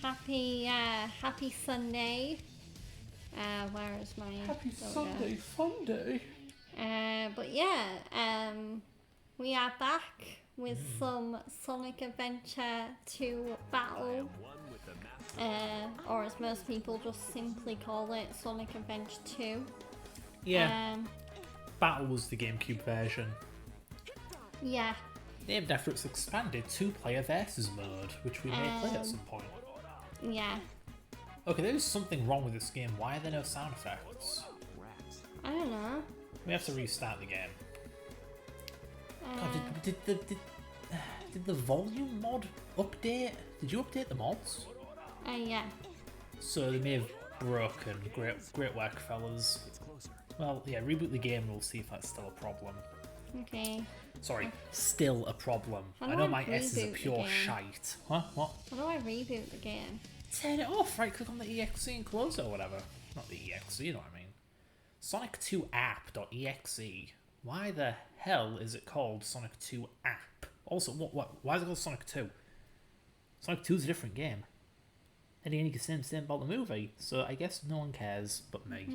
Happy Sunday. Where is my Happy soda? Sunday fun day. But yeah, we are back with some Sonic Adventure 2 Battle. Or as most people just simply call it, Sonic Adventure 2. Yeah. Battle was the GameCube version. Yeah. Named after its expanded two-player versus mode, which we may play at some point. Yeah. Okay, there's something wrong with this game. Why are there no sound effects? I don't know. We have to restart the game. God, did the volume mod update? Did you update the mods? Yeah. So they may have broken. Great work, fellas. Well, yeah, reboot the game and we'll see if that's still a problem. Okay. Sorry, still a problem. How I do know I my S is a reboot pure the game? shite. Huh? What? How do I reboot the game? Turn it off, right click on the EXE and close it or whatever. Not the EXE, you know what I mean. Sonic2app.exe. Why the hell is it called Sonic 2 app? Also, why is it called Sonic 2? Sonic 2 is a different game. And he only can say about the movie, so I guess no one cares but me.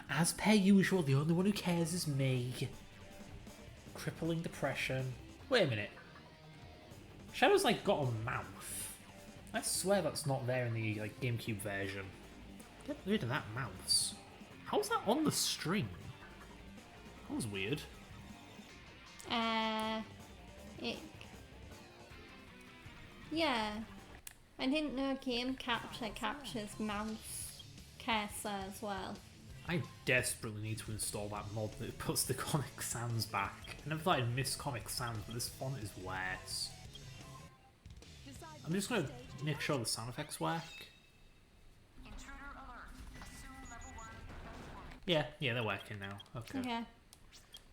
As per usual, the only one who cares is me. Crippling depression. Wait a minute. Shadow's like got a mouth. I swear that's not there in the like GameCube version. Get rid of that mouse. How's that on the string? That was weird. Yeah. I didn't know Game Capture captures mouse cursor as well. I desperately need to install that mod that puts the Comic Sans back. I never thought I'd miss Comic Sans, but this font is worse. I'm just going to make sure the sound effects work. Yeah, they're working now. Okay.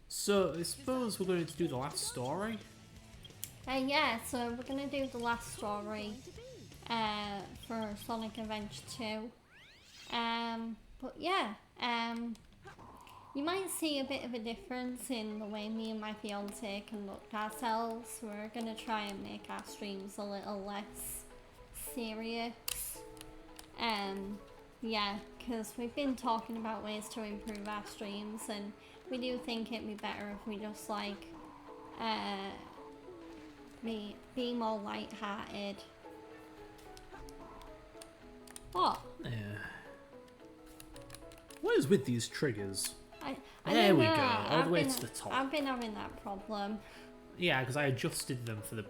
So, I suppose we're going to do the last story? Yeah, so we're going to do the last story for Sonic Adventure 2. But yeah, you might see a bit of a difference in the way me and my fiance conduct ourselves. We're going to try and make our streams a little less serious. Yeah, because we've been talking about ways to improve our streams, and we do think it'd be better if we just like be more light-hearted. What? Yeah. What is with these triggers? I there don't we know. go, all the way been- to the top. I've been having that problem. Yeah, because I adjusted them for the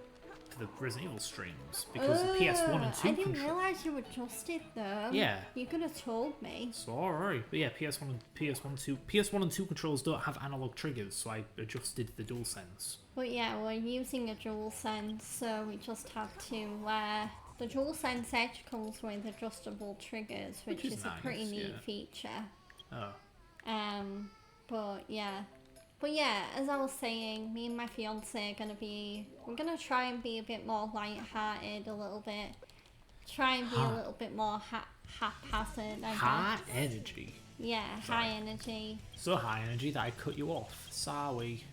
Resident Evil streams because the PS1 and 2 I didn't control. realise you adjusted them. Yeah. You could have told me. So alright, but yeah, PS1 and 2 controls don't have analog triggers, so I adjusted the DualSense. But yeah, we're using a DualSense, so we just have to. The DualSense Edge comes with adjustable triggers, which is a pretty nice, neat yeah. feature. Oh. But yeah, as I was saying, me and my fiance we're gonna try and be a bit more light-hearted a little bit. Try and be a little bit more haphazard, I guess. High energy. Yeah, Sorry. high energy. So high energy that I cut you off. Sorry.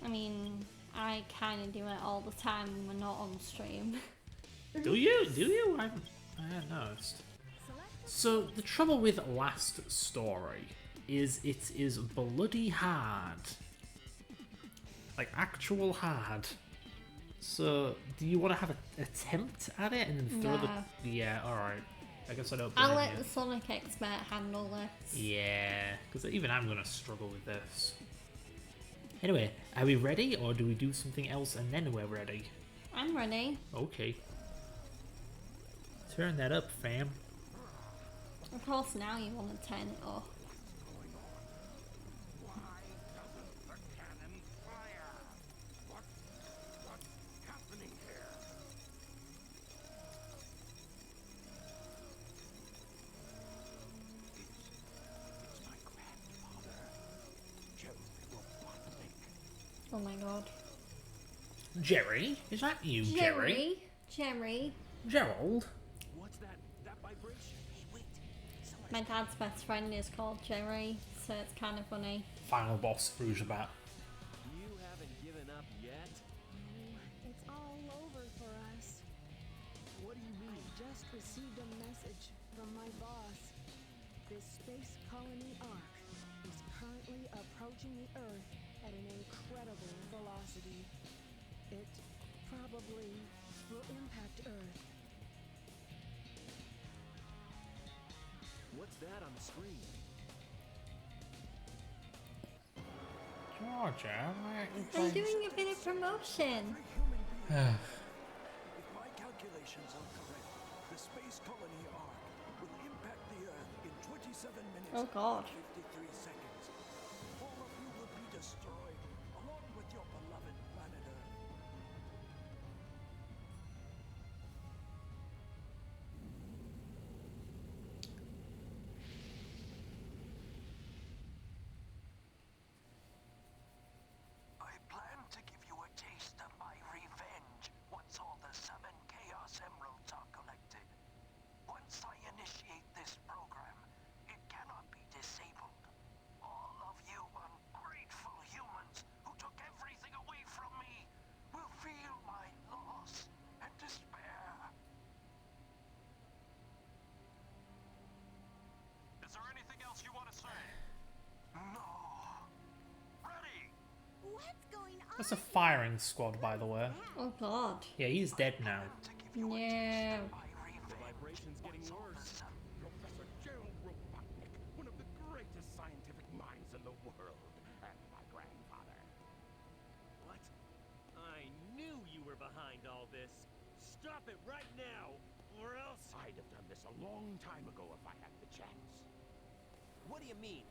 I mean, I kind of do it all the time when we're not on stream. Do you? I hadn't noticed. So the trouble with Last Story is it is bloody hard. Like actual hard. So do you want to have an attempt at it and then throw Nah. Yeah, alright. I guess I don't I'll blame let you. the Sonic expert handle this. Yeah, because even I'm going to struggle with this. Anyway, are we ready or do we do something else and then we're ready? I'm ready. Okay. Turn that up, fam. Of course, now you want to turn it off. Oh my god. Jerry? Is that you, Jerry? Jerry? Gerald? What's that? That vibration? Hey, wait. Someone... My dad's best friend is called Jerry, so it's kind of funny. Final boss, Rougeabat. You haven't given up yet? It's all over for us. What do you mean? Just received a message from my boss. This space colony arc is currently approaching the Earth at an incredible velocity. It probably will impact Earth. What's that on the screen? Georgia, why aren't you I'm playing? doing a bit of promotion. If my calculations are correct, the space colony arc will impact the Earth in 27 minutes Oh God. and 53 seconds. All of you will be destroyed, along with your beloved planet Earth. I plan to give you a taste of my revenge once all the 7 Chaos Emeralds are collected. Once I initiate this program, it cannot be disabled. All of you ungrateful humans who took everything away from me will feel my loss and despair. Is there anything else you want to say? No. Ready? What's going on? That's a firing squad, by the way. Oh God. Yeah, he's dead now. To give you a taste No. of my revenge. The vibration's getting worse. Professor Gerald Robotnik, one of the greatest scientific minds in the world, and my grandfather. What? I knew you were behind all this. Stop it right now, or else... I'd have done this a long time ago if I had the chance. What do you mean?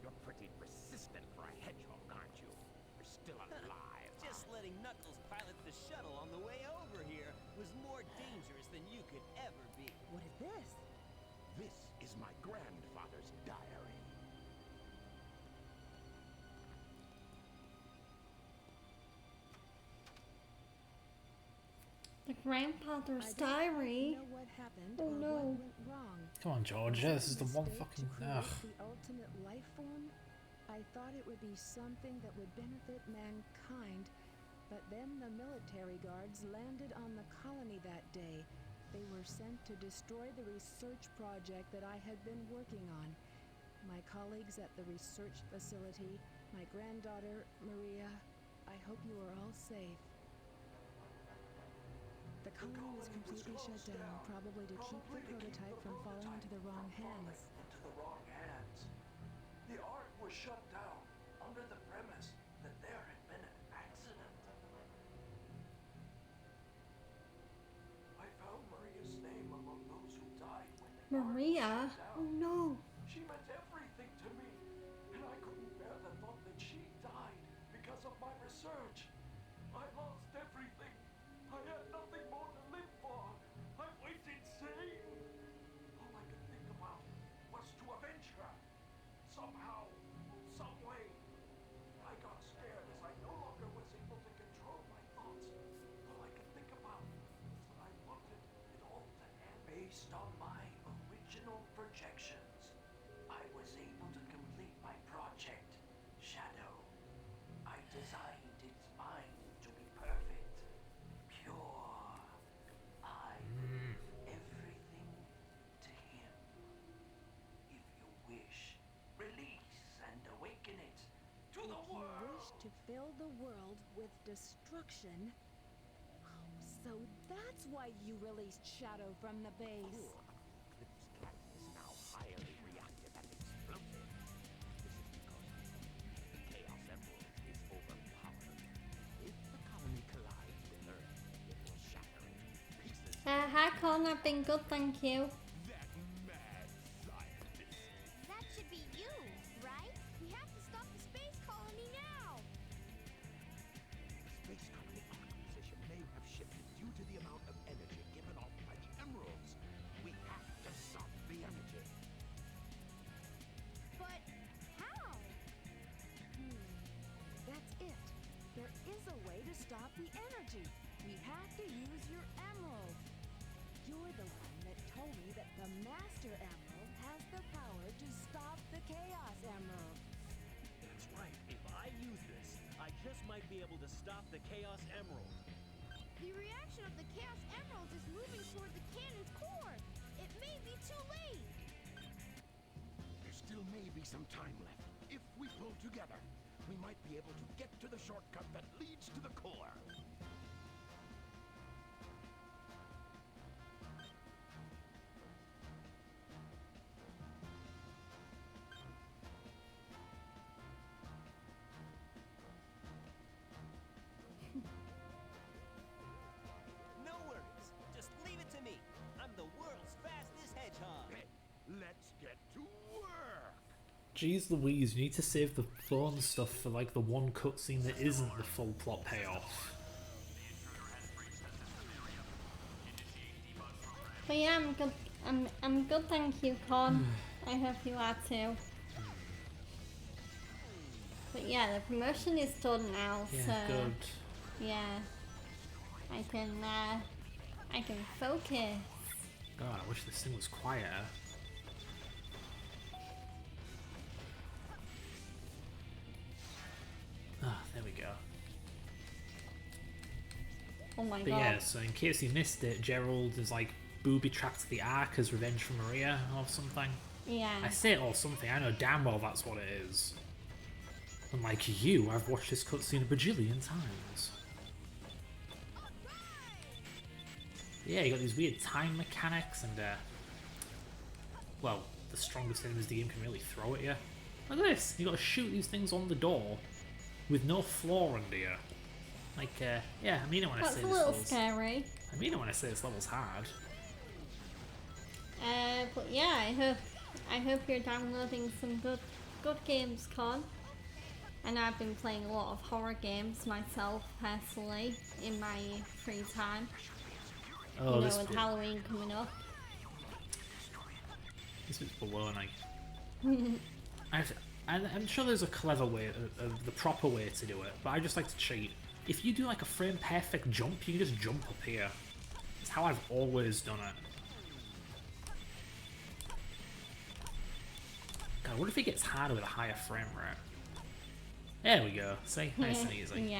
You're pretty persistent for a hedgehog, aren't you? You're still alive. Just letting Knuckles pilot the shuttle on the way over here was more dangerous than you could ever be. What is this? This is my grandfather's diary. The grandfather's I don't diary. know what happened Oh, or no. what went wrong. Come on, Georgia, this is the one fucking. Ugh. The ultimate life form? I thought it would be something that would benefit mankind, but then the military guards landed on the colony that day. They were sent to destroy the research project that I had been working on. My colleagues at the research facility, my granddaughter, Maria, I hope you are all safe. The colony was completely shut down, probably to keep the prototype from falling into the wrong hands. Into the wrong hands. The ark was shut down under the premise that there had been an accident. I found Maria's name among those who died when the ark was Maria? shut down. Oh no. She meant everything to me, and I couldn't bear the thought that she died because of my research. I lost everything. I had nothing more to live for. I went insane. All I could think about was to avenge her. Somehow, some way. I got scared as I no longer was able to control my thoughts. All I could think about was that I wanted it all to end. Based on my original projections, I was able to complete my project, Shadow. I designed its mind to be perfect, pure. I give everything to him. If you wish, release and awaken it to If the you world. wish to fill the world with destruction... Oh, so that's why you released Shadow from the base. This cat is now highly reactive and explosive. This is because the Chaos Emerald is overpowered. If the colony collides with Earth, it will shatter it to pieces. Hi Con, I've been good, thank you. That mad scientist. That should be you, right? We have to stop the space colony now. The space colony arc position may have shifted due to the amount of energy given off by the emeralds. We have to stop the energy. But how? That's it. There is a way to stop the energy. We have to use your emerald. You're the one that told me that the Master Emerald has the power to stop the Chaos Emerald. That's right. If I use this, I just might might be able to stop the Chaos Emerald. The reaction of the Chaos Emeralds is moving toward the cannon's core. It may be too late. There still may be some time left. If we pull together, we might be able to get to the shortcut that leads to the core. No worries. Just leave it to me. I'm the world's fastest hedgehog. Hey, let's get to work. Jeez Louise, you need to save the fun stuff for like the one cutscene that isn't the full plot payoff. But yeah, I'm good. I'm good, thank you, Con. I hope you are too. But yeah, the promotion is done now, Yeah, so good. yeah, I can focus. God, I wish this thing was quieter. Ah, there we go. Oh my But god. yeah, so in case you missed it, Gerald is like booby-trapped to the Ark as revenge for Maria or something. Yeah. I say it or something, I know damn well that's what it is. Unlike you, I've watched this cutscene a bajillion times. Yeah, you got these weird time mechanics and, well, the strongest enemies the game can really throw at you. Look at this, you gotta shoot these things on the door with no floor under you. Like, yeah, I mean it when I That's say a this little level's... scary. I mean it when I say this level's hard. But yeah, I hope you're downloading some good games, Con. I know I've been playing a lot of horror games myself, personally, in my free time. Oh, You know, this with bit, Halloween coming up. this bit's baloney. I'm sure there's a clever way, the proper way to do it, but I just like to cheat. If you do like a frame perfect jump, you can just jump up here. That's how I've always done it. God, what if it gets harder with a higher frame rate? There we go. See? Nice and easy. Yeah.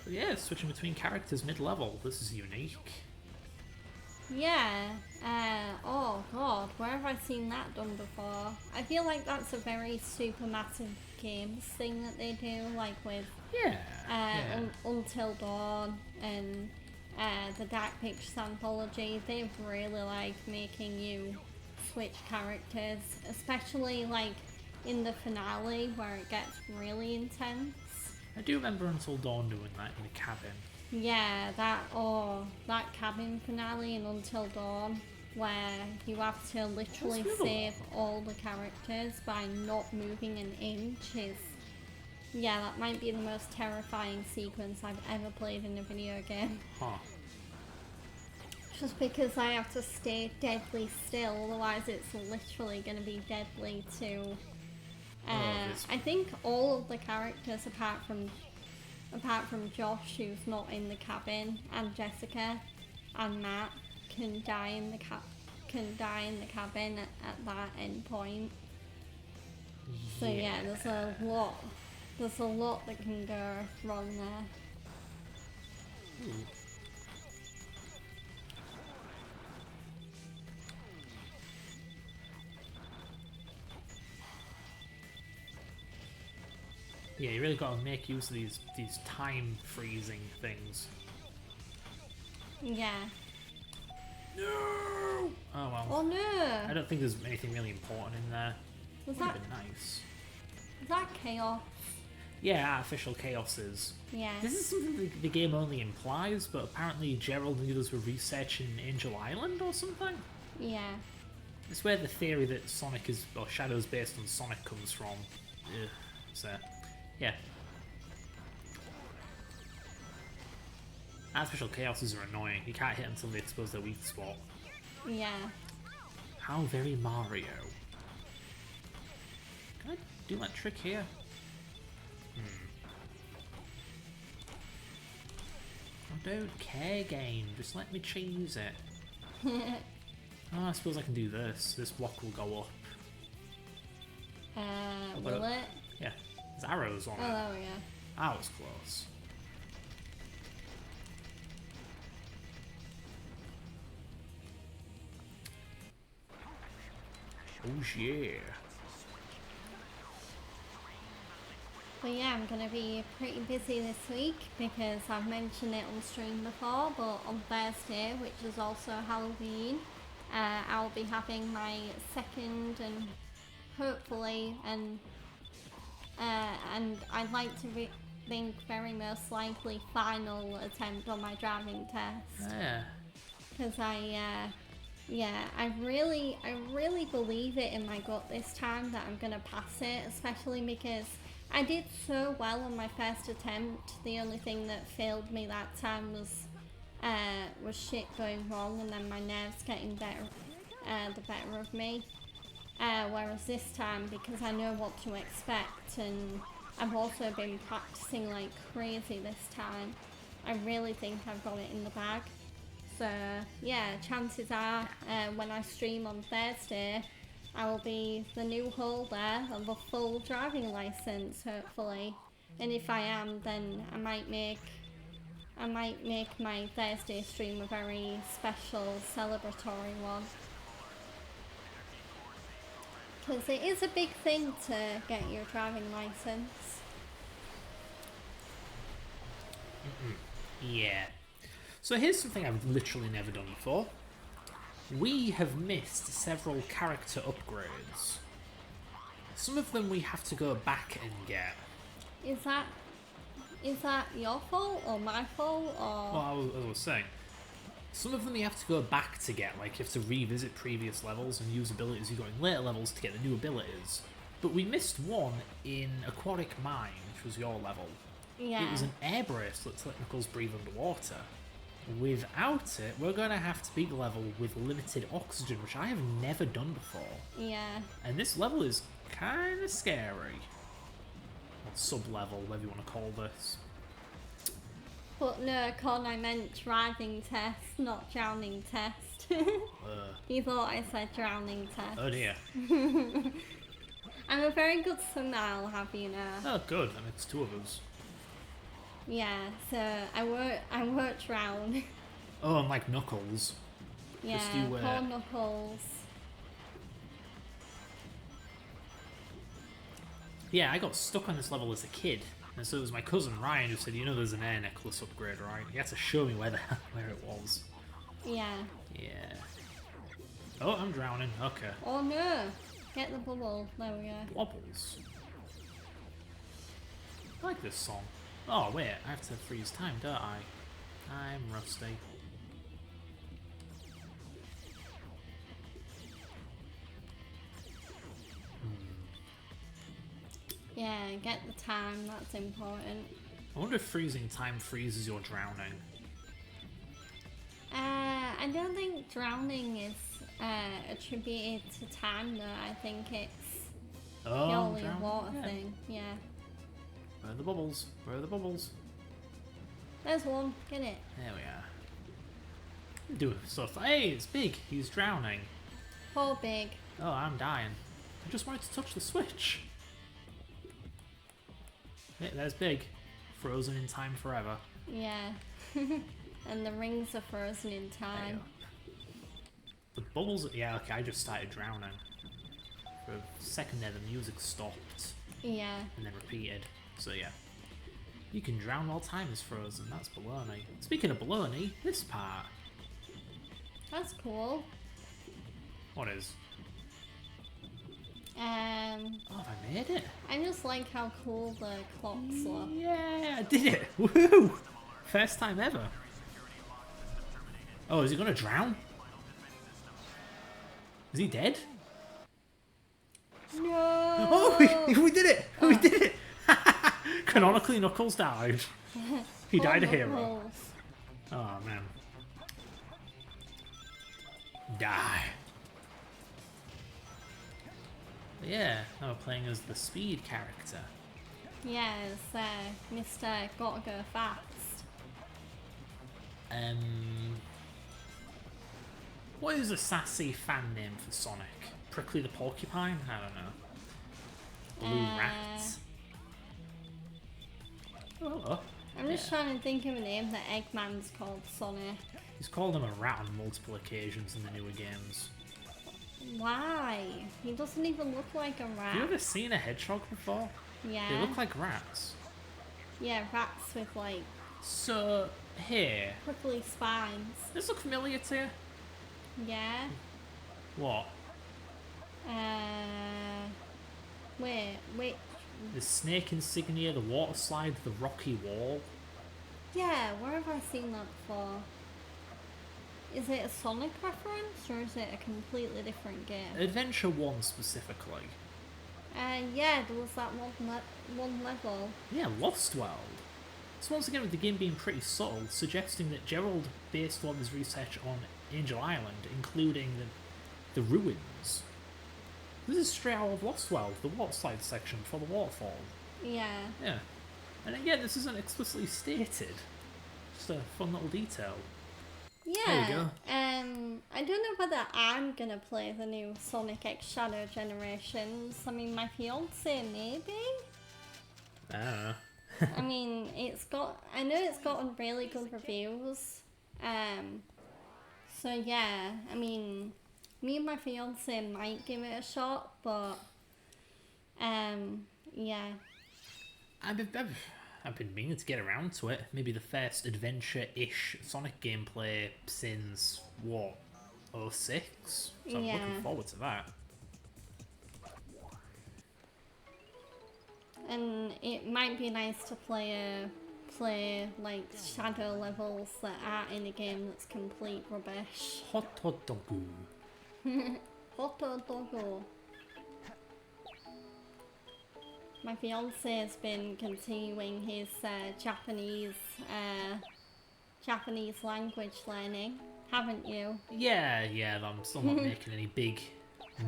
But yeah, switching between characters mid-level. This is unique. Yeah. Oh god, where have I seen that done before? I feel like that's a very super massive games thing that they do, like with Yeah. Yeah. Until Dawn and the Dark Pictures anthology. They've really liked making you switch characters, especially like in the finale where it gets really intense. I do remember Until Dawn doing that in a cabin. Yeah, that cabin finale in Until Dawn, where you have to literally That's good. save all the characters by not moving an inch is, yeah, that might be the most terrifying sequence I've ever played in a video game. Huh. Just because I have to stay deadly still, otherwise it's literally going to be deadly to... this- I think all of the characters apart from Josh, who's not in the cabin, and Jessica and Matt can die in the cabin at that end point. So yeah, there's a lot that can go wrong there. Ooh. Yeah, you really got to make use of these time freezing things. Yeah. No! Oh well. Oh I no! don't think there's anything really important in there. Was Would have that been nice. chaos? Yeah, artificial chaoses. Yeah. This is something the game only implies, but apparently Gerald and the others were researching Angel Island or something. Yeah. It's where the theory that Sonic is, or Shadow's based on Sonic comes from. Ugh. So, yeah. Artificial chaoses are annoying. You can't hit them until they expose their weak spot. Yeah. How very Mario. Can I do that trick here? I don't care, game. Just let me choose it. Oh, I suppose I can do this. This block will go up. Will it? Yeah, there's arrows on Oh, it. there we go. That was close. Oh yeah. But yeah, I'm going to be pretty busy this week because I've mentioned it on stream before, but on Thursday, which is also Halloween, I'll be having my second and hopefully and I'd like to think very most likely final attempt on my driving test. Yeah. Because I really believe it in my gut this time that I'm gonna pass it, especially because I did so well on my first attempt. The only thing that failed me that time was shit going wrong, and then my nerves getting better, the better of me. Whereas this time, because I know what to expect, and I've also been practicing like crazy this time, I really think I've got it in the bag. So yeah, chances are when I stream on Thursday, I will be the new holder of a full driving license, hopefully. And if I am, then I might make my Thursday stream a very special celebratory one. Because it is a big thing to get your driving license. Yeah. So here's something I've literally never done before. We have missed several character upgrades. Some of them we have to go back and get. Is that your fault or my fault or? Well, as I was saying, some of them you have to go back to get, like you have to revisit previous levels and use abilities you got in later levels to get the new abilities. But we missed one in Aquatic Mine, which was your level. Yeah. It was an air bracelet to let Knuckles breathe underwater. Without it, we're going to have to beat the level with limited oxygen, which I have never done before. Yeah. And this level is kind of scary. Or sub-level, whatever you want to call this. But no, Con, I meant driving test, not drowning test. You thought I said drowning test. Oh dear. I'm a very good swimmer, I'll have you know. Oh good, that makes two of us. Yeah, so I won't drown. Oh, and like Knuckles. Yeah, Just do, poor Knuckles. Yeah, I got stuck on this level as a kid. And so it was my cousin Ryan who said, you know there's an air necklace upgrade, right? He had to show me where it was. Yeah. Yeah. Oh, I'm drowning. Okay. Oh no! Get the bubble. There we go. Wobbles. I like this song. Oh wait, I have to freeze time, don't I? I'm rusty. Yeah, get the time, that's important. I wonder if freezing time freezes your drowning. I don't think drowning is attributed to time though. I think it's purely a drowning, water yeah. thing. Yeah. Where are the bubbles? Where are the bubbles? There's one. Get it. There we are. Do stuff. Hey, it's Big. He's drowning. Poor Big. Oh, I'm dying. I just wanted to touch the switch. Yeah, there's Big. Frozen in time forever. Yeah. And the rings are frozen in time. The bubbles... Yeah, okay, I just started drowning. For a second there, the music stopped. Yeah. And then repeated. So yeah. You can drown while time is frozen. That's baloney. Speaking of baloney, this part. That's cool. What is? Oh, have I made it? I just like how cool the clocks look. Yeah, I did it! Woohoo! First time ever. Oh, is he gonna drown? Is he dead? No! Oh, we did it! We did it! Canonically, Knuckles died. He died a hero. Knuckles. Oh, man. Die. Yeah, now we're playing as the speed character. Yeah, it's Mr. Gotta Go Fast. What is a sassy fan name for Sonic? Prickly the Porcupine? I don't know. Blue Rats? Oh, hello. I'm just trying to think of a name that Eggman's called Sonic. He's called him a rat on multiple occasions in the newer games. Why? He doesn't even look like a rat. Have you ever seen a hedgehog before? Yeah. They look like rats. Yeah, rats with like So, here. prickly spines. Does this look familiar to you? Yeah. What? Wait. The snake insignia, the water slide, the rocky wall. Yeah, where have I seen that before? Is it a Sonic reference or is it a completely different game? Adventure 1 specifically. Yeah, there was that one level. Yeah, Lost World. So once again with the game being pretty subtle, suggesting that Gerald based a lot of his research on Angel Island, including the ruins. This is straight out of Lost World, the water slide section for the waterfall. Yeah. Yeah. And again, this isn't explicitly stated. Just a fun little detail. Yeah. There you go. I don't know whether I'm gonna play the new Sonic X Shadow Generations. I mean, my fiance maybe. I don't know. I mean, I know it's gotten really good reviews. So yeah, I mean, me and my fiance might give it a shot, but yeah. I've been meaning to get around to it. Maybe the first adventure-ish Sonic gameplay since, what, 06? So I'm Yeah. looking forward to that. And it might be nice to play like shadow levels that aren't in a game that's complete rubbish. Hot dogu. Hoto Dogo. My fiance has been continuing his Japanese language learning, haven't you? Yeah, I'm still not making any big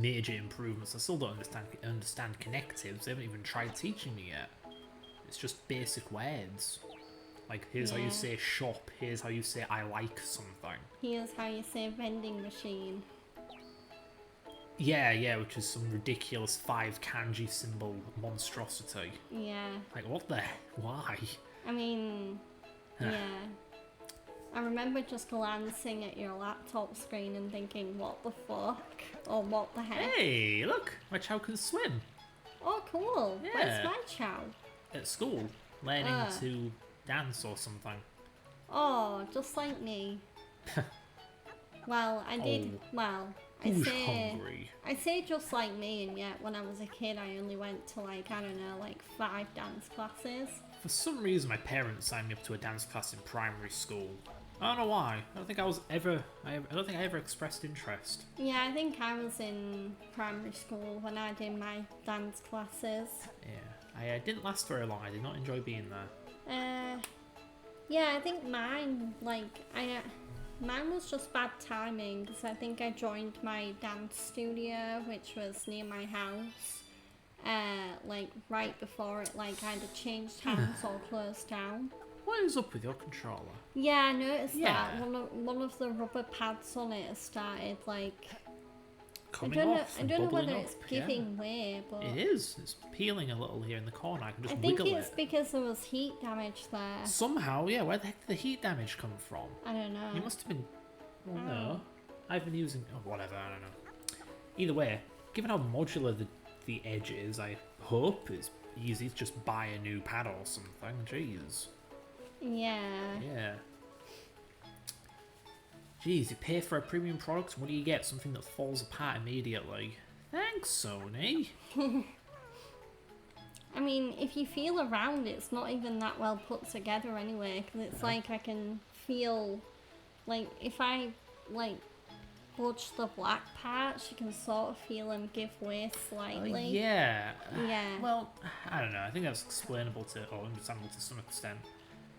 major improvements. I still don't understand connectives. They haven't even tried teaching me yet. It's just basic words. Like, here's how Yeah. you say shop, here's how you say I like something. Here's how you say vending machine. Yeah, which is some ridiculous 5 kanji symbol monstrosity. Yeah. Like, what the... why? I mean, yeah. I remember just glancing at your laptop screen and thinking, what the fuck? Or what the heck? Hey, look! My Chow can swim. Oh, cool. Yeah. Where's my chow? At school, learning Ah. to dance or something. Oh, just like me. Well, I did. Oh. Well, Who's hungry? I say just like me, and yet when I was a kid, I only went to like, I don't know, like 5 dance classes. For some reason, my parents signed me up to a dance class in primary school. I don't know why. I don't think I ever expressed interest. Yeah, I think I was in primary school when I did my dance classes. Yeah, I didn't last very long. I did not enjoy being there. Yeah, I think mine, mine was just bad timing because I think I joined my dance studio, which was near my house, like right before it like either changed hands or closed down. What is up with your controller? Yeah, I noticed Yeah. that one of the rubber pads on it has started like Coming I off don't and know bubbling whether up, it's yeah. giving way, but It is. It's peeling a little here in the corner. I can just I think wiggle it's it. because there was heat damage there. Somehow, yeah. Where the heck did the heat damage come from? I don't know. You must have been... Well, Oh. no. I've been using... Oh, whatever, I don't know. Either way, given how modular the edge is, I hope it's easy to just buy a new pad or something. Jeez. Yeah. Yeah. Jeez, you pay for a premium product, what do you get? Something that falls apart immediately. Thanks, Sony. I mean, if you feel around, it's not even that well put together anyway, because it's like I can feel, like, if I, like, budge the black parts, you can sort of feel them give way slightly. Yeah. Yeah. Well, I don't know. I think that's explainable or understandable to some extent.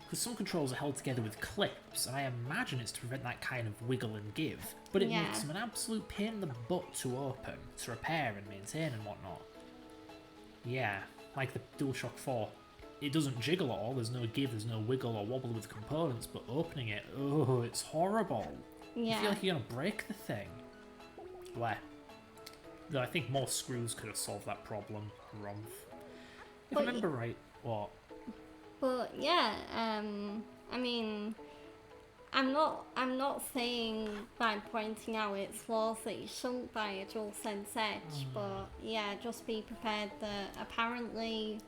Because some controls are held together with clips, and I imagine it's to prevent that kind of wiggle and give. But it Yeah. makes them an absolute pain in the butt to open, to repair and maintain and whatnot. Yeah, like the DualShock 4. It doesn't jiggle at all, there's no give, there's no wiggle or wobble with components, but opening it, oh, it's horrible. Yeah. You feel like you're gonna break the thing. Where? Though I think more screws could have solved that problem. Rumph. If I But remember right, what? But yeah, I mean, I'm not saying by pointing out its flaws that you shouldn't buy a DualSense Edge, but yeah, just be prepared that apparently,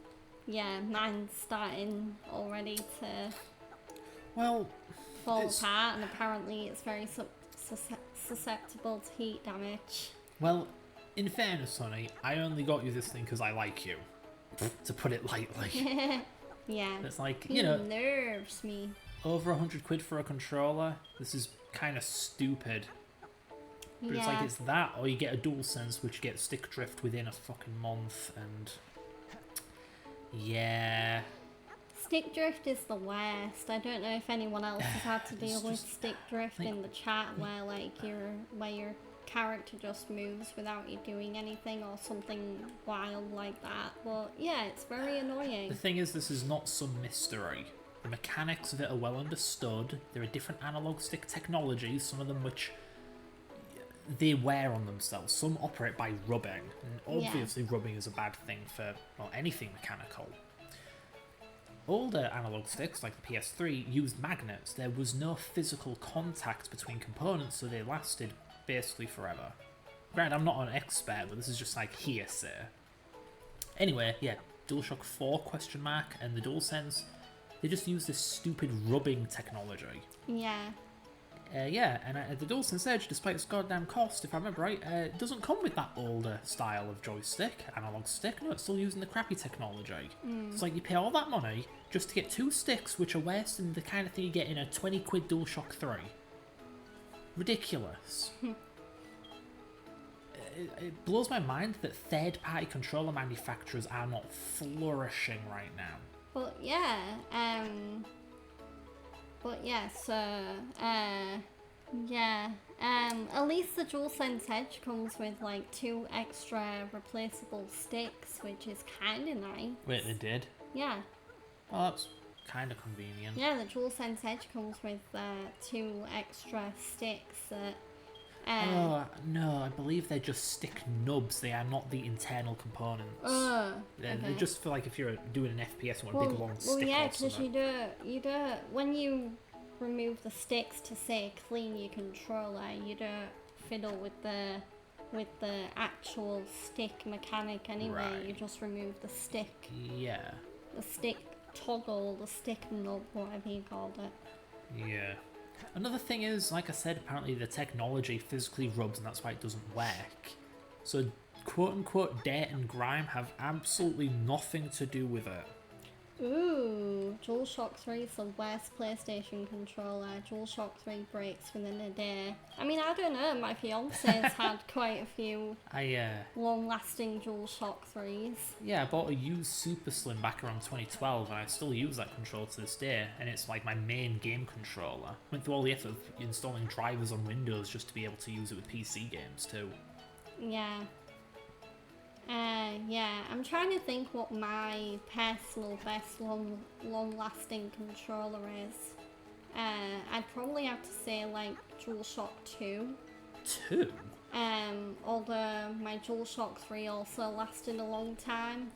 yeah, mine's starting already to Well, fall it's- apart, and apparently it's very susceptible to heat damage. well, in fairness, honey, I only got you this thing because I like you. To put it lightly. Yeah, It's like, he you know, nerves me. over 100 quid for a controller. This is kind of stupid. But it's like Yeah, it's that, or you get a DualSense which gets stick drift within a fucking month, and yeah, stick drift is the worst. I don't know if anyone else has had to deal with just- stick drift like- in the chat where like your character just moves without you doing anything or something wild like that. But yeah, it's very annoying. the thing is, this is not some mystery. The mechanics of it are well understood. There are different analog stick technologies, some of them which they wear on themselves. Some operate by rubbing, and Yeah. obviously rubbing is a bad thing for, well, anything mechanical. Older analog sticks, like the PS3, used magnets. There was no physical contact between components, so they lasted basically forever. Granted, I'm not an expert, but this is just like hearsay. Anyway, yeah, DualShock 4 question mark and the DualSense, they just use this stupid rubbing technology. Yeah, Yeah, and the DualSense Edge, despite its goddamn cost, if I remember right, it doesn't come with that older style of joystick, analog stick. No, it's still using the crappy technology. It's like you pay all that money just to get two sticks, which are worse than the kind of thing you get in a 20 quid DualShock 3. Ridiculous. It blows my mind that third-party controller manufacturers are not flourishing right now. but yeah, yeah, at least the DualSense Edge comes with like 2 extra replaceable sticks, which is kind of nice. Wait, they did? Yeah. Well, that's kind of convenient. Yeah, the DualSense Edge comes with 2 extra sticks that. Oh, no, I believe they're just stick nubs. They are not the internal components. They're okay. just for like if you're doing an FPS and want a big long Well, stick yeah, or because something. you do when you remove the sticks to say clean your controller, you don't fiddle with the actual stick mechanic anyway. Right. You just remove the stick toggle, the stick nub, whatever you called it. Yeah. Another thing is, like I said, apparently the technology physically rubs and that's why it doesn't work. So, quote-unquote, dirt and grime have absolutely nothing to do with it. Ooh, DualShock 3 is the worst PlayStation controller. DualShock 3 breaks within a day. I mean, I don't know, my fiance's had quite a few long-lasting DualShock 3s. Yeah, I bought a used Super Slim back around 2012 and I still use that controller to this day, and it's like my main game controller. Went through all the effort of installing drivers on Windows just to be able to use it with PC games too. Yeah. Yeah, I'm trying to think what my personal best long-lasting controller is. I'd probably have to say like DualShock 2. 2? Although my DualShock 3 also lasted a long time.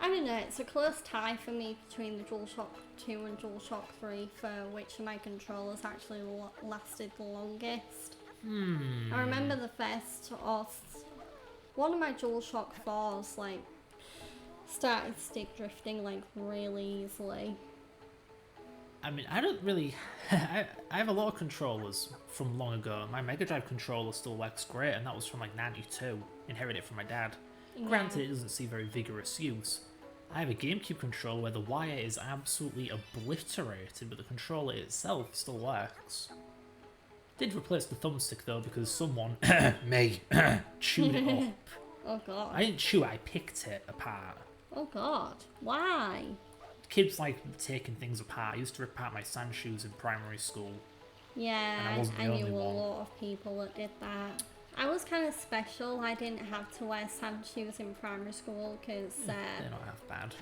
I don't know, it's a close tie for me between the DualShock 2 and DualShock 3 for which of my controllers actually lasted the longest. I remember the first one of my DualShock 4s like started stick drifting like really easily. I mean, I don't really... I have a lot of controllers from long ago. My Mega Drive controller still works great, and that was from like 92. Inherited it from my dad. Granted, it doesn't see very vigorous use. I have a GameCube controller where the wire is absolutely obliterated, but the controller itself still works. Did replace the thumbstick though, because someone, me, chewed it up. Oh god. I didn't chew it, I picked it apart. Oh god. Why? Kids like taking things apart. I used to rip apart my sand shoes in primary school. And I Yeah, wasn't the I knew only a one. lot of people that did that. I was kind of special. I didn't have to wear sand shoes in primary school because, They're not half bad.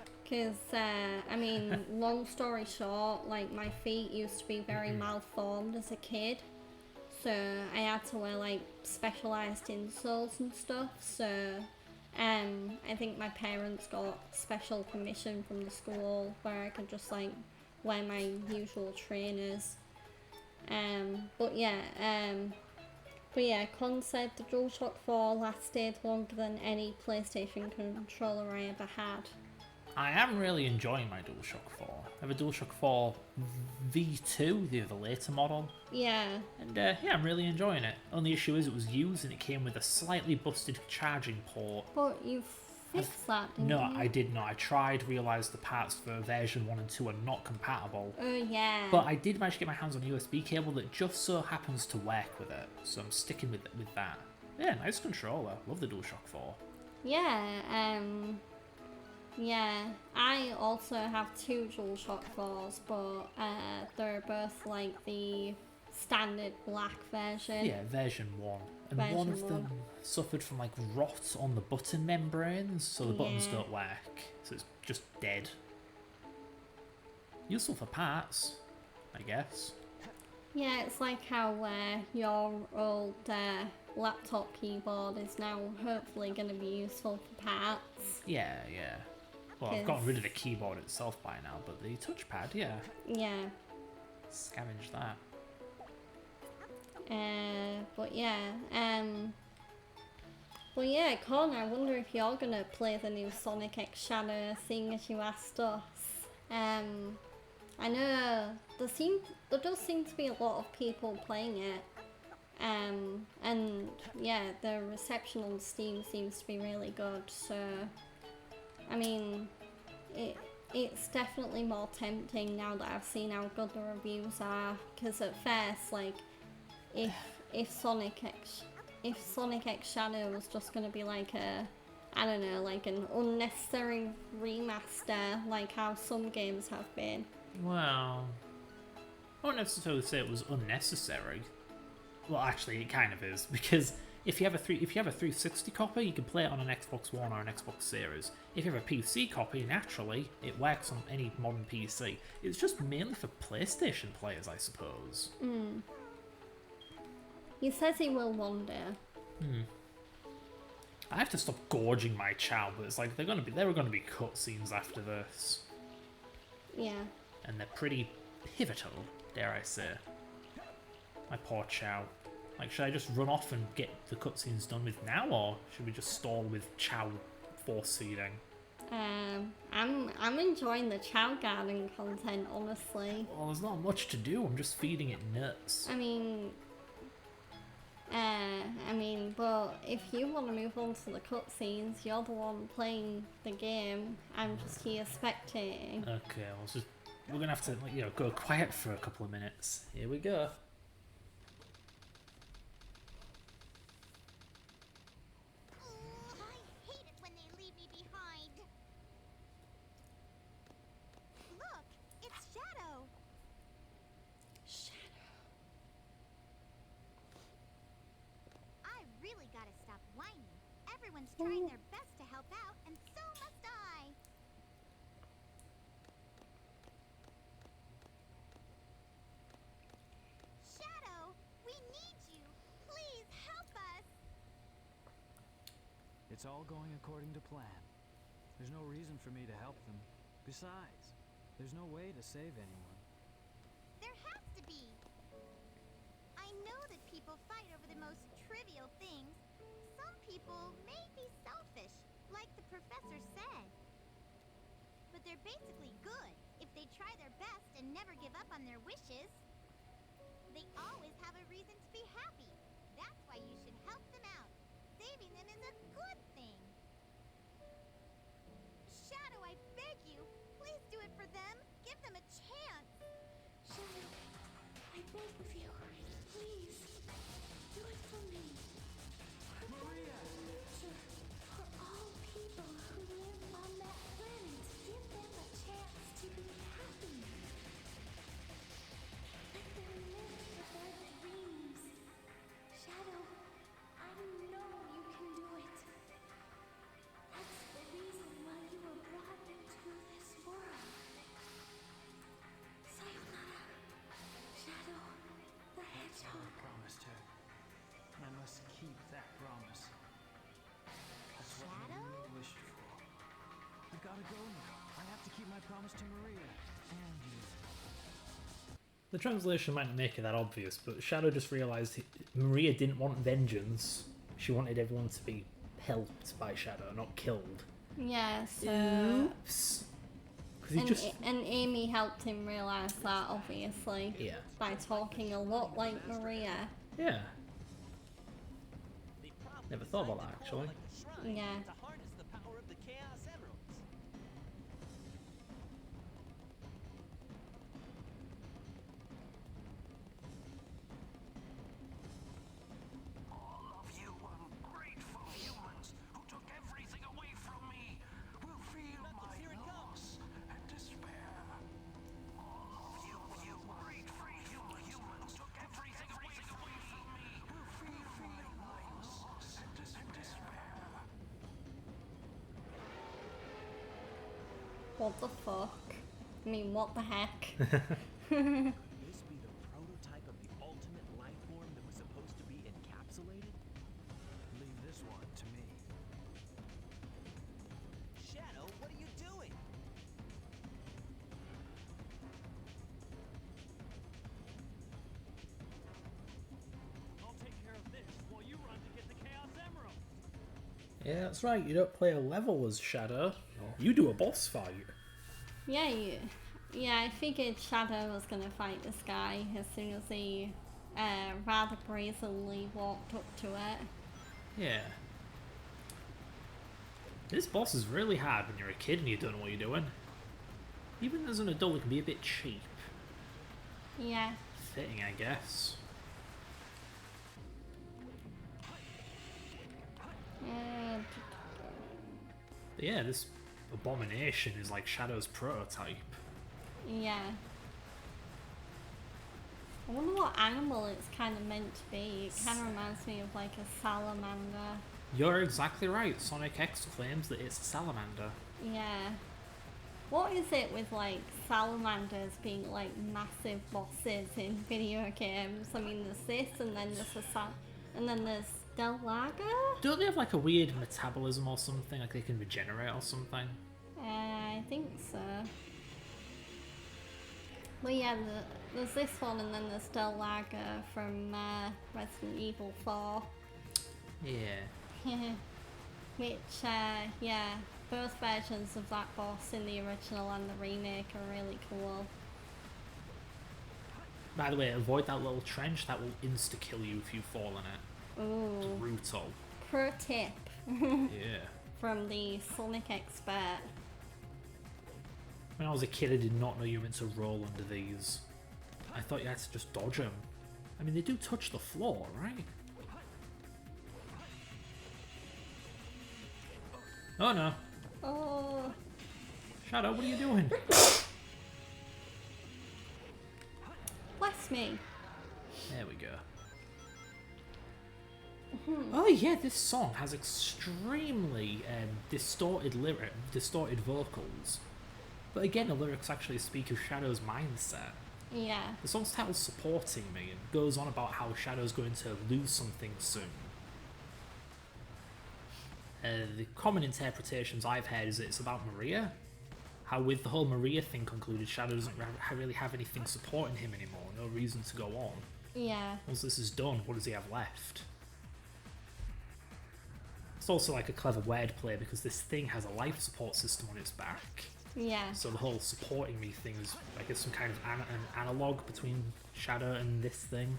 I mean, long story short, like my feet used to be very malformed as a kid. so I had to wear like specialised insoles and stuff. So I think my parents got special permission from the school where I could just like wear my usual trainers. But yeah, Con said the DualShock 4 lasted longer than any PlayStation controller I ever had. I am really enjoying my DualShock 4. I have a DualShock 4 V2, the later model. Yeah. And yeah, I'm really enjoying it. Only issue is it was used and it came with a slightly busted charging port. But you fixed that, didn't No, you? I did not. I tried, realised the parts for version 1 and 2 are not compatible. Oh, yeah. But I did manage to get my hands on a USB cable that just so happens to work with it. So I'm sticking with that. Yeah, nice controller. Love the DualShock 4. Yeah, yeah, I also have two DualShock 4s, but they're both like the standard black version. Yeah, version 1. And Version one of 1. them suffered from like rot on the button membranes, so the buttons Yeah. don't work. So it's just dead. Useful for parts, I guess. Yeah, it's like how your old laptop keyboard is now hopefully going to be useful for parts. Yeah. Well, I've gotten rid of the keyboard itself by now, but the touchpad, yeah. Yeah. Scavenge that. But yeah, Con, I wonder if you're gonna play the new Sonic X Shadow, seeing as you asked us. I know there does seem to be a lot of people playing it. And yeah, the reception on Steam seems to be really good, so I mean, it's definitely more tempting now that I've seen how good the reviews are, because at first, like, if Sonic X Shadow was just gonna be like I don't know, like an unnecessary remaster, like how some games have been. Well, I won't necessarily say it was unnecessary. Well, actually, it kind of is, because if you have a 360 copy, you can play it on an Xbox One or an Xbox Series. If you have a PC copy, naturally, it works on any modern PC. It's just mainly for PlayStation players, I suppose. He says he will one day. I have to stop gorging my chow, but it's like there are gonna be cutscenes after this, Yeah. and they're pretty pivotal, dare I say. My poor chow. Like, should I just run off and get the cutscenes done with now, or should we just stall with chow force feeding? I'm enjoying the Chow Garden content, honestly. Well, there's not much to do. I'm just feeding it nuts. I mean, but if you want to move on to the cutscenes, you're the one playing the game. I'm just here spectating. Okay, we're gonna have to, like, go quiet for a couple of minutes. Here we go. I hate it when they leave me behind. Look, it's Shadow. I really gotta stop whining. Everyone's trying their best to help out, and so must I. Shadow, we need you. Please help us. It's all going according to plan. There's no reason for me to help them. Besides, there's no way to save anyone. There has to be. I know that people fight over the most trivial things. Some people may be selfish, like the professor said. But they're basically good if they try their best and never give up on their wishes. They always have a reason to be happy. That's why you should help them out. Saving them is a good thing. Shadow, I beg you, please do it for them. Give them a chance. Shadow, I beg of you, please, do it for me. Maria! For all people who live on that planet, give them a chance to be happy. Let them live for their dreams. promise to Maria and you. The translation might not make it that obvious, but Shadow just realised Maria didn't want vengeance. She wanted everyone to be helped by Shadow, not killed. Yeah, so... Oops. Because he And Amy helped him realise that, obviously. Yeah. By talking a lot like Maria. Yeah. They probably Never thought about designed that, the core actually. like the shrine Yeah. to harness the power of the Chaos Emeralds. All of you ungrateful humans who took everything away from me will feel my here it loss and despair. All of you ungrateful humans who took everything away from me will feel my loss and despair. What the fuck? I mean, what the heck? Could this be the prototype of the ultimate life form that was supposed to be encapsulated? Leave this one to me. Shadow, what are you doing? I'll take care of this while you run to get the Chaos Emerald. Yeah, that's right. You don't play a level as Shadow. You do a boss fight. Yeah, I figured Shadow was gonna fight this guy as soon as he rather brazenly walked up to it. Yeah. This boss is really hard when you're a kid and you don't know what you're doing. Even as an adult, it can be a bit cheap. Yeah. Fitting, I guess. But yeah, this abomination is like Shadow's prototype. Yeah. I wonder what animal it's kind of meant to be. It kind of reminds me of like a salamander. You're exactly right. Sonic X claims that it's a salamander. Yeah. What is it with like salamanders being like massive bosses in video games? I mean, there's this, and then there's and then there's Delaga. Don't they have like a weird metabolism or something? Like they can regenerate or something? I think so. But yeah, there's this one, and then there's Delaga from Resident Evil 4. Yeah. Which, yeah, both versions of that boss in the original and the remake are really cool. By the way, avoid that little trench. That will insta-kill you if you fall in it. Ooh. Brutal. Pro tip Yeah. from the Sonic expert. When I was a kid, I did not know you were meant to roll under these. I thought you had to just dodge them. I mean, they do touch the floor, right? Oh no. Oh. Shadow, what are you doing? Bless me. There we go. Oh yeah, this song has extremely distorted vocals. But again, the lyrics actually speak of Shadow's mindset. Yeah. The song's title's Supporting Me and goes on about how Shadow's going to lose something soon. The common interpretations I've heard is that it's about Maria. How with the whole Maria thing concluded, Shadow doesn't really have anything supporting him anymore, no reason to go on. Yeah. Once this is done, what does he have left? It's also like a clever wordplay because this thing has a life support system on its back. Yeah. So the whole supporting me thing is, I guess, some kind of an analog between Shadow and this thing.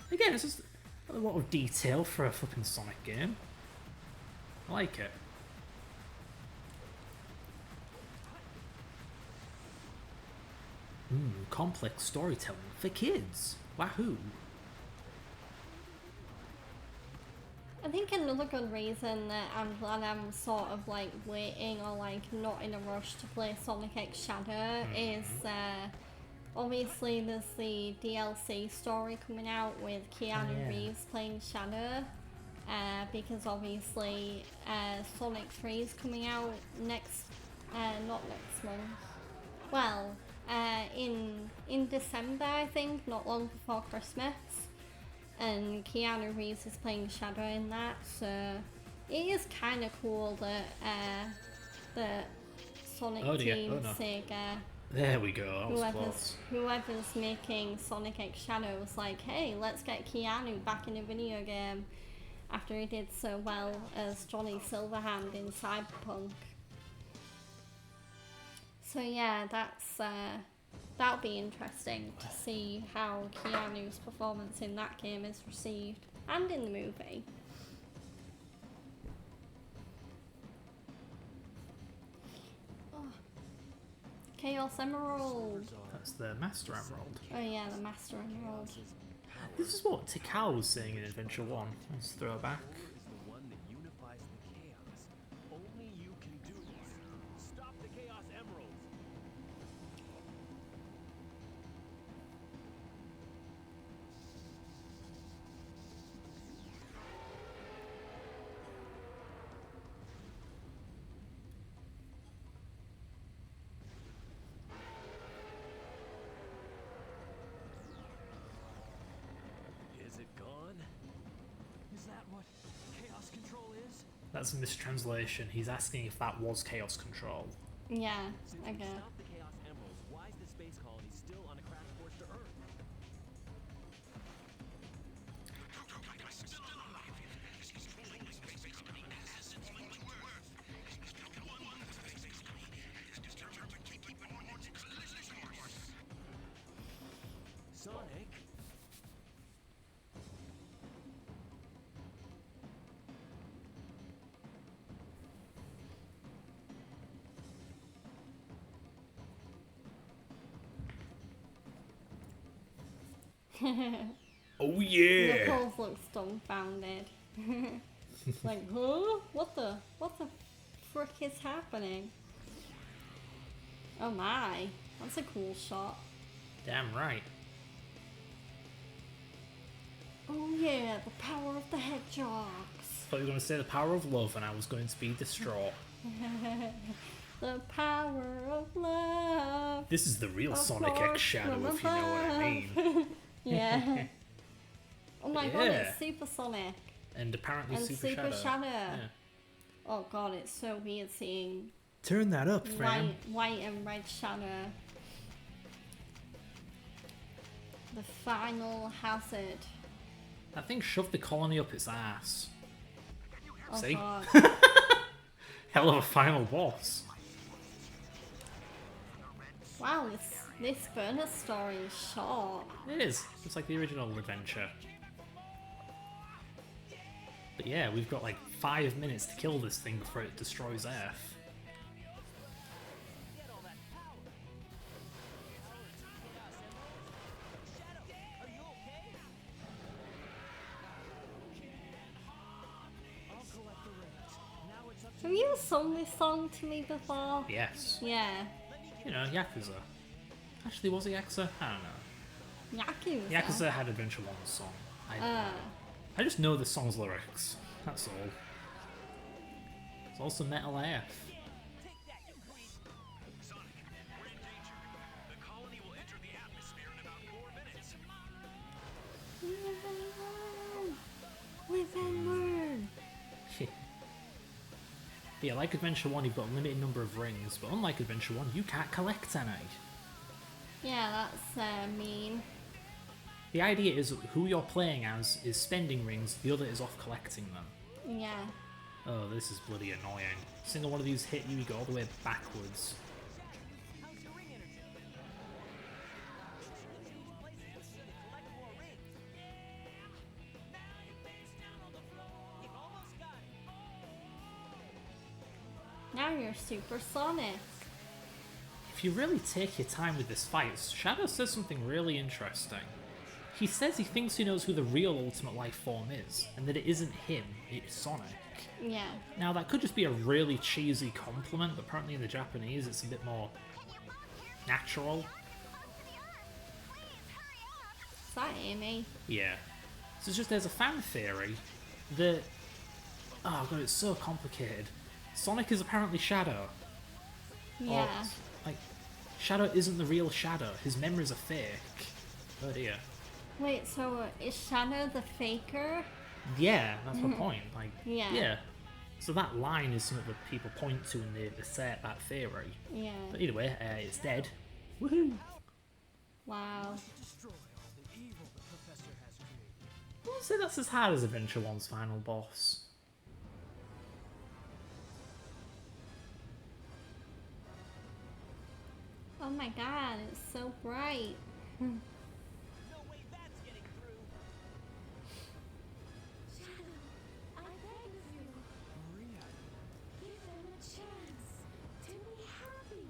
Again, it's just a lot of detail for a flipping Sonic game. I like it. Complex storytelling for kids. Wahoo! I think another good reason that I'm glad I'm sort of like waiting or like not in a rush to play Sonic X Shadow is obviously there's the DLC story coming out with Keanu Reeves playing Shadow, because obviously Sonic 3 is coming out next, not next month, well, in December I think, not long before Christmas. And Keanu Reeves is playing Shadow in that, so it is kind of cool that that Sonic Oh dear, Team, oh no. Sega, There we go, that was close. whoever's making Sonic X Shadow was like, hey, let's get Keanu back in a video game after he did so well as Johnny Silverhand in Cyberpunk. So yeah, that'll be interesting to see how Keanu's performance in that game is received, and in the movie. Oh. Chaos Emerald! That's the Master Emerald. Oh yeah, the Master Emerald. This is what Tikal was saying in Adventure 1. Let's throw it back. Is the one that unifies the chaos. Only you can do this. Stop the Chaos Emeralds. Is it gone? Is that what chaos control is? That's a mistranslation. He's asking if that was Chaos Control. Yeah, Since I we get it. stopped the Chaos Emeralds, why is the space colony still on a crash course to Earth? Sonic? Oh yeah! Knuckles looks dumbfounded. Like, huh? What the frick is happening? Oh my, that's a cool shot. Damn right. Oh yeah, the power of the hedgehogs. Thought you were going to say the power of love, and I was going to be distraught. The power of love. This is the real Of Sonic X course, Shadow, from if you know what I above. mean. Yeah. Oh my god, Yeah. it's Super Sonic. And apparently And Super Shadow. Yeah. Oh god, it's so weird seeing Turn that up, fam. white and red shadow. The final hazard. That thing shoved the colony up its ass. Oh See? god. Hell of a final boss. Wow, this burner story is short. It is. It's like the original adventure. But yeah, we've got like 5 minutes to kill this thing before it destroys Earth. Get all that power. Power to Chaos Emeralds. Shadow, are you okay? I'll collect the rings. Now it's up to Have you sung this song to me before? Yes. Yeah. You know, Yakuza. Actually, was it Yakuza? I don't know. Yakuza. Yakuza had Adventure 1's song. I just know the song's lyrics. That's all. It's also Metal AF. take that, you creep. Sonic, we're in danger. The colony will enter the atmosphere in about 4 minutes. Live and learn. Yeah, like Adventure 1, you've got a limited number of rings, but unlike Adventure 1, you can't collect any. Yeah, that's mean. The idea is that who you're playing as is spending rings, the other is off collecting them. Yeah. Oh, this is bloody annoying. Single one of these hit you, you go all the way backwards. How's your ring energy? Places to collect more rings. You've almost got it. Now you're Super Sonic. If you really take your time with this fight, Shadow says something really interesting. He says he thinks he knows who the real Ultimate Life Form is, and that it isn't him, it's Sonic. Yeah. Now, that could just be a really cheesy compliment, but apparently in the Japanese it's a bit more natural. Is that Amy? Yeah. So it's just there's a fan theory that... Oh god, it's so complicated. Sonic is apparently Shadow. Yeah. Or, like, Shadow isn't the real Shadow. His memories are fake. Oh dear. Wait, so is Shadow the faker? Yeah, that's my point. Like, Yeah. yeah. So that line is something that people point to when they assert that theory. Yeah. But either way, it's dead. Woohoo! Wow. Destroy all the evil the professor has created. I won't say that's as hard as Adventure 1's final boss. Oh my god, it's so bright. No way that's getting through. Shadow, I beg of you, Maria, give them a chance to be happy.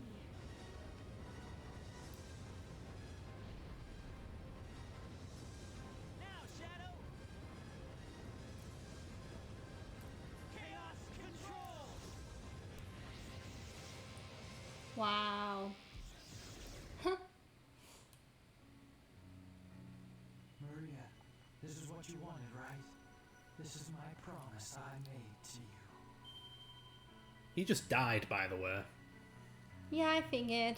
Now, Shadow. Chaos control. Wow. Maria, this is what you wanted, right? This is my promise I made to you. He just died, by the way. Yeah, I figured.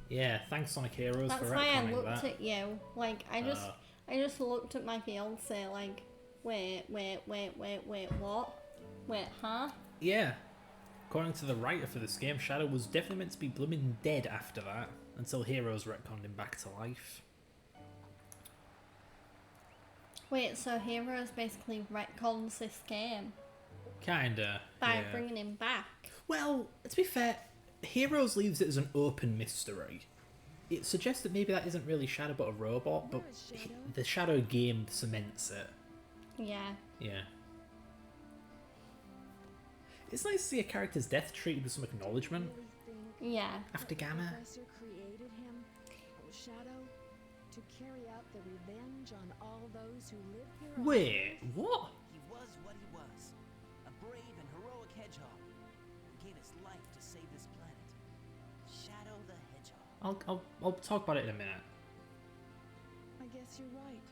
Yeah, thanks Sonic Heroes That's for why I retconning looked that. at you. Like, I just looked at my fiance like, wait, what? Wait, huh? Yeah. According to the writer for this game, Shadow was definitely meant to be blooming dead after that, until Heroes retconned him back to life. Wait, so Heroes basically retcons this game Kinda. by yeah. bringing him back. Well, to be fair, Heroes leaves it as an open mystery. It suggests that maybe that isn't really Shadow but a robot, but Where is Shadow? the Shadow game cements it. Yeah. Yeah. It's nice to see a character's death treated with some acknowledgement. Really think Yeah. After the Gamma. professor created him, Shadow, to carry out the revenge on all those who live here on Wait, Earth? what? He was what he was. A brave and heroic hedgehog who gave his life to save this planet. Shadow the Hedgehog. I'll talk about it in a minute. I guess you're right.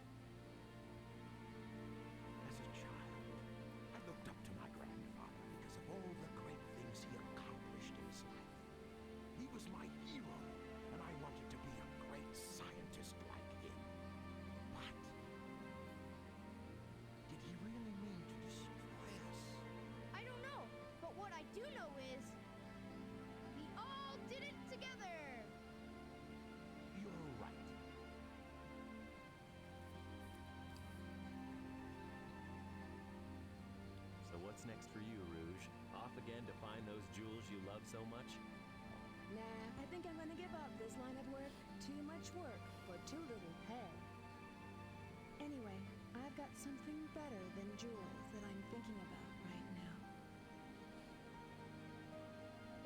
As a child, I looked up to my grandfather because of all the great things he accomplished in his life. He was my hero, and I wanted to be a great scientist like him. But did he really mean to destroy us? I don't know, but what I do know is we all did it together. You're right. So what's next for you, Rouge? Off again to find those jewels you love so much? Nah, I think I'm gonna give up this line of work. Too much work for too little pay. Anyway, I've got something better than jewels that I'm thinking about right now.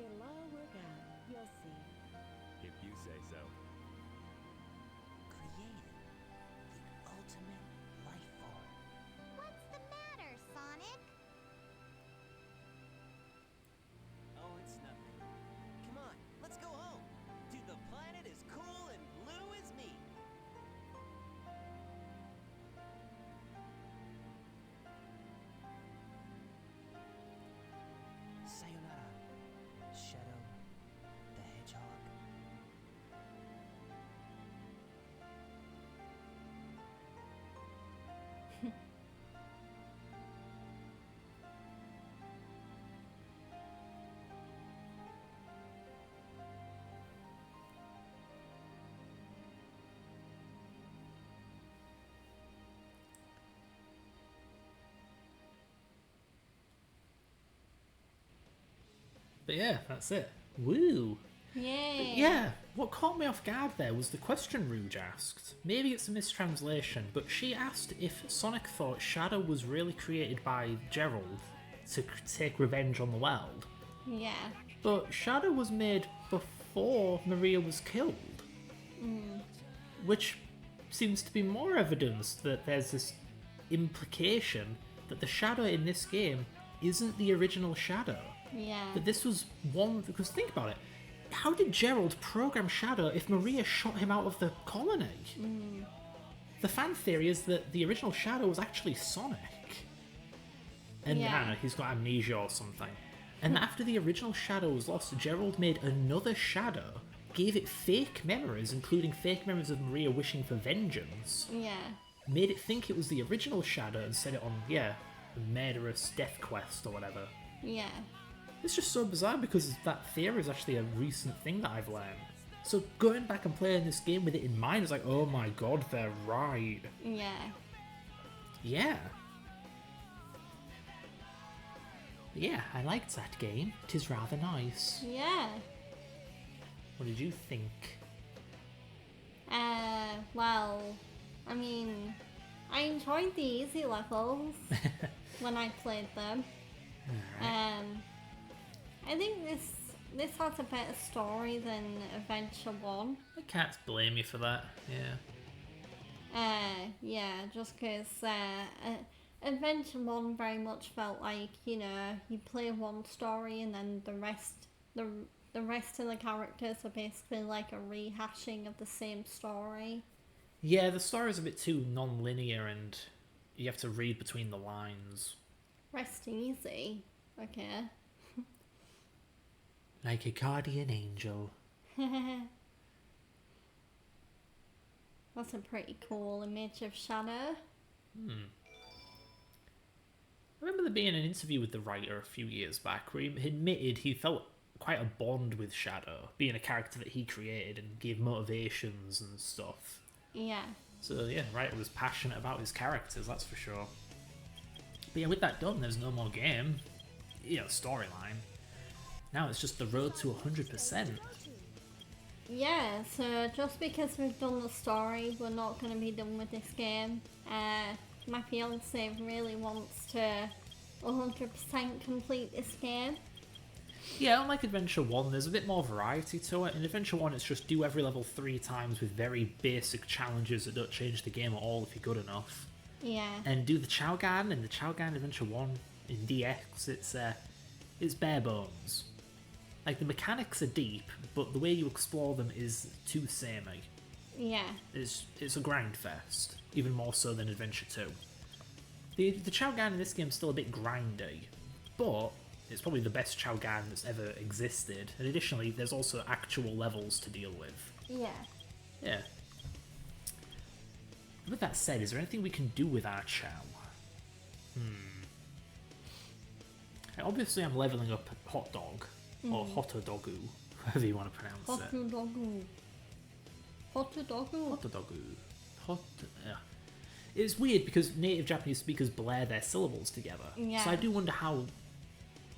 It'll all work out. You'll see. If you say so. Created the ultimate life form. What's the matter, Sonic? Oh, it's nothing. Come on, let's go home. To the planet as cool and blue as me. Sayonara, Shadow the Hedgehog. But yeah, that's it. Woo! Yay. Yeah, what caught me off guard there was the question Rouge asked. Maybe it's a mistranslation, but she asked if Sonic thought Shadow was really created by Gerald to take revenge on the world. Yeah. But Shadow was made before Maria was killed. Which seems to be more evidence that there's this implication that the Shadow in this game isn't the original Shadow. Yeah. That this was one... Because think about it. How did Gerald program Shadow if Maria shot him out of the colony? The fan theory is that the original Shadow was actually Sonic. And I don't know, he's got amnesia or something. And after the original Shadow was lost, Gerald made another Shadow, gave it fake memories, including fake memories of Maria wishing for vengeance, Yeah. made it think it was the original Shadow and set it on, a murderous death quest or whatever. Yeah. It's just so bizarre because that theory is actually a recent thing that I've learned. So going back and playing this game with it in mind is like, oh my god, they're right. Yeah. Yeah. Yeah, I liked that game. It is rather nice. Yeah. What did you think? Well, I mean, I enjoyed the easy levels when I played them. Alright. I think this has a better story than Adventure 1. I can't blame you for that, yeah. Yeah, just because Adventure 1 very much felt like, you know, you play one story and then the rest of the characters are basically like a rehashing of the same story. Yeah, the story's a bit too non-linear and you have to read between the lines. Rest easy. Okay. Like a guardian angel. That's a pretty cool image of Shadow. I remember there being an interview with the writer a few years back where he admitted he felt quite a bond with Shadow, being a character that he created and gave motivations and stuff. Yeah. So yeah, the writer was passionate about his characters, that's for sure. But yeah, with that done, there's no more game, you know, storyline. Now it's just the road to 100%. Yeah, so just because we've done the story, we're not going to be done with this game. My fiance really wants to 100% complete this game. Yeah, unlike Adventure 1, there's a bit more variety to it. In Adventure 1, it's just do every level 3 times with very basic challenges that don't change the game at all if you're good enough. Yeah. And do the Chow Garden in the Chow Garden Adventure 1 in DX, it's bare bones. Like, the mechanics are deep, but the way you explore them is too samey. Yeah. It's a grind fest, even more so than Adventure 2. The Chow Garden in this game is still a bit grindy, but it's probably the best Chow Garden that's ever existed. And additionally, there's also actual levels to deal with. Yeah. Yeah. With that said, is there anything we can do with our Chow? Obviously, I'm leveling up Hot Dog, or Hotodogu, however you want to pronounce it. Hotodogu. Hotodogu. Hotodogu. Yeah. It's weird because native Japanese speakers blare their syllables together. Yeah. So I do wonder how,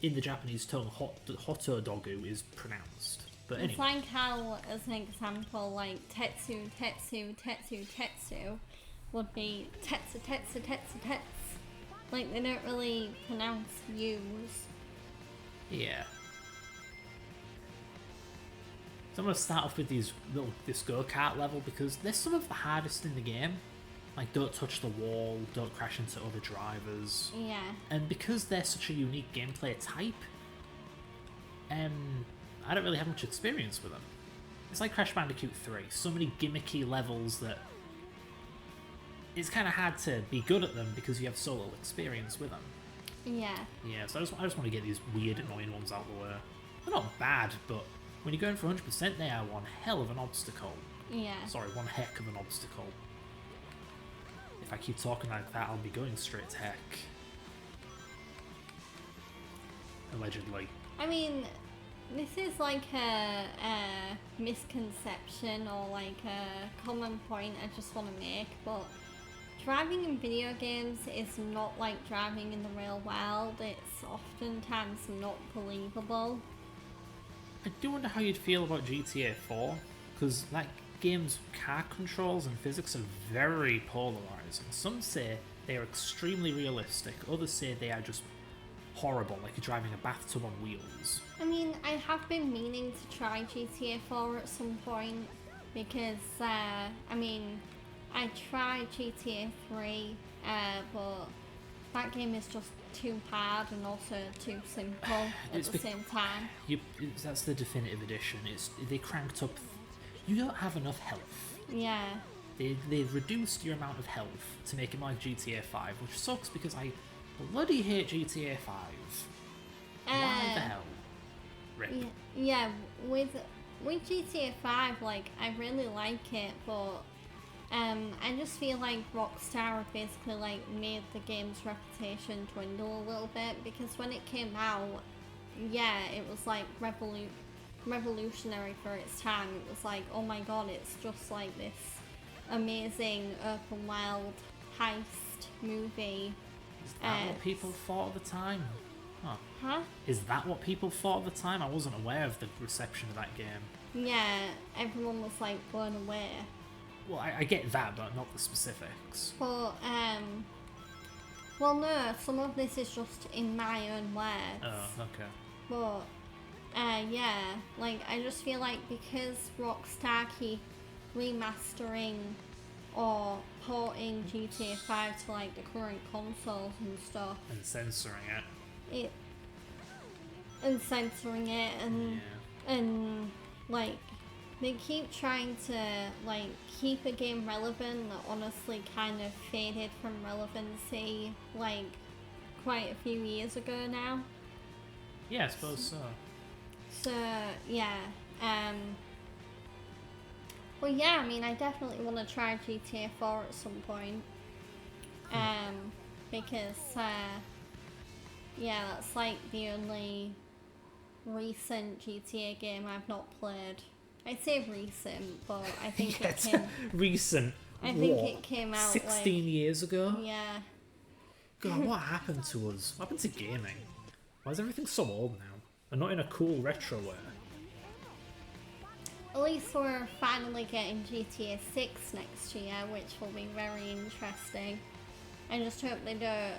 in the Japanese tongue, Hotodogu is pronounced. But It's anyway. like how, as an example, like Tetsu, Tetsu, Tetsu, Tetsu would be Tetsu, Tetsu, Tetsu, Tetsu. Like, they don't really pronounce U's. Yeah. So I'm going to start off with this go-kart level because they're some of the hardest in the game. Like, don't touch the wall, don't crash into other drivers. Yeah. And because they're such a unique gameplay type, I don't really have much experience with them. It's like Crash Bandicoot 3, so many gimmicky levels that it's kind of hard to be good at them because you have so little experience with them. Yeah. Yeah, so I just want to get these weird, annoying ones out of the way. They're not bad, but when you're going for 100%, they are one hell of an obstacle. Yeah. Sorry, one heck of an obstacle. If I keep talking like that, I'll be going straight to heck. Allegedly. I mean, this is like a misconception or like a common point I just want to make, but driving in video games is not like driving in the real world. It's oftentimes not believable. I do wonder how you'd feel about GTA 4, because that game's car controls and physics are very polarizing. Some say they are extremely realistic, others say they are just horrible, like you're driving a bathtub on wheels. I mean, I have been meaning to try GTA 4 at some point because, I mean, I tried GTA 3, but that game is just too hard and also too simple at the same time. That's the definitive edition. They cranked up. You don't have enough health. Yeah. They've reduced your amount of health to make it like GTA 5, which sucks because I bloody hate GTA 5. Why the hell? Rip. Yeah, with GTA 5, like, I really like it, but I just feel like Rockstar have basically like made the game's reputation dwindle a little bit, because when it came out, yeah, it was like revolutionary for its time. It was like, oh my god, it's just like this amazing open world heist movie. Is that what people thought at the time? Huh? Is that what people thought at the time? I wasn't aware of the reception of that game. Yeah, everyone was like blown away. Well, I get that, but not the specifics. But, well, no, some of this is just in my own words. Oh, okay. But, yeah, like, I just feel like because Rockstar keep remastering or porting GTA 5 to, like, the current consoles and stuff. And censoring it. And censoring it, and, Yeah. and, like, they keep trying to, like, keep a game relevant that honestly kind of faded from relevancy, like, quite a few years ago now. Yeah, I suppose so. So, yeah, well, yeah, I mean, I definitely want to try GTA 4 at some point, because, yeah, that's, like, the only recent GTA game I've not played. I say recent, but I think it came... Recent. I think it came out 16 years ago? Yeah. God, what happened to us? What happened to gaming? Why is everything so old now? And not in a cool retro way? At least we're finally getting GTA 6 next year, which will be very interesting. I just hope they don't...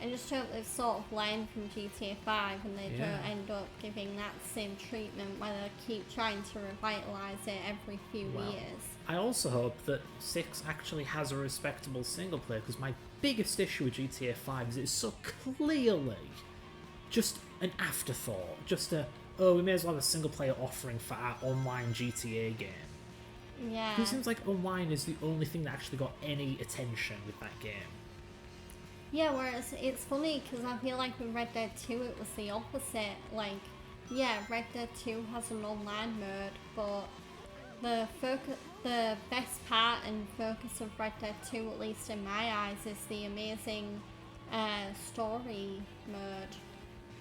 I just hope they've sort of learned from GTA 5 and they don't end up giving that same treatment where they keep trying to revitalise it every few years. I also hope that 6 actually has a respectable single player, because my biggest issue with GTA 5 is it's so clearly just an afterthought. Just a, oh, we may as well have a single player offering for our online GTA game. Yeah. It seems like online is the only thing that actually got any attention with that game. Yeah, whereas it's funny because I feel like with Red Dead 2 it was the opposite. Like, yeah, Red Dead 2 has an online mode, but the best part and focus of Red Dead 2, at least in my eyes, is the amazing story mode,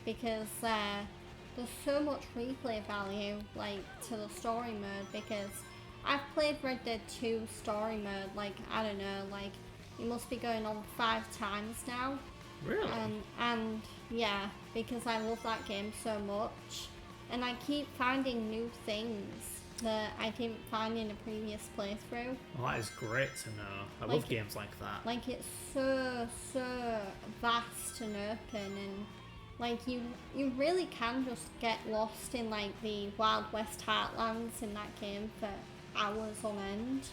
because there's so much replay value, like, to the story mode, because I've played Red Dead 2 story mode, like, I don't know, like, it must be going on 5 times now. Really? And yeah, because I love that game so much. And I keep finding new things that I didn't find in a previous playthrough. Well, that is great to know. I love games like that. Like, it's so vast and open, and like you really can just get lost in like the Wild West heartlands in that game for hours on end.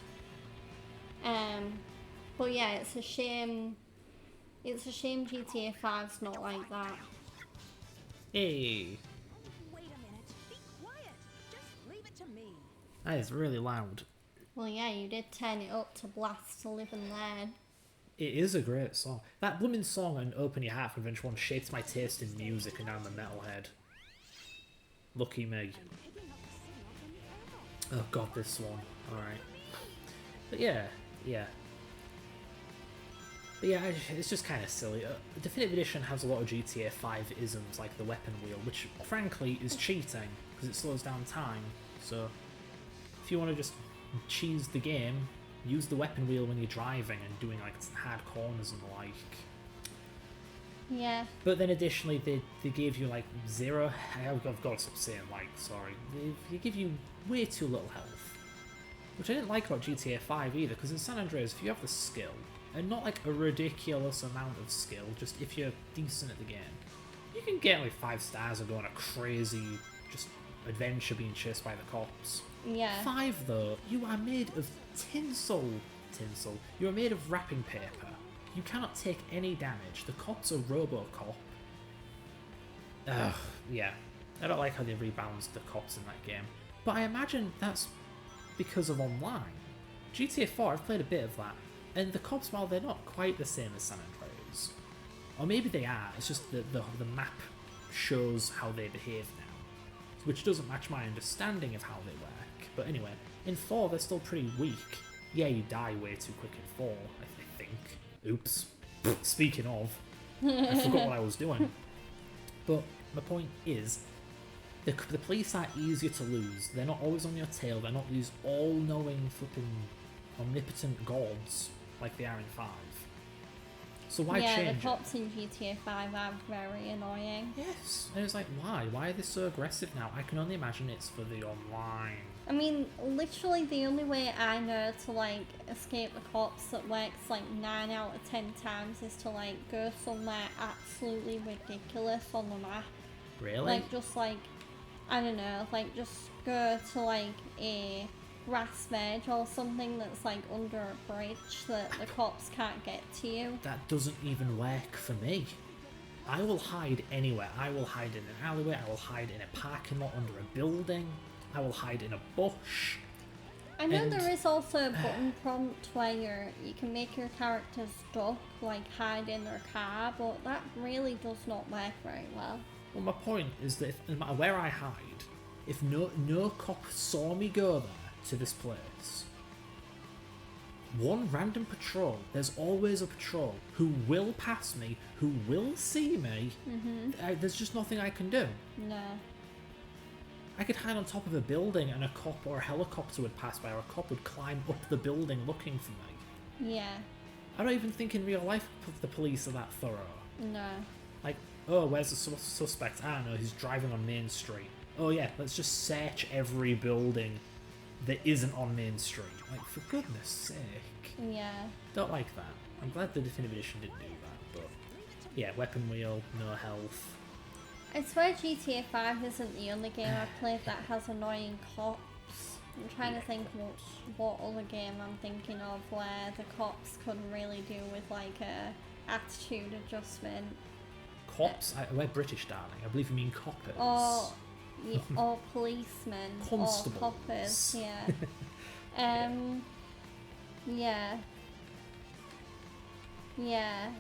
But yeah, it's a shame GTA 5's not like that. Hey, Wait a minute. Be quiet. Just leave it to me. that is really loud. Well, yeah, you did turn it up to blast to live and learn. It is a great song. That blooming song on Open Your Heart from Adventure 1 shaped my taste in music, and now I'm a metalhead. Lucky me. Oh god, this one. Alright. But yeah. But yeah, it's just kind of silly. Definitive Edition has a lot of GTA 5 isms, like the weapon wheel, which frankly is cheating, because it slows down time. So, if you want to just cheese the game, use the weapon wheel when you're driving and doing like hard corners and the like. Yeah. But then additionally, they gave you like zero... I've got to stop saying like, sorry. They give you way too little health. Which I didn't like about GTA 5 either, because in San Andreas, if you have the skill, and not like a ridiculous amount of skill, just if you're decent at the game, you can get like 5 stars or go on a crazy just adventure being chased by the cops. Yeah. 5 though, you are made of tinsel. You are made of wrapping paper. You cannot take any damage. The cops are Robocop. Ugh, yeah. I don't like how they rebalanced the cops in that game. But I imagine that's because of online. GTA 4, I've played a bit of that, and the cops, while they're not quite the same as San Andreas, or maybe they are, it's just the map shows how they behave now, which doesn't match my understanding of how they work. But anyway, in 4 they're still pretty weak, Yeah, you die way too quick in 4, I think. Oops. Speaking of, I forgot what I was doing. But my point is, the police are easier to lose. They're not always on your tail. They're not these all-knowing, flipping, omnipotent gods like they are in 5. So why yeah, change the cops in GTA 5 are very annoying. Yes, and it's like, why? Why are they so aggressive now? I can only imagine it's for the online. I mean, literally the only way I know to, like, escape the cops that works, like, 9 out of 10 times is to, like, go somewhere absolutely ridiculous on the map. Really? Like, just, like, I don't know, like, just go to, like, a grass veg or something that's, like, under a bridge that the cops can't get to you. That doesn't even work for me. I will hide anywhere. I will hide in an alleyway. I will hide in a parking lot under a building. I will hide in a bush. I know And- there is also a button prompt where you can make your characters duck, like hide in their car, but that really does not work very well. Well, my point is that no matter where I hide, if no cop saw me go there to this place, one random patrol, there's always a patrol who will pass me, who will see me. There's just nothing I can do. No. I could hide on top of a building and a cop or a helicopter would pass by, or a cop would climb up the building looking for me. Yeah. I don't even think in real life the police are that thorough. No. Like, oh, where's the suspect? I don't know, he's driving on Main Street. Oh yeah, let's just search every building that isn't on Main Street. Like, for goodness sake. Yeah. Don't like that. I'm glad the Definitive Edition didn't do that, but yeah, weapon wheel, no health. I swear GTA 5 isn't the only game I've played that has annoying cops. I'm trying to think what other game I'm thinking of where the cops could really do with like a attitude adjustment. Cops? We're British, darling. I believe you mean coppers. Or policemen. Constables. Or coppers, yeah. Yeah. Yeah.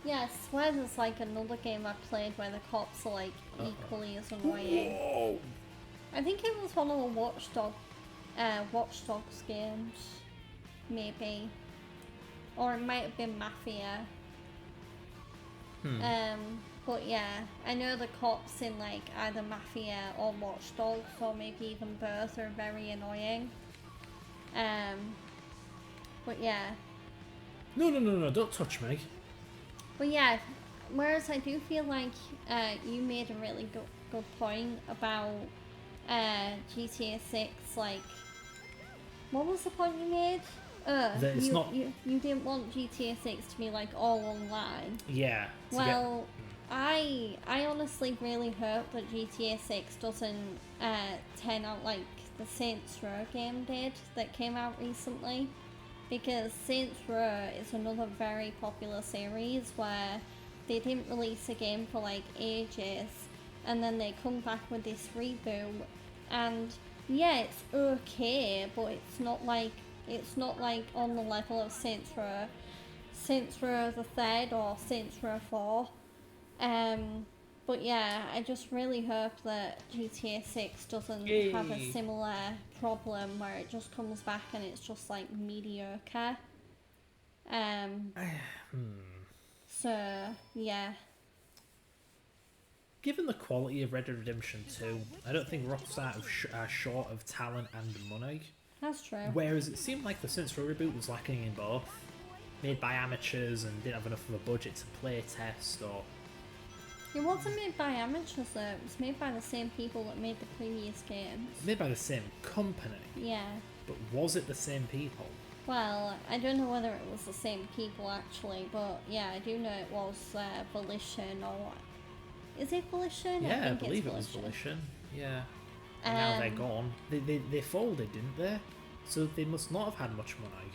Yeah, I swear there's like another game I played where the cops are like equally as annoying. Whoa. I think it was one of the Watch Dogs games, maybe, or it might have been Mafia. But yeah, I know the cops in like either Mafia or Watch Dogs, or maybe even both, are very annoying. But yeah. No, don't touch me. But yeah, whereas I do feel like you made a really good point about GTA 6, like, what was the point you made? That it's you didn't want GTA 6 to be like all online. Yeah. Well, I honestly really hope that GTA 6 doesn't turn out like the Saints Row game did that came out recently. Because Saints Row is another very popular series where they didn't release a game for like ages, and then they come back with this reboot, and yeah, it's okay, but it's not like on the level of Saints Row the Third or Saints Row 4. But yeah, I just really hope that GTA 6 doesn't have a similar problem where it just comes back and it's just like mediocre. So yeah. Given the quality of Red Dead Redemption 2, I don't think Rockstar are short of talent and money. That's true. Whereas it seemed like the Saints Row reboot was lacking in both. Made by amateurs and didn't have enough of a budget to play test, or... It wasn't made by amateurs though, it was made by the same people that made the previous games. Made by the same company. Yeah. But was it the same people? Well, I don't know whether it was the same people actually, but yeah, I do know it was Volition or what. Is it Volition? Yeah, I think believe it's it was Volition. Yeah. And now they're gone. They folded, didn't they? So they must not have had much money.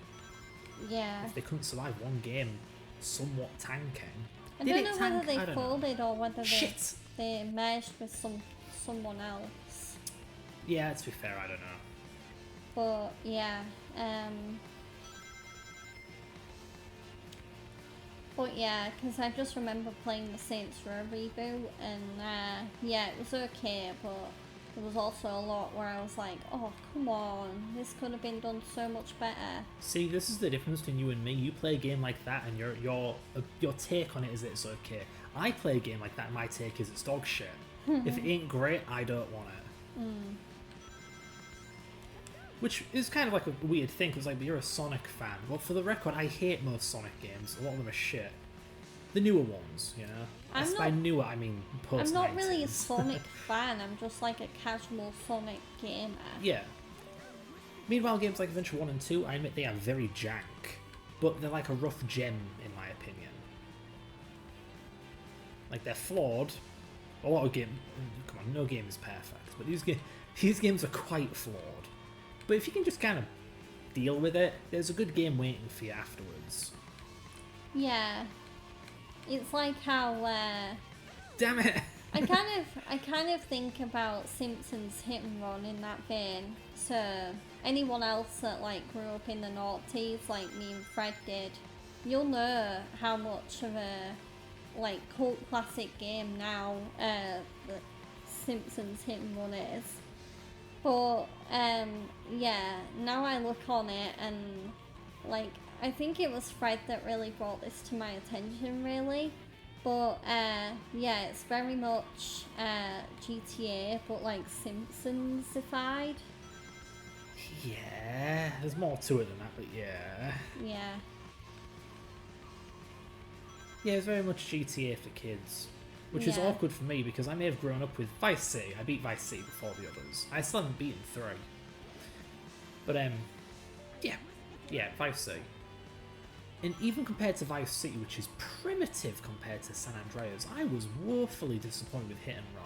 Yeah. If they couldn't survive one game somewhat tanking. I don't know whether they folded or whether they merged with someone else. Yeah, to be fair, I don't know. But yeah, but yeah, because I just remember playing the Saints Row reboot, and yeah, it was okay, but there was also a lot where I was like, oh, come on, this could have been done so much better. See, this is the difference between you and me. You play a game like that, and your take on it is it's okay. I play a game like that, and my take is it's dog shit. If it ain't great, I don't want it. Which is kind of like a weird thing, because like, you're a Sonic fan. Well, for the record, I hate most Sonic games. A lot of them are shit. The newer ones, you know? By newer, I mean post-90s. I'm not really a Sonic fan, I'm just like a casual Sonic gamer. Yeah. Meanwhile, games like Adventure 1 and 2, I admit they are very jank. But they're like a rough gem, in my opinion. Like, they're flawed. A lot of games... Come on, no game is perfect. But these games are quite flawed. But if you can just kind of deal with it, there's a good game waiting for you afterwards. Yeah. It's like how, Damn it! I kind of think about Simpsons Hit and Run in that vein. So anyone else that like grew up in the noughties, like me and Fred did, you'll know how much of a like cult classic game now that Simpsons Hit and Run is. But yeah, now I look on it and like I think it was Fred that really brought this to my attention, really. But yeah, it's very much GTA, but like Simpsons-ified. Yeah, there's more to it than that, but yeah. Yeah. Yeah, it's very much GTA for kids. Which is Yeah. awkward for me, because I may have grown up with Vice City. I beat Vice City before the others. I still haven't beaten 3. But, yeah, Vice City. And even compared to Vice City, which is primitive compared to San Andreas, I was woefully disappointed with Hit and Run.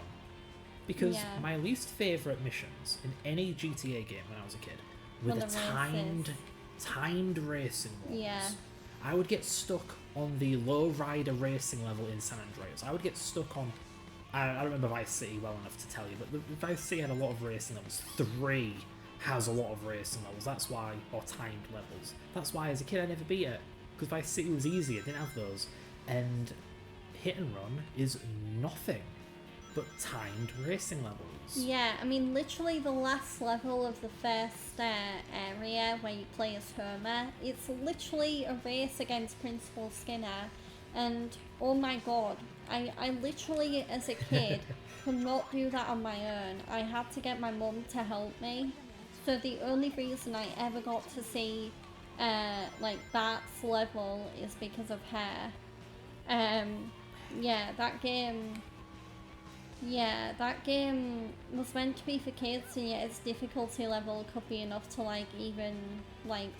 Because Yeah. my least favourite missions in any GTA game when I was a kid were Were the the timed racing ones. Yeah. I would get stuck on the low rider racing level in San Andreas. I would get stuck on... I don't remember Vice City well enough to tell you, but the Vice City had a lot of racing levels. 3 has a lot of racing levels. That's why... Or timed levels. That's why as a kid I never beat it. Because Vice City was easier, it didn't have those. And Hit and Run is nothing but timed racing levels. Yeah, I mean, literally the last level of the first area where you play as Homer, it's literally a race against Principal Skinner, and oh my god, I literally, as a kid, could not do that on my own. I had to get my mum to help me, so the only reason I ever got to see, like, Bart's level is because of her. Yeah, that game... Yeah, that game was meant to be for kids, and yet its difficulty level could be enough to, like, even, like,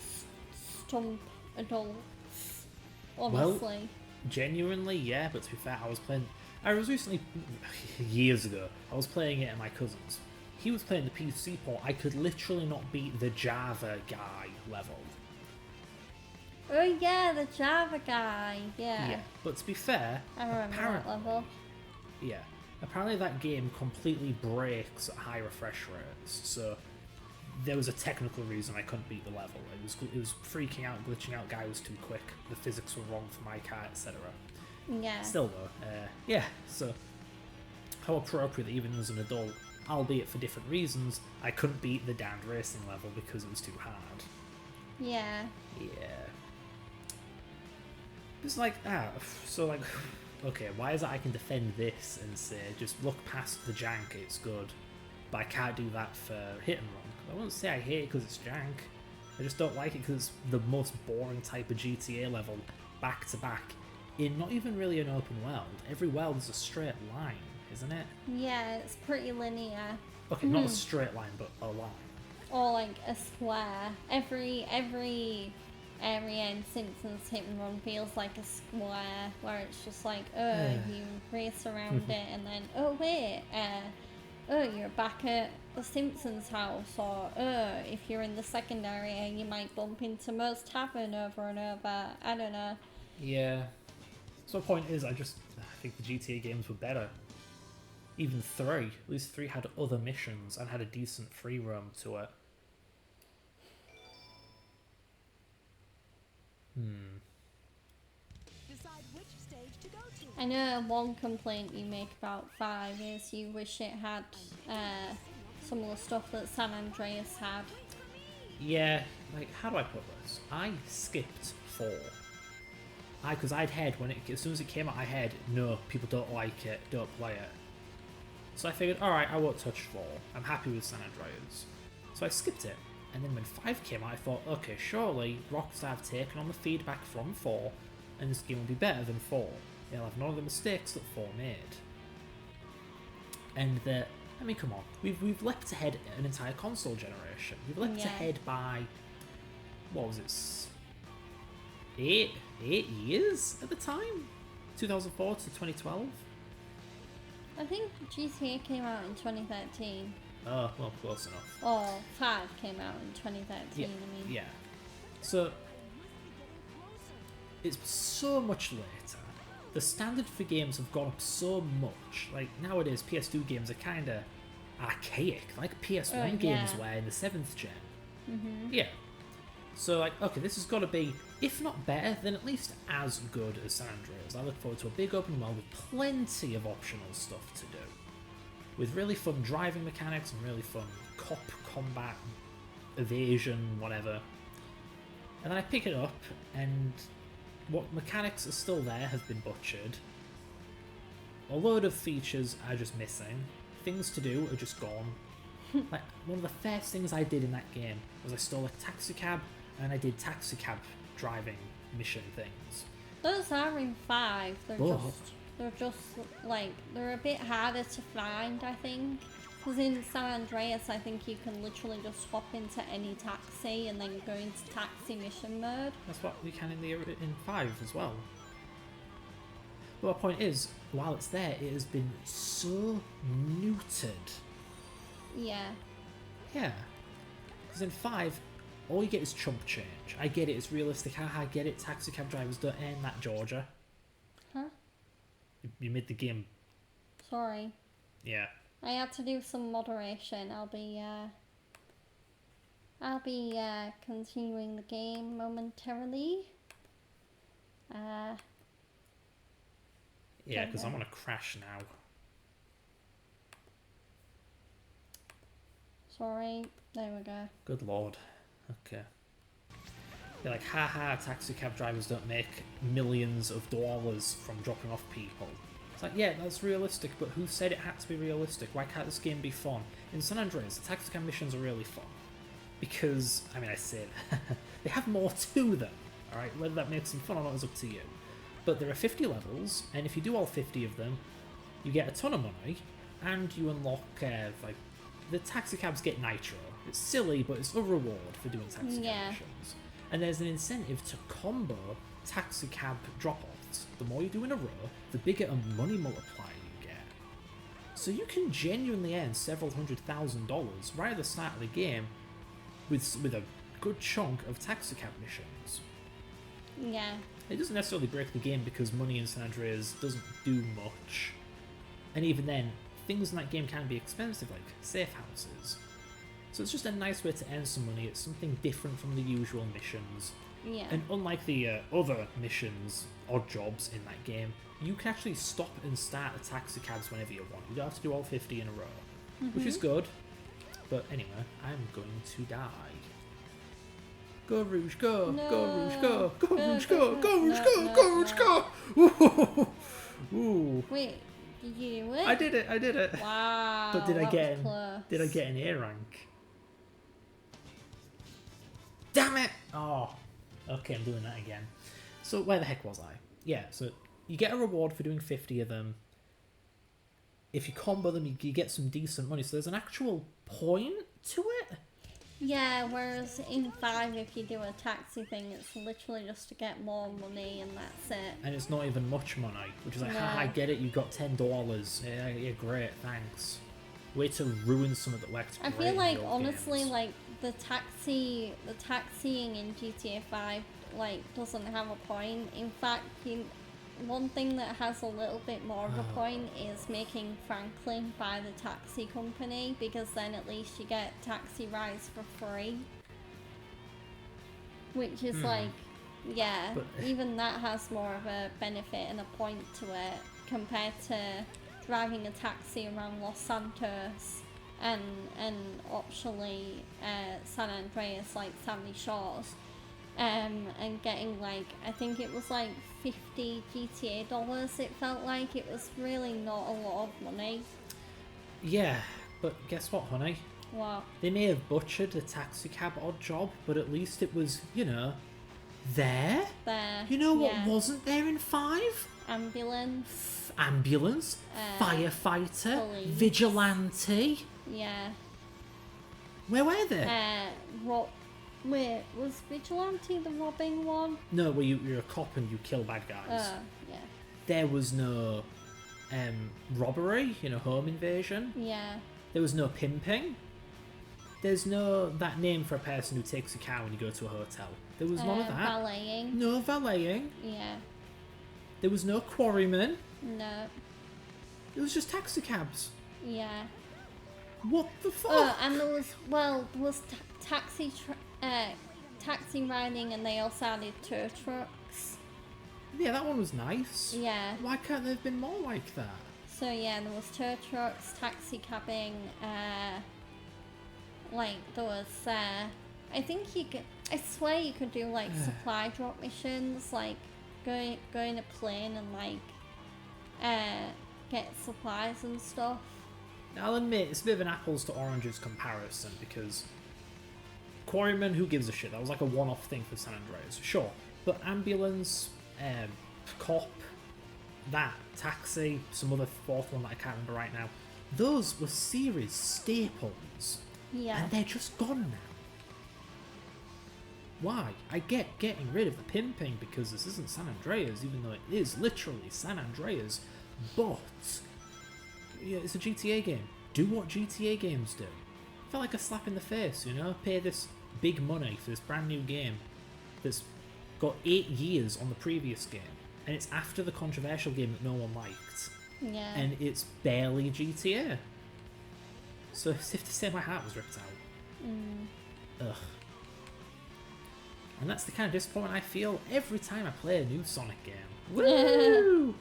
stump adults, honestly. Well, genuinely, yeah, but to be fair, I was recently, years ago, I was playing it at my cousin's. He was playing the PC port. I could literally not beat the Java guy level. Oh yeah, the Java guy, yeah. Yeah, but to be fair, I remember that level. Yeah. Apparently that game completely breaks at high refresh rates, so there was a technical reason I couldn't beat the level. It was freaking out, glitching out, guy was too quick, the physics were wrong for my car, etc. Yeah. Still though, yeah, so how appropriate that even as an adult, albeit for different reasons, I couldn't beat the damned racing level because it was too hard. Yeah. Yeah. It's like, so like... Okay, why is it I can defend this and say, just look past the jank, it's good, but I can't do that for Hit and Run? I won't say I hate it because it's jank, I just don't like it because it's the most boring type of GTA level, back to back, in not even really an open world. Every world is a straight line, isn't it? Yeah, it's pretty linear. Okay, not a straight line, but a line. Or like a square. Every area in Simpsons Hit and Run feels like a square, where it's just like, oh, you race around it, and then, oh wait, oh, you're back at the Simpsons house, or oh, if you're in the second area, you might bump into Moe's Tavern over and over. I don't know. Yeah. So the point is, I think the GTA games were better. Even 3. At least 3 had other missions and had a decent free roam to it. Decide which stage to go to. I know one complaint you make about 5 is you wish it had some of the stuff that San Andreas had. Yeah, like, how do I put this? I skipped 4. Because I'd heard as soon as it came out, I heard, no, people don't like it, don't play it. So I figured, alright, I won't touch 4. I'm happy with San Andreas. So I skipped it. And then when 5 came out, I thought, okay, surely Rockstar have taken on the feedback from 4, and this game will be better than 4. It'll have none of the mistakes that 4 made. And I mean, come on, we've leapt ahead an entire console generation. We've leapt ahead by, what was it, 8 years at the time? 2004 to 2012? I think GTA came out in 2013. Oh, well, close enough. Or 5 came out in 2013, Yeah, I mean. yeah. So, it's so much later. The standard for games have gone up so much. Like, nowadays, PS2 games are kind of archaic. Like PS1 games were in the 7th gen. Mm-hmm. Yeah. So, like, okay, this has got to be, if not better, then at least as good as San Andreas. I look forward to a big open world with plenty of optional stuff to do. With really fun driving mechanics and really fun cop combat, evasion, whatever. And then I pick it up, and what mechanics are still there have been butchered. A load of features are just missing. Things to do are just gone. Like, one of the first things I did in that game was I stole a taxi cab, and I did taxi cab driving mission things. Those are in 5. Oh. They're just like, they're a bit harder to find, I think. Because in San Andreas, I think you can literally just hop into any taxi and then go into taxi mission mode. That's what we can in 5 as well. But my point is, while it's there, it has been so neutered. Yeah. Yeah. Because in 5, all you get is chump change. I get it, it's realistic. Haha, I get it. Taxi cab drivers don't earn that, Georgia. Huh? You made the game. Sorry. Yeah. I had to do some moderation. I'll be continuing the game momentarily. Yeah, because I'm gonna crash now. Sorry. There we go. Good lord. Okay. They're like, haha, taxi cab drivers don't make millions of dollars from dropping off people. It's like, yeah, that's realistic, but who said it had to be realistic? Why can't this game be fun? In San Andreas, the taxi cab missions are really fun. Because, I mean, I say it, they have more to them, alright? Whether that makes them fun or not is up to you. But there are 50 levels, and if you do all 50 of them, you get a ton of money, and you unlock, like, the taxi cabs get nitro. It's silly, but it's a reward for doing taxi cab missions. And there's an incentive to combo taxi cab drop-offs. The more you do in a row, the bigger a money multiplier you get. So you can genuinely earn several $100,000 right at the start of the game with a good chunk of taxi cab missions. Yeah. It doesn't necessarily break the game because money in San Andreas doesn't do much. And even then, things in that game can be expensive, like safe houses. So it's just a nice way to earn some money. It's something different from the usual missions. Yeah. And unlike the other missions, odd jobs in that game, you can actually stop and start the taxi cabs whenever you want. You don't have to do all 50 in a row, which is good. But anyway, I'm going to die. Go Rouge, go! No. Go Rouge, go! Go Go, Rouge, go, go! go. Go Rouge, No, go! no, Go Rouge, no. go! Ooh! Wait, did you do it? I did it! Wow. But did I get Did an A rank? Damn it! Oh, okay, I'm doing that again. So where the heck was I? Yeah, so you get a reward for doing 50 of them. If you combo them, you get some decent money. So there's an actual point to it. Yeah, whereas in 5, if you do a taxi thing, it's literally just to get more money and that's it. And it's not even much money, which is like, No. haha, I get it, you got $10. Yeah, great, thanks. Way to ruin something that worked I great feel in like, the old honestly, games. like, the taxiing in GTA 5, like, doesn't have a point. In fact, one thing that has a little bit more of a point is making Franklin buy the taxi company, because then at least you get taxi rides for free. Which is like, yeah, But- even that has more of a benefit and a point to it compared to driving a taxi around Los Santos and optionally San Andreas, like Sandy Shores, and getting like, I think it was like 50 GTA dollars. It felt like it was really not a lot of money. Yeah, but guess what, honey? What? They may have butchered the taxi cab odd job, but at least it was, you know, there. There. You know what yeah. wasn't there in 5? Ambulance. Ambulance, firefighter, police. vigilante. Yeah. Where were they? Wait, was Vigilante the robbing one? No, where you're a cop and you kill bad guys. Yeah. There was no robbery, you know, home invasion. Yeah. There was no pimping. There's no that name for a person who takes a car when you go to a hotel. There was none of that. Valeting. No valeting. Yeah. There was no quarryman. No. It was just taxi cabs. Yeah. What the fuck? Oh, and there was taxi riding, and they also added tow trucks. Yeah, that one was nice. Yeah. Why can't there have been more like that? So yeah, there was tow trucks, taxi cabbing, like there was, I think you could, I swear you could do like supply drop missions, like going a plane and like, get supplies and stuff. Now, I'll admit, it's a bit of an apples to oranges comparison because Quarryman, who gives a shit? That was like a one-off thing for San Andreas, sure. But ambulance, cop, that, taxi, some other fourth one that I can't remember right now, those were series staples. Yeah. And they're just gone now. Why? I get getting rid of the pimping because this isn't San Andreas, even though it is literally San Andreas, but yeah, it's a GTA game. Do what GTA games do. Felt like a slap in the face, you know? Pay this big money for this brand new game that's got 8 years on the previous game, and it's after the controversial game that no one liked. Yeah. And it's barely GTA. So it's if to say my heart was ripped out. Ugh. And that's the kind of disappointment I feel every time I play a new Sonic game. Woo!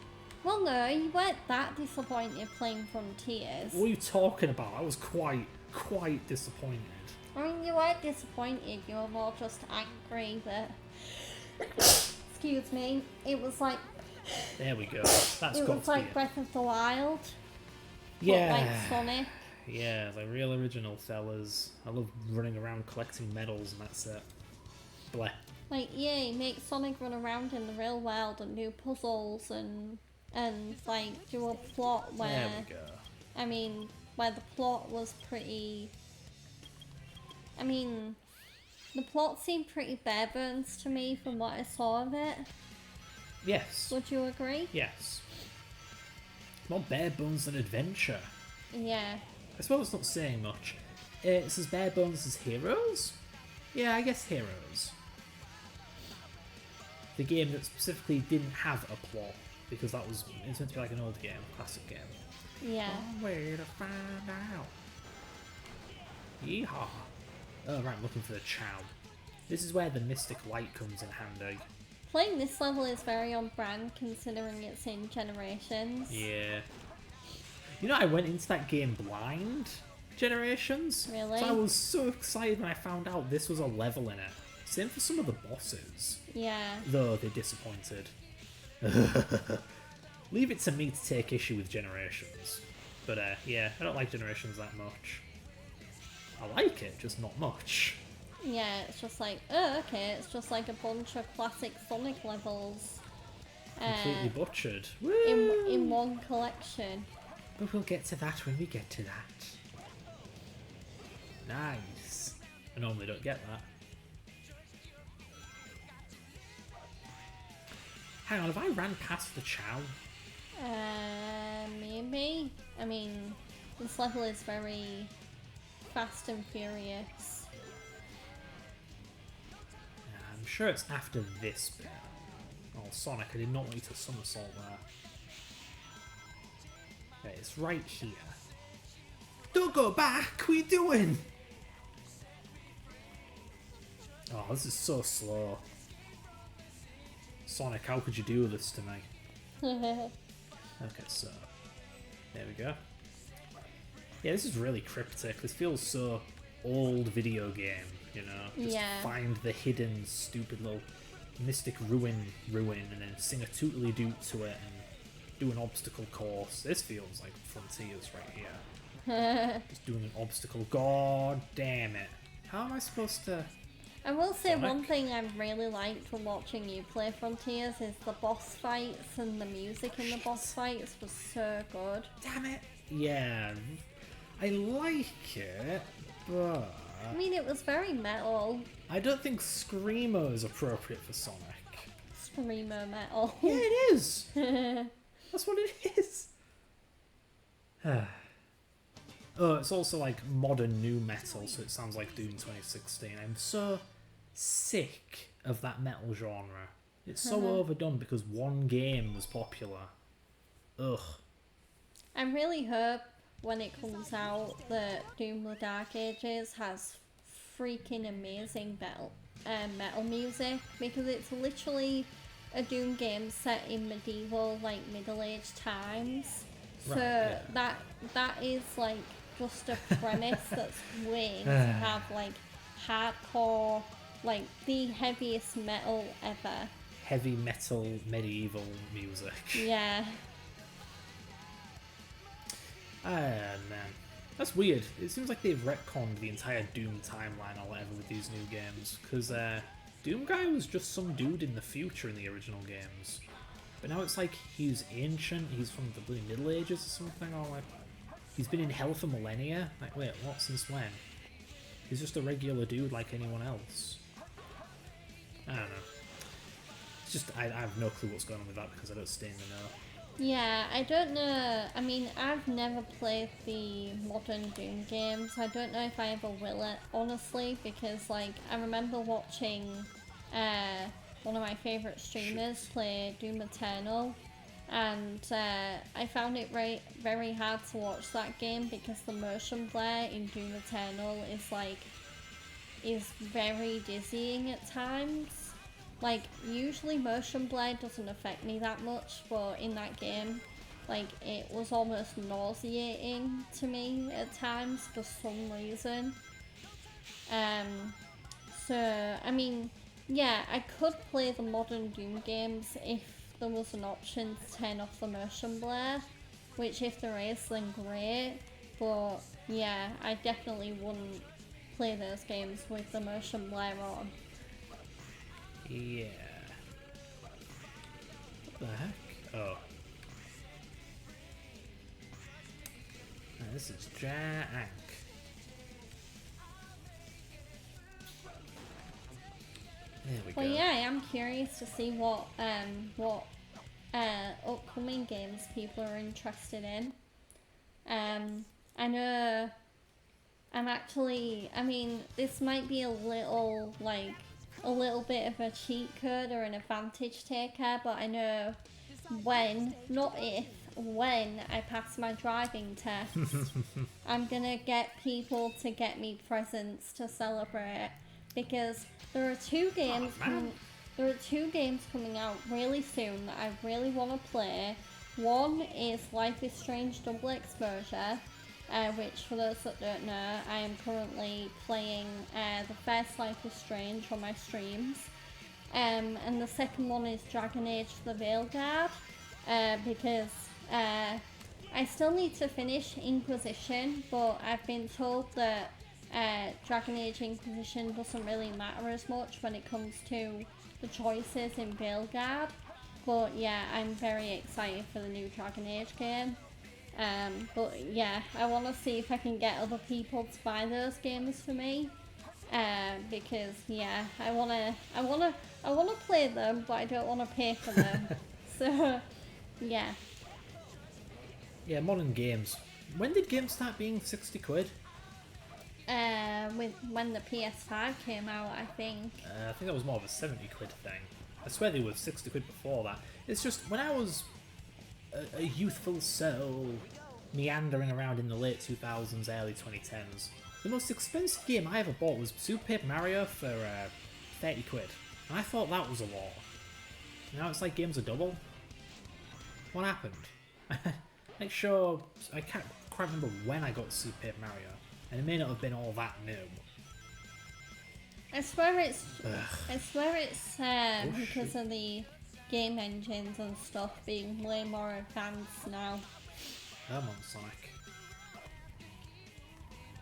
Well, no, you weren't that disappointed playing Frontiers. What are you talking about? I was quite disappointed. I mean, you weren't disappointed, you were more just angry that... Excuse me. It was like... There we go. That's it got was to like be Breath of the Wild. Yeah. But like Sonic. Yeah, like real original fellas. I love running around collecting medals and that's it. Bleh. Like, yeah, make Sonic run around in the real world and do puzzles and like do a plot where... There we go. I mean, where the plot was pretty... I mean, the plot seemed pretty bare bones to me from what I saw of it. Yes. Would you agree? Yes. More bare bones than adventure. Yeah. I suppose it's not saying much. It's as bare bones as Heroes? Yeah, I guess Heroes. The game that specifically didn't have a plot, because that was, it's meant to be like an old game, classic game. Yeah. One way to find out. Yeehaw. Oh right, I'm looking for the Chow. This is where the Mystic Light comes in handy. Playing this level is very on brand considering it's in Generations. Yeah. You know, I went into that game blind, Generations. Really? So I was so excited when I found out this was a level in it. Same for some of the bosses. Yeah. Though they disappointed. Leave it to me to take issue with Generations. But yeah, I don't like Generations that much. I like it, just not much. Yeah, it's just like, oh, okay, it's just like a bunch of classic Sonic levels. Completely butchered. In one collection. But we'll get to that when we get to that. Nice. I normally don't get that. Hang on, have I ran past the Chow? Maybe. I mean, this level is very fast and furious. I'm sure it's after this bit. Oh, Sonic, I did not want you to somersault there. Okay, it's right here. Don't go back! What are you doing? Oh, this is so slow. Sonic, how could you do this to me? Okay, so there we go. Yeah, this is really cryptic. This feels so old video game, you know? Just Yeah. find the hidden, stupid little mystic ruin, and then sing a tootly doot to it and do an obstacle course. This feels like Frontiers right here. Just doing an obstacle. God damn it. How am I supposed to... I will say Sonic? one thing I really liked from watching you play Frontiers is the boss fights, and the music in the boss fights was so good. Damn it. Yeah. I like it, but... I mean, it was very metal. I don't think Screamo is appropriate for Sonic. Screamer metal. Yeah, it is. That's what it is. Oh, it's also like modern new metal, so it sounds like Doom 2016. I'm so sick of that metal genre. It's so overdone because one game was popular. Ugh. I really hope when it comes out that Doom the Dark Ages has freaking amazing metal music, because it's literally a Doom game set in medieval, like middle-aged times. So Right, yeah. that is like just a premise that's weird to have like hardcore, like the heaviest metal ever. Heavy metal medieval music. Yeah. Ah, man. That's weird. It seems like they've retconned the entire Doom timeline or whatever with these new games, because Doom Guy was just some dude in the future in the original games. But now it's like he's ancient, he's from the bloody Middle Ages or something, or like he's been in hell for millennia? Like, wait, what, since when? He's just a regular dude like anyone else. I don't know. It's just, I have no clue what's going on with that because I don't stay in the know. Yeah, I don't know. I mean, I've never played the modern Doom games. I don't know if I ever will, honestly, because like I remember watching one of my favourite streamers play Doom Eternal, and I found it very hard to watch that game because the motion blur in Doom Eternal is very dizzying at times. Like, usually motion blur doesn't affect me that much, but in that game, like, it was almost nauseating to me at times for some reason. So, I mean, yeah, I could play the modern Doom games if there was an option to turn off the motion blur, which if there is, then great, but yeah, I definitely wouldn't play those games with the motion blur on. Yeah. What the heck? Oh. Oh, this is Jack. There we Well, go. yeah, I am curious to see what upcoming games people are interested in. I know I'm actually, I mean, this might be a little bit of a cheat code or an advantage taker, but I know when, not if, when I pass my driving test, I'm gonna get people to get me presents to celebrate, because there are two games coming out really soon that I really want to play. One is Life is Strange Double Exposure, which, for those that don't know, I am currently playing the first Life is Strange on my streams. And the second one is Dragon Age The Veilguard, because I still need to finish Inquisition, but I've been told that Dragon Age Inquisition doesn't really matter as much when it comes to the choices in Veilguard. But yeah, I'm very excited for the new Dragon Age game. But yeah, I want to see if I can get other people to buy those games for me, because yeah, I wanna play them, but I don't want to pay for them. So yeah. Yeah, modern games. When did games start being 60 quid? When the PS5 came out, I think. I think that was more of a 70 quid thing. I swear they were 60 quid before that. It's just, when I was a youthful soul meandering around in the late 2000s, early 2010s, the most expensive game I ever bought was Super Paper Mario for 30 quid. And I thought that was a lot. Now it's like games are double. What happened? Like, sure, quite remember when I got to see Paper Mario, and it may not have been all that new. I swear it's Oh, because of the game engines and stuff being way more advanced now. Come on, Sonic.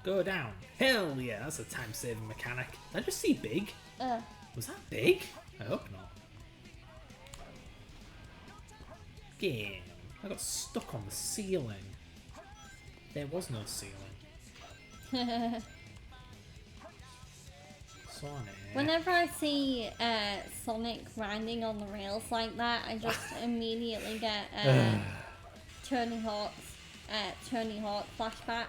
Go down. Hell yeah, that's a time-saving mechanic. Did I just see big? Was that big? I hope not. Game. I got stuck on the ceiling. There was no ceiling. Sonic. Whenever I see Sonic grinding on the rails like that, I just immediately get Tony Hawk flashbacks.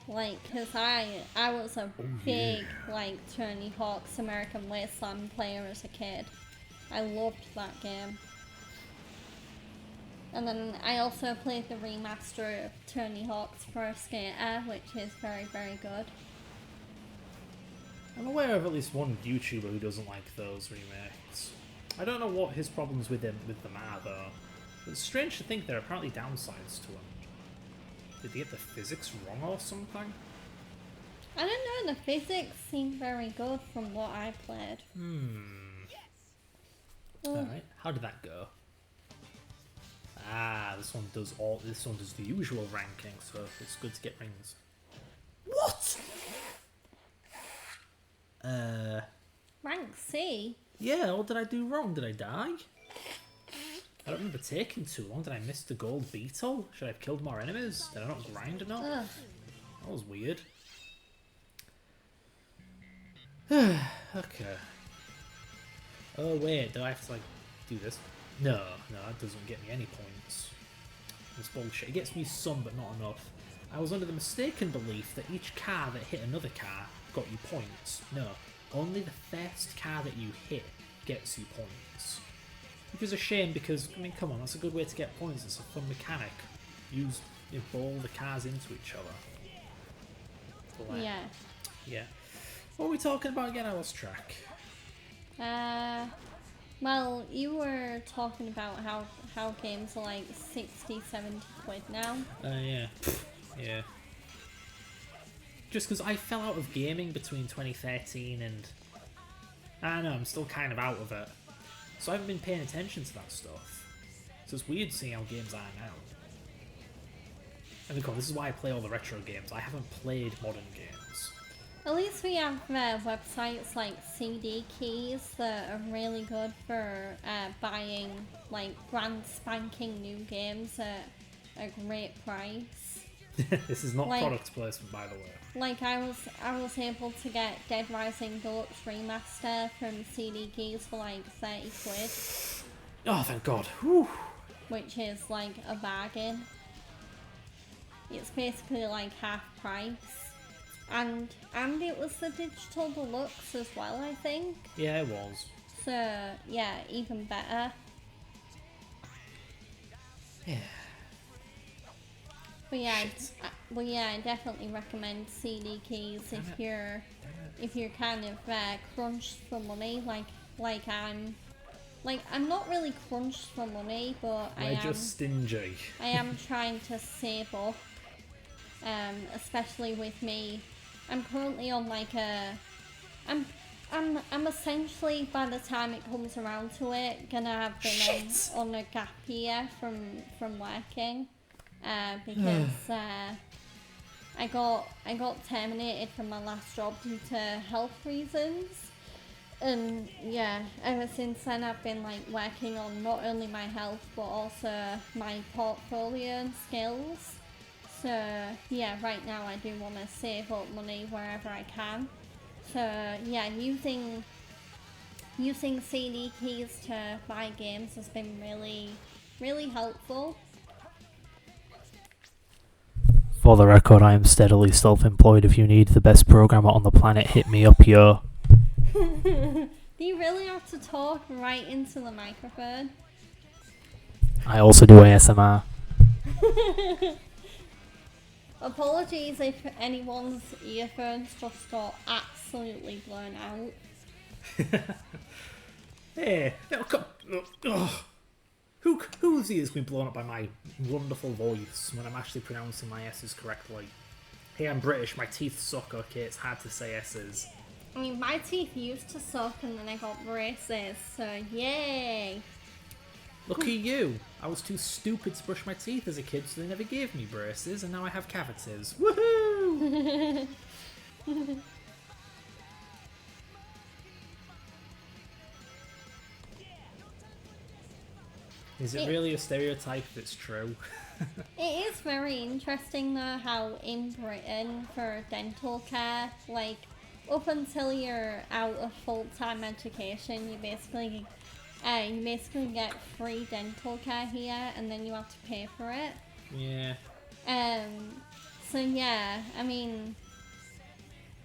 Like, cause I was a big like Tony Hawk's American Wasteland player as a kid. I loved that game. And then I also played the remaster of Tony Hawk's Pro Skater, which is very, very good. I'm aware of at least one YouTuber who doesn't like those remakes. I don't know what his problems with them are though. It's strange to think there are apparently downsides to them. Did they get the physics wrong or something? I don't know, the physics seemed very good from what I played. Alright, how did that go? Ah, this one does the usual ranking, so it's good to get rings. What? Rank C? Yeah, what did I do wrong? Did I die? I don't remember taking too long. Did I miss the gold beetle? Should I have killed more enemies? Did I not grind enough? That was weird. Okay. Oh wait, do I have to like do this? No, that doesn't get me any points. This bullshit. It gets me some, but not enough. I was under the mistaken belief that each car that hit another car got you points. No, only the first car that you hit gets you points. Which is a shame because, I mean, come on, that's a good way to get points. It's a fun mechanic. Ball the cars into each other. Like, yeah. What are we talking about again? I lost track. Well, you were talking about how games are like 60, 70 quid now. Yeah. Yeah. Just because I fell out of gaming between 2013 and... I don't know, I'm still kind of out of it. So I haven't been paying attention to that stuff. So it's weird seeing how games are now. And this is why I play all the retro games. I haven't played modern games. At least we have websites like CD Keys that are really good for buying like brand spanking new games at a great price. This is not product placement, by the way. Like I was able to get Dead Rising Deluxe Remaster from CD Keys for like 30 quid. Oh, thank God. Whew. Which is like a bargain. It's basically like half price. And it was the digital deluxe as well, I think. Yeah, it was. So yeah, even better. Yeah. But yeah, I definitely recommend CD Keys if you're kind of crunched for money, like I'm not really crunched for money, but I am just stingy. I am trying to save up. Especially with me, I'm currently on like I'm essentially, by the time it comes around to it, gonna have been on a gap year from working, because I got terminated from my last job due to health reasons, and yeah, ever since then I've been like working on not only my health but also my portfolio and skills. So yeah, right now I do want to save up money wherever I can. So yeah, using CD keys to buy games has been really, really helpful. For the record, I am steadily self-employed. If you need the best programmer on the planet, hit me up, yo. Do you really have to talk right into the microphone? I also do ASMR. Apologies if anyone's earphones just got absolutely blown out. Hey, come. Who's ears been blown up by my wonderful voice when I'm actually pronouncing my S's correctly? Hey, I'm British, my teeth suck, okay? It's hard to say S's. I mean, my teeth used to suck and then I got braces, so yay! Look at you! I was too stupid to brush my teeth as a kid, so they never gave me braces, and now I have cavities. Woohoo! Is it really a stereotype if it's true? It is very interesting though how in Britain for dental care, like up until you're out of full-time education, you basically get free dental care here, and then you have to pay for it. Yeah. So yeah, I mean,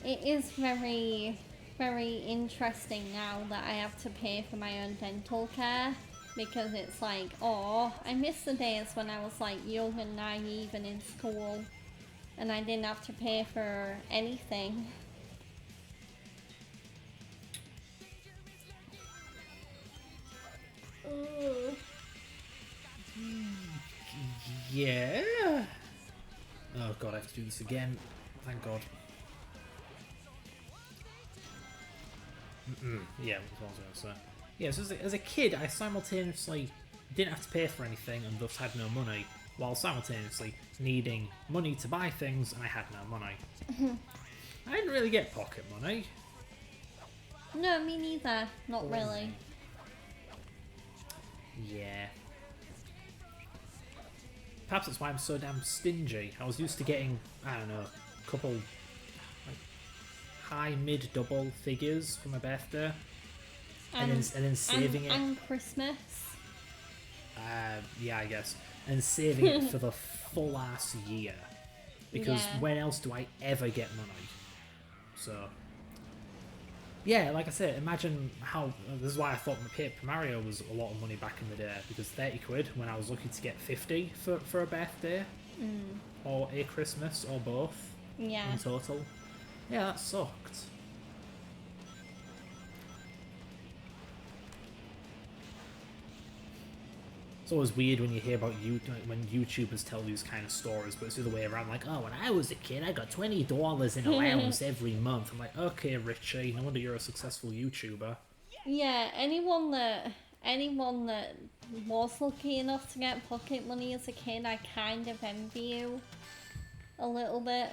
it is very, very interesting now that I have to pay for my own dental care. Because it's like, oh, I miss the days when I was like young and naive and in school and I didn't have to pay for anything. Ooh. Yeah. Oh god, I have to do this again. Thank god. Yeah, that's what I was going to say. Yeah, so as a kid, I simultaneously didn't have to pay for anything and thus had no money, while simultaneously needing money to buy things and I had no money. I didn't really get pocket money. No, me neither. Not really. Yeah. Perhaps that's why I'm so damn stingy. I was used to getting, I don't know, a couple like, high, mid, double figures for my birthday. And then saving it. And Christmas. Yeah, I guess. And saving it for the full ass year. Because when else do I ever get money? So. Yeah, like I said, imagine how. This is why I thought Paper Mario was a lot of money back in the day. Because 30 quid when I was lucky to get 50 for a birthday. Or a Christmas, or both. Yeah. In total. Yeah, that sucked. It's always weird when you hear about when YouTubers tell these kind of stories, but it's the other way around. Like, oh, when I was a kid, I got $20 in allowance every month. I'm like, okay, Richie, no wonder you're a successful YouTuber. Yeah, anyone that was lucky enough to get pocket money as a kid, I kind of envy you a little bit.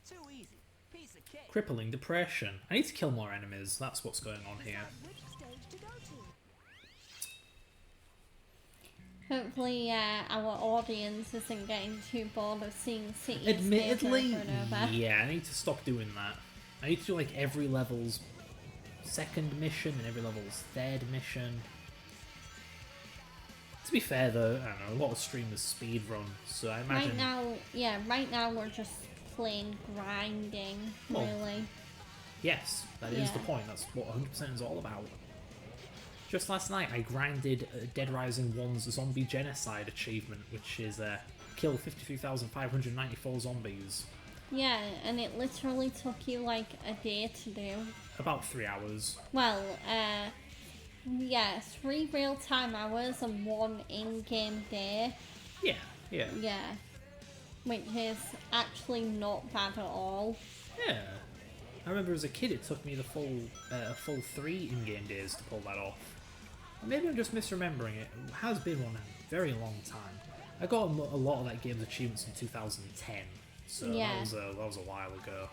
Too easy. Piece of cake. Crippling depression. I need to kill more enemies. That's what's going on here. Which stage to go to? Hopefully, our audience isn't getting too bored of seeing cities Admittedly, over and over. yeah, I need to stop doing that. I need to do like every level's second mission and every level's third mission. To be fair though, I don't know, a lot of streamers speedrun, so I imagine... Right now we're just plain grinding, Well, really. Yes, that is the Yeah. point, that's what 100% is all about. Just last night I grinded Dead Rising 1's Zombie Genocide achievement, which is kill 53,594 zombies. Yeah, and it literally took you like a day to do. About 3 hours. Well, 3 real-time hours and 1 in-game day. Yeah. Yeah. Which is actually not bad at all. Yeah. I remember as a kid it took me the full 3 in-game days to pull that off. Or maybe I'm just misremembering it. It has been one a very long time. I got a lot of that game's achievements in 2010, so Yeah. that was a while ago.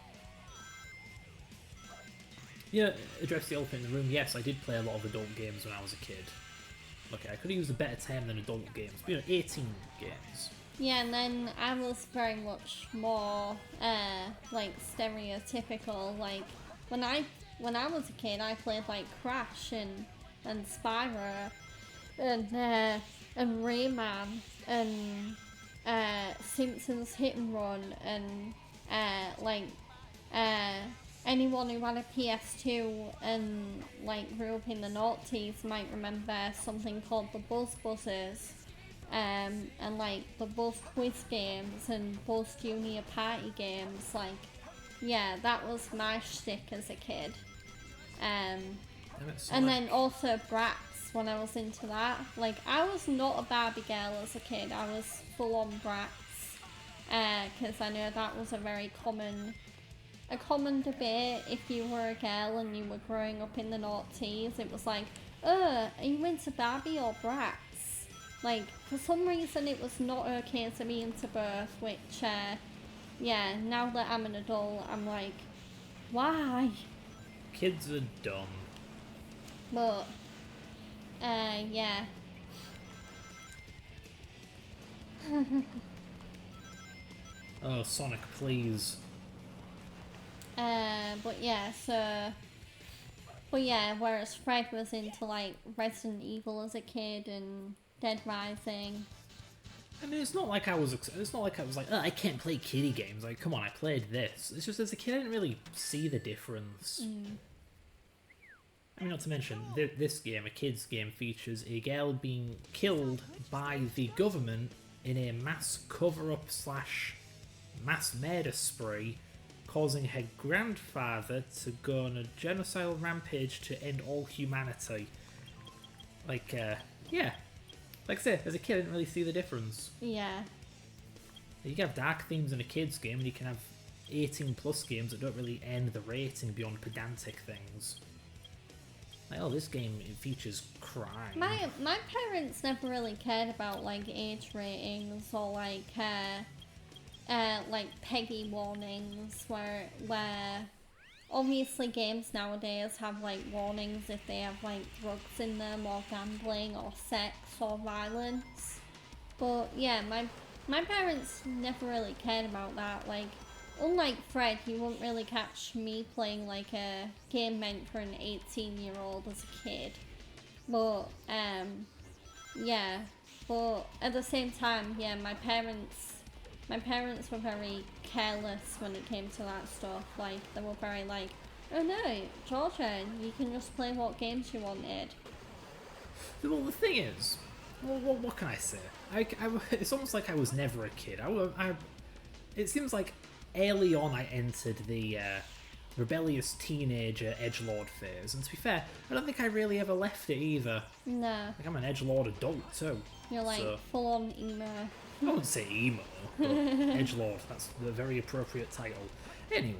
Yeah, address the elephant in the room. Yes, I did play a lot of adult games when I was a kid. Okay, I could have used a better term than adult games, but 18 games. Yeah, and then I was very much more, like, stereotypical. Like, when I was a kid, I played, like, Crash and Spyro and Rayman and Simpsons Hit and Run and anyone who had a PS2 and like grew up in the noughties might remember something called the Buzz Buzzers, and like the Buzz Quiz games and Buzz Junior Party games. Like, yeah, that was my shtick as a kid. And then also Bratz when I was into that. Like, I was not a Barbie girl as a kid. I was full on Bratz. Because I know that was a very common debate. If you were a girl and you were growing up in the noughties, it was like, are you into Barbie or Bratz? Like, for some reason it was not okay to be into both, which, yeah, now that I'm an adult, I'm like, why? Kids are dumb. But, yeah. Oh, Sonic, please. But yeah, whereas Fred was into, like, Resident Evil as a kid and Dead Rising. I mean, it's not like I was like, oh, I can't play kiddie games. Like, come on, I played this. It's just as a kid, I didn't really see the difference. I mean, not to mention, this game, a kid's game, features a girl being killed by the government in a mass cover-up / mass murder spree, causing her grandfather to go on a genocidal rampage to end all humanity. Like, yeah. Like I said, as a kid, I didn't really see the difference. Yeah. You can have dark themes in a kid's game, and you can have 18-plus games that don't really end the rating beyond pedantic things. Like, oh, this game it features crime. My parents never really cared about, like, age ratings or, like PEGI warnings, where obviously games nowadays have, like, warnings if they have, like, drugs in them or gambling or sex or violence. But yeah, my parents never really cared about that. Like, unlike Fred, you wouldn't really catch me playing, like, a game meant for an 18-year-old as a kid. But, yeah. But at the same time, yeah, my parents were very careless when it came to that stuff. Like, they were very like, oh no, Georgia, you can just play what games you wanted. Well, the thing is, what can I say? It's almost like I was never a kid. It seems like early on I entered the rebellious teenager edgelord phase, and to be fair, I don't think I really ever left it either. No. Like, I'm an edgelord adult too. You're like full-on emo. I wouldn't say emo, but edgelord, that's the very appropriate title. Anyway.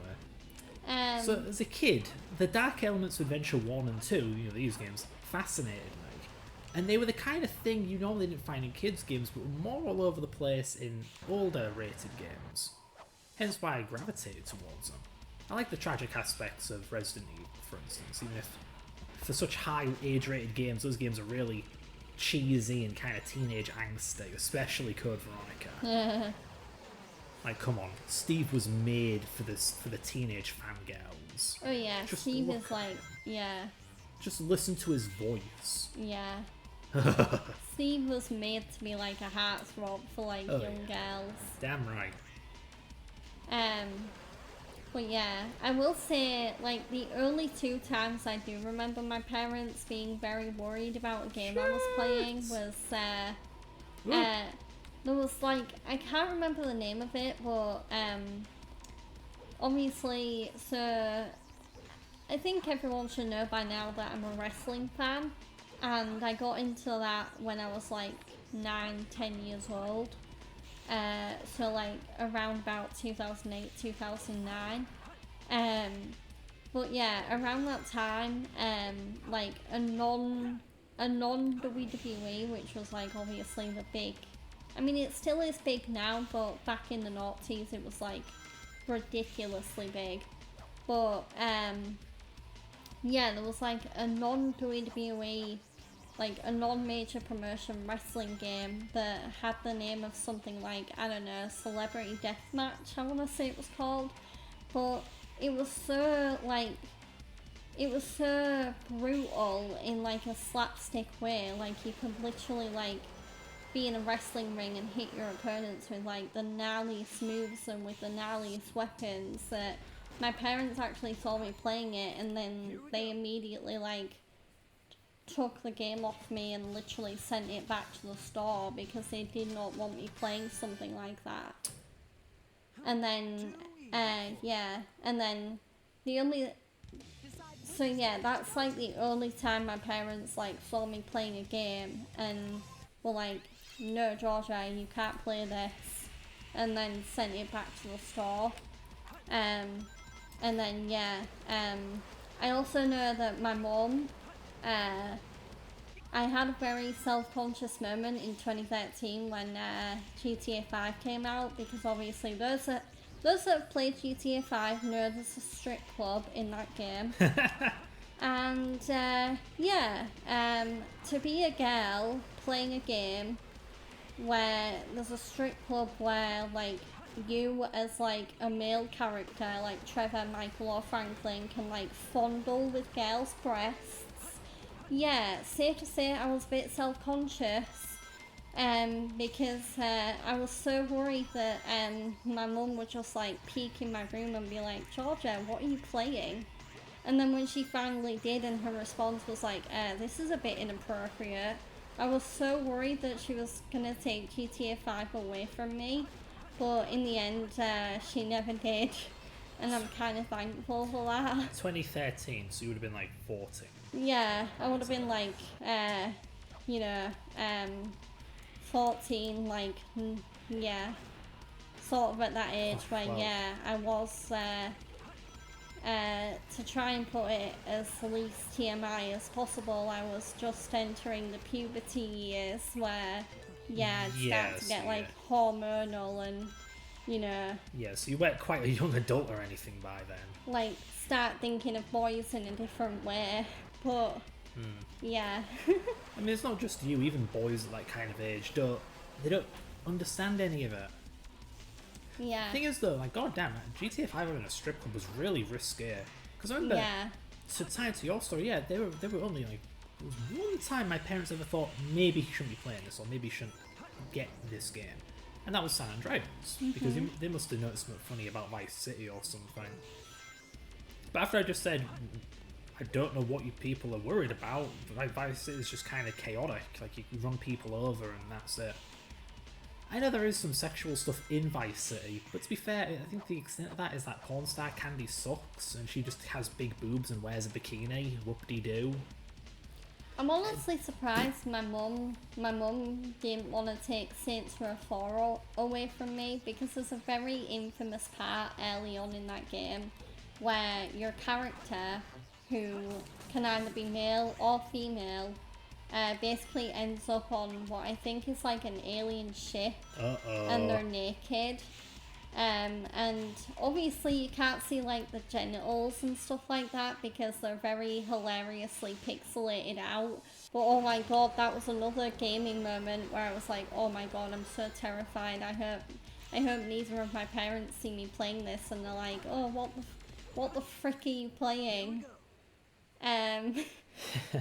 So, as a kid, the dark elements of Adventure 1 and 2, these games, fascinated me. And they were the kind of thing you normally didn't find in kids' games, but were more all over the place in older rated games. Hence why I gravitated towards them. I like the tragic aspects of Resident Evil, for instance, even if for such high age-rated games, those games are really cheesy and kind of teenage angsty, especially Code Veronica. Like, come on, Steve was made for the teenage fangirls. Oh yeah, Steve is like, yeah. Just listen to his voice. Yeah. Steve was made to be like a heartthrob for like young girls. Damn right. But yeah, I will say, like, the only 2 times I do remember my parents being very worried about a game I was playing was, there was, like, I can't remember the name of it, but, obviously, so, I think everyone should know by now that I'm a wrestling fan, and I got into that when I was, like, 9, 10 years old. So like around about 2008, 2009. But yeah, around that time, like a non WWE, which was like obviously the big, I mean it still is big now, but back in the noughties it was like ridiculously big. But yeah, there was like a non-WWE, like a non-major promotion wrestling game that had the name of something like, I don't know, Celebrity Deathmatch, I want to say it was called. But it was so, like, it was so brutal in like a slapstick way. Like, you could literally like be in a wrestling ring and hit your opponents with like the gnarliest moves and with the gnarliest weapons, that my parents actually saw me playing it, and then they immediately like took the game off me and literally sent it back to the store because they did not want me playing something like that. And then yeah, and then the only So yeah, that's like the only time my parents like saw me playing a game and were like, no Georgia, you can't play this, and then sent it back to the store. And then yeah, I also know that my mum, I had a very self-conscious moment in 2013 when GTA 5 came out, because obviously those that have played GTA 5 know there's a strip club in that game. And yeah, to be a girl playing a game where there's a strip club where like you as like a male character like Trevor, Michael or Franklin can like fondle with girls' breasts. Yeah, safe to say I was a bit self-conscious, because I was so worried that my mum would just like peek in my room and be like, Georgia, what are you playing? And then when she finally did and her response was like, this is a bit inappropriate, I was so worried that she was gonna take GTA 5 away from me, but in the end she never did, and I'm kind of thankful for that. 2013, so you would have been like 40. Yeah, I would have been like, 14, like, yeah, sort of at that age where, wow. yeah, I was, to try and put it as least TMI as possible, I was just entering the puberty years where, yeah, I'd start to get, like, hormonal and, you know... Yeah, so you weren't quite a young adult or anything by then. Like, start thinking of boys in a different way, but... Yeah. I mean, it's not just you, even boys at that kind of age don't understand any of it. Yeah. The thing is though, like goddamn, GTA 5 having a strip club was really risky. Because I remember, to tie into your story, yeah, they were only like, there was one time my parents ever thought maybe he shouldn't be playing this or maybe he shouldn't get this game, and that was San Andreas, because they must have noticed something funny about Vice City or something. But after I just said, I don't know what you people are worried about, like Vice City is just kind of chaotic, like you run people over and that's it. I know there is some sexual stuff in Vice City, but to be fair, I think the extent of that is that porn star Candy sucks and she just has big boobs and wears a bikini, whoop-de-doo. I'm honestly surprised my mum didn't want to take Saints Row 4 away from me, because there's a very infamous part early on in that game where your character, who can either be male or female, basically ends up on what I think is like an alien ship. And they're naked. And obviously you can't see like the genitals and stuff like that because they're very hilariously pixelated out. But oh my god, that was another gaming moment where I was like, oh my god, I'm so terrified. I hope neither of my parents see me playing this and they're like, oh, what the frick are you playing?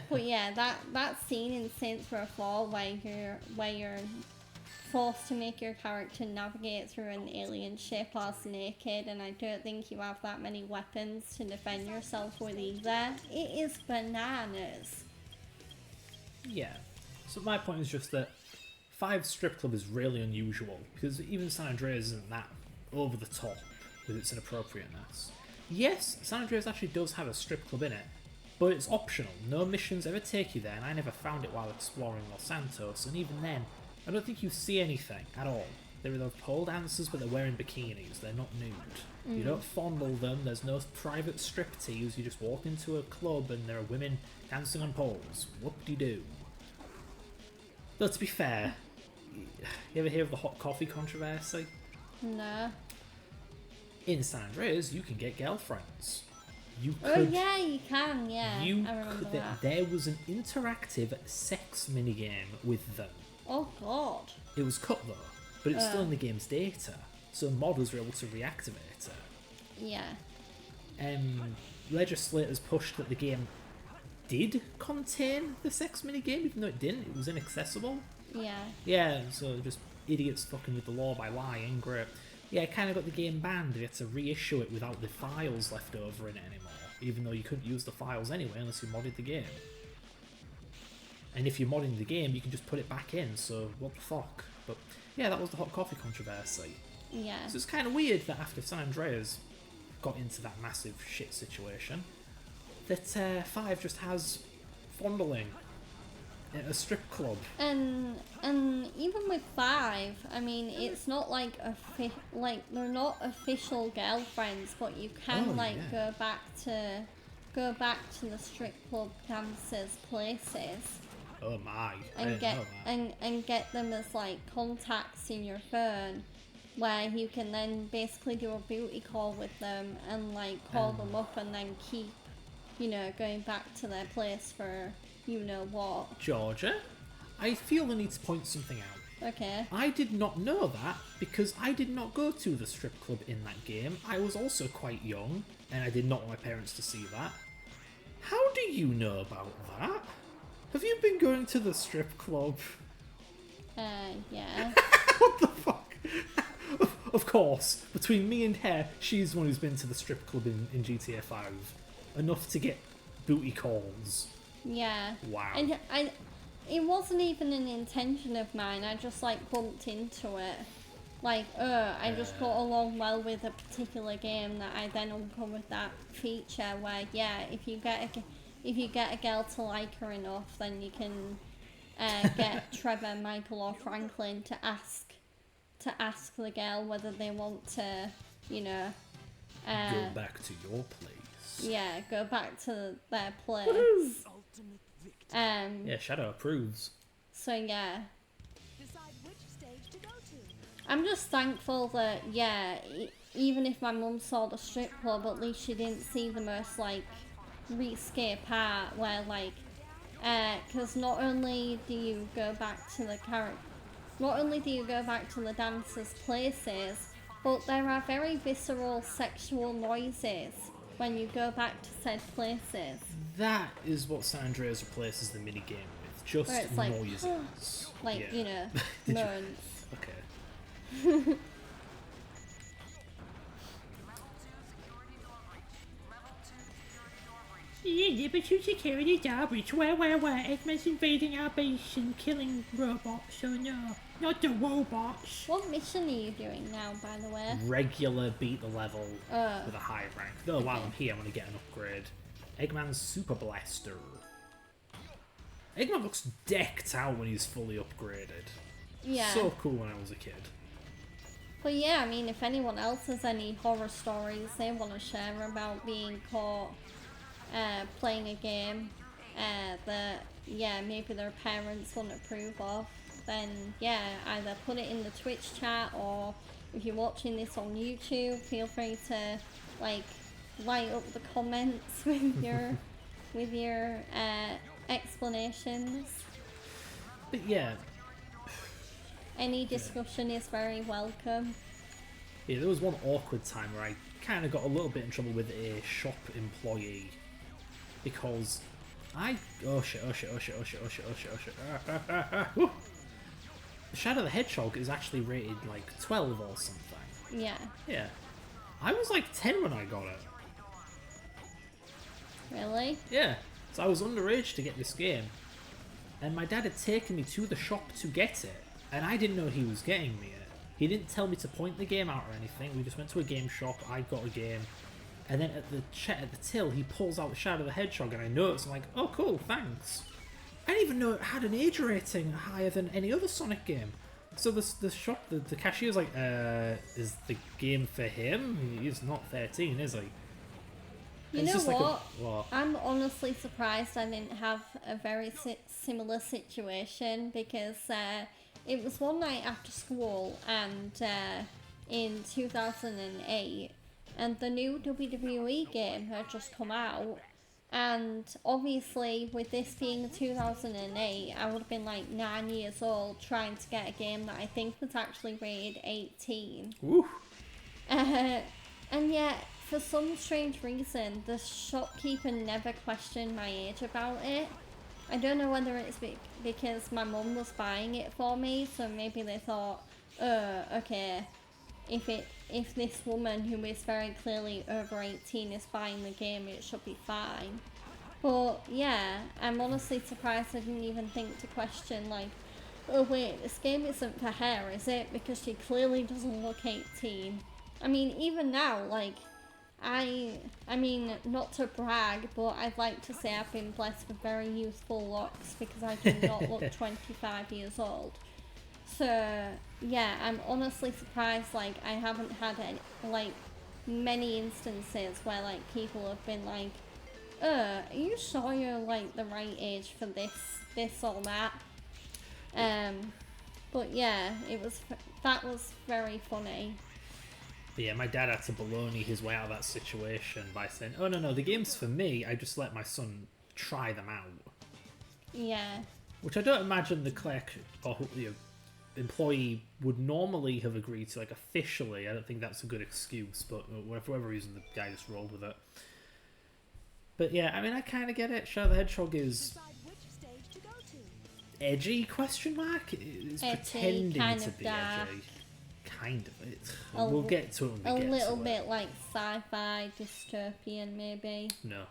But yeah, that scene in Saints Row 4 where you're forced to make your character navigate through an alien ship whilst naked, and I don't think you have that many weapons to defend yourself with either. It is bananas. Yeah. So my point is just that 5 strip club is really unusual, because even San Andreas isn't that over the top with its inappropriateness. Yes, San Andreas actually does have a strip club in it, but it's optional. No missions ever take you there, and I never found it while exploring Los Santos, and even then, I don't think you see anything at all. There are those pole dancers, but they're wearing bikinis, they're not nude. You don't fondle them, there's no private striptease, you just walk into a club and there are women dancing on poles. Whoop-de-doo. Though to be fair, you ever hear of the hot coffee controversy? No. In San Andreas, you can get girlfriends. You Oh could, yeah, you can, yeah. I remember that. there was an interactive sex minigame with them. Oh god. It was cut though, but it's still in the game's data, so modders were able to reactivate it. Yeah. Legislators pushed that the game did contain the sex minigame, even though it didn't. It was inaccessible. Yeah. Yeah, so just idiots fucking with the law by lying. Great. Yeah, it kind of got the game banned. They had to reissue it without the files left over in it anymore, even though you couldn't use the files anyway unless you modded the game. And if you're modding the game, you can just put it back in, so what the fuck. But yeah, that was the hot coffee controversy. Yeah. So it's kind of weird that after San Andreas got into that massive shit situation, that 5 just has fondling at a strip club. And even with 5, I mean, it's not like like they're not official girlfriends, but you can go back to the strip club dancers' places. Oh my! And get them as like contacts in your phone, where you can then basically do a booty call with them and like call them up and then keep, going back to their place for what. Georgia, I feel the need to point something out. Okay. I did not know that because I did not go to the strip club in that game. I was also quite young and I did not want my parents to see that. How do you know about that? Have you been going to the strip club? Yeah. What the fuck? Of course, between me and her, she's the one who's been to the strip club in GTA 5. Enough to get booty calls. Yeah. Wow. And it wasn't even an intention of mine. I just like bumped into it. Like, I just got along well with a particular game that I then uncovered that feature where, yeah, if you get a girl to like her enough, then you can get Trevor, Michael, or Franklin to ask the girl whether they want to, go back to your place. Yeah, go back to their place. Yeah, Shadow approves. So yeah. Decide which stage to go to. I'm just thankful that, even if my mum saw the strip club, at least she didn't see the most, like, risque part where, like, because not only do you go back to the dancers' places, but there are very visceral sexual noises when you go back to said places. That is what San Andreas replaces the minigame with. Just where it's like, noises. Like, yeah. moans. Okay. Level 2 security door breach. Where? Eggman's invading our base and killing robots. Oh no, not the robots. What mission are you doing now, by the way? Regular beat the level with a high rank. Though while I'm here, I'm going to get an upgrade. Eggman's Super Blaster. Eggman looks decked out when he's fully upgraded. Yeah. So cool when I was a kid. But yeah, I mean, if anyone else has any horror stories they want to share about being caught playing a game that, maybe their parents wouldn't approve of, then yeah, either put it in the Twitch chat, or if you're watching this on YouTube, feel free to like light up the comments with your explanations. But yeah. Any discussion is very welcome. Yeah, there was one awkward time where I kind of got a little bit in trouble with a shop employee. Because Shadow the Hedgehog is actually rated like 12 or something. Yeah. Yeah. I was like 10 when I got it. Really? Yeah. So I was underage to get this game. And my dad had taken me to the shop to get it. And I didn't know he was getting me it. He didn't tell me to point the game out or anything. We just went to a game shop. I got a game. And then at the till, he pulls out Shadow the Hedgehog, and I noticed. I'm like, oh, cool, thanks. I didn't even know it had an age rating higher than any other Sonic game. So the shop, the cashier's like, is the game for him? He's not 13, is he? You know what? I'm honestly surprised I didn't have a very similar situation, because it was one night after school, and in 2008, and the new WWE game had just come out, and obviously with this being 2008, I would have been like 9 years old trying to get a game that I think was actually rated 18. Woo. And yet, for some strange reason, the shopkeeper never questioned my age about it. I don't know whether it's because my mum was buying it for me, so maybe they thought, okay, if this woman who is very clearly over 18 is buying the game, it should be fine. But yeah, I'm honestly surprised I didn't even think to question, like, oh wait, this game isn't for her, is it? Because she clearly doesn't look 18. I mean, even now, like, I mean, not to brag, but I'd like to say I've been blessed with very youthful looks because I do not look 25 years old. So, yeah, I'm honestly surprised, like, I haven't had any, like, many instances where, like, people have been like, are you sure you're, like, the right age for this or that? But yeah, that was very funny. But yeah, my dad had to baloney his way out of that situation by saying, "Oh no, the game's for me. I just let my son try them out." Yeah. Which I don't imagine the clerk or the employee would normally have agreed to. Like officially, I don't think that's a good excuse. But for whatever reason, the guy just rolled with it. But yeah, I mean, I kind of get it. Shadow the Hedgehog is Decide which stage to go to. edgy? Question mark. It's Edgy, pretending kind to of be dark. edgy. Kind of. A We'll get to it when we A get little to bit it. like sci-fi, dystopian, maybe. No.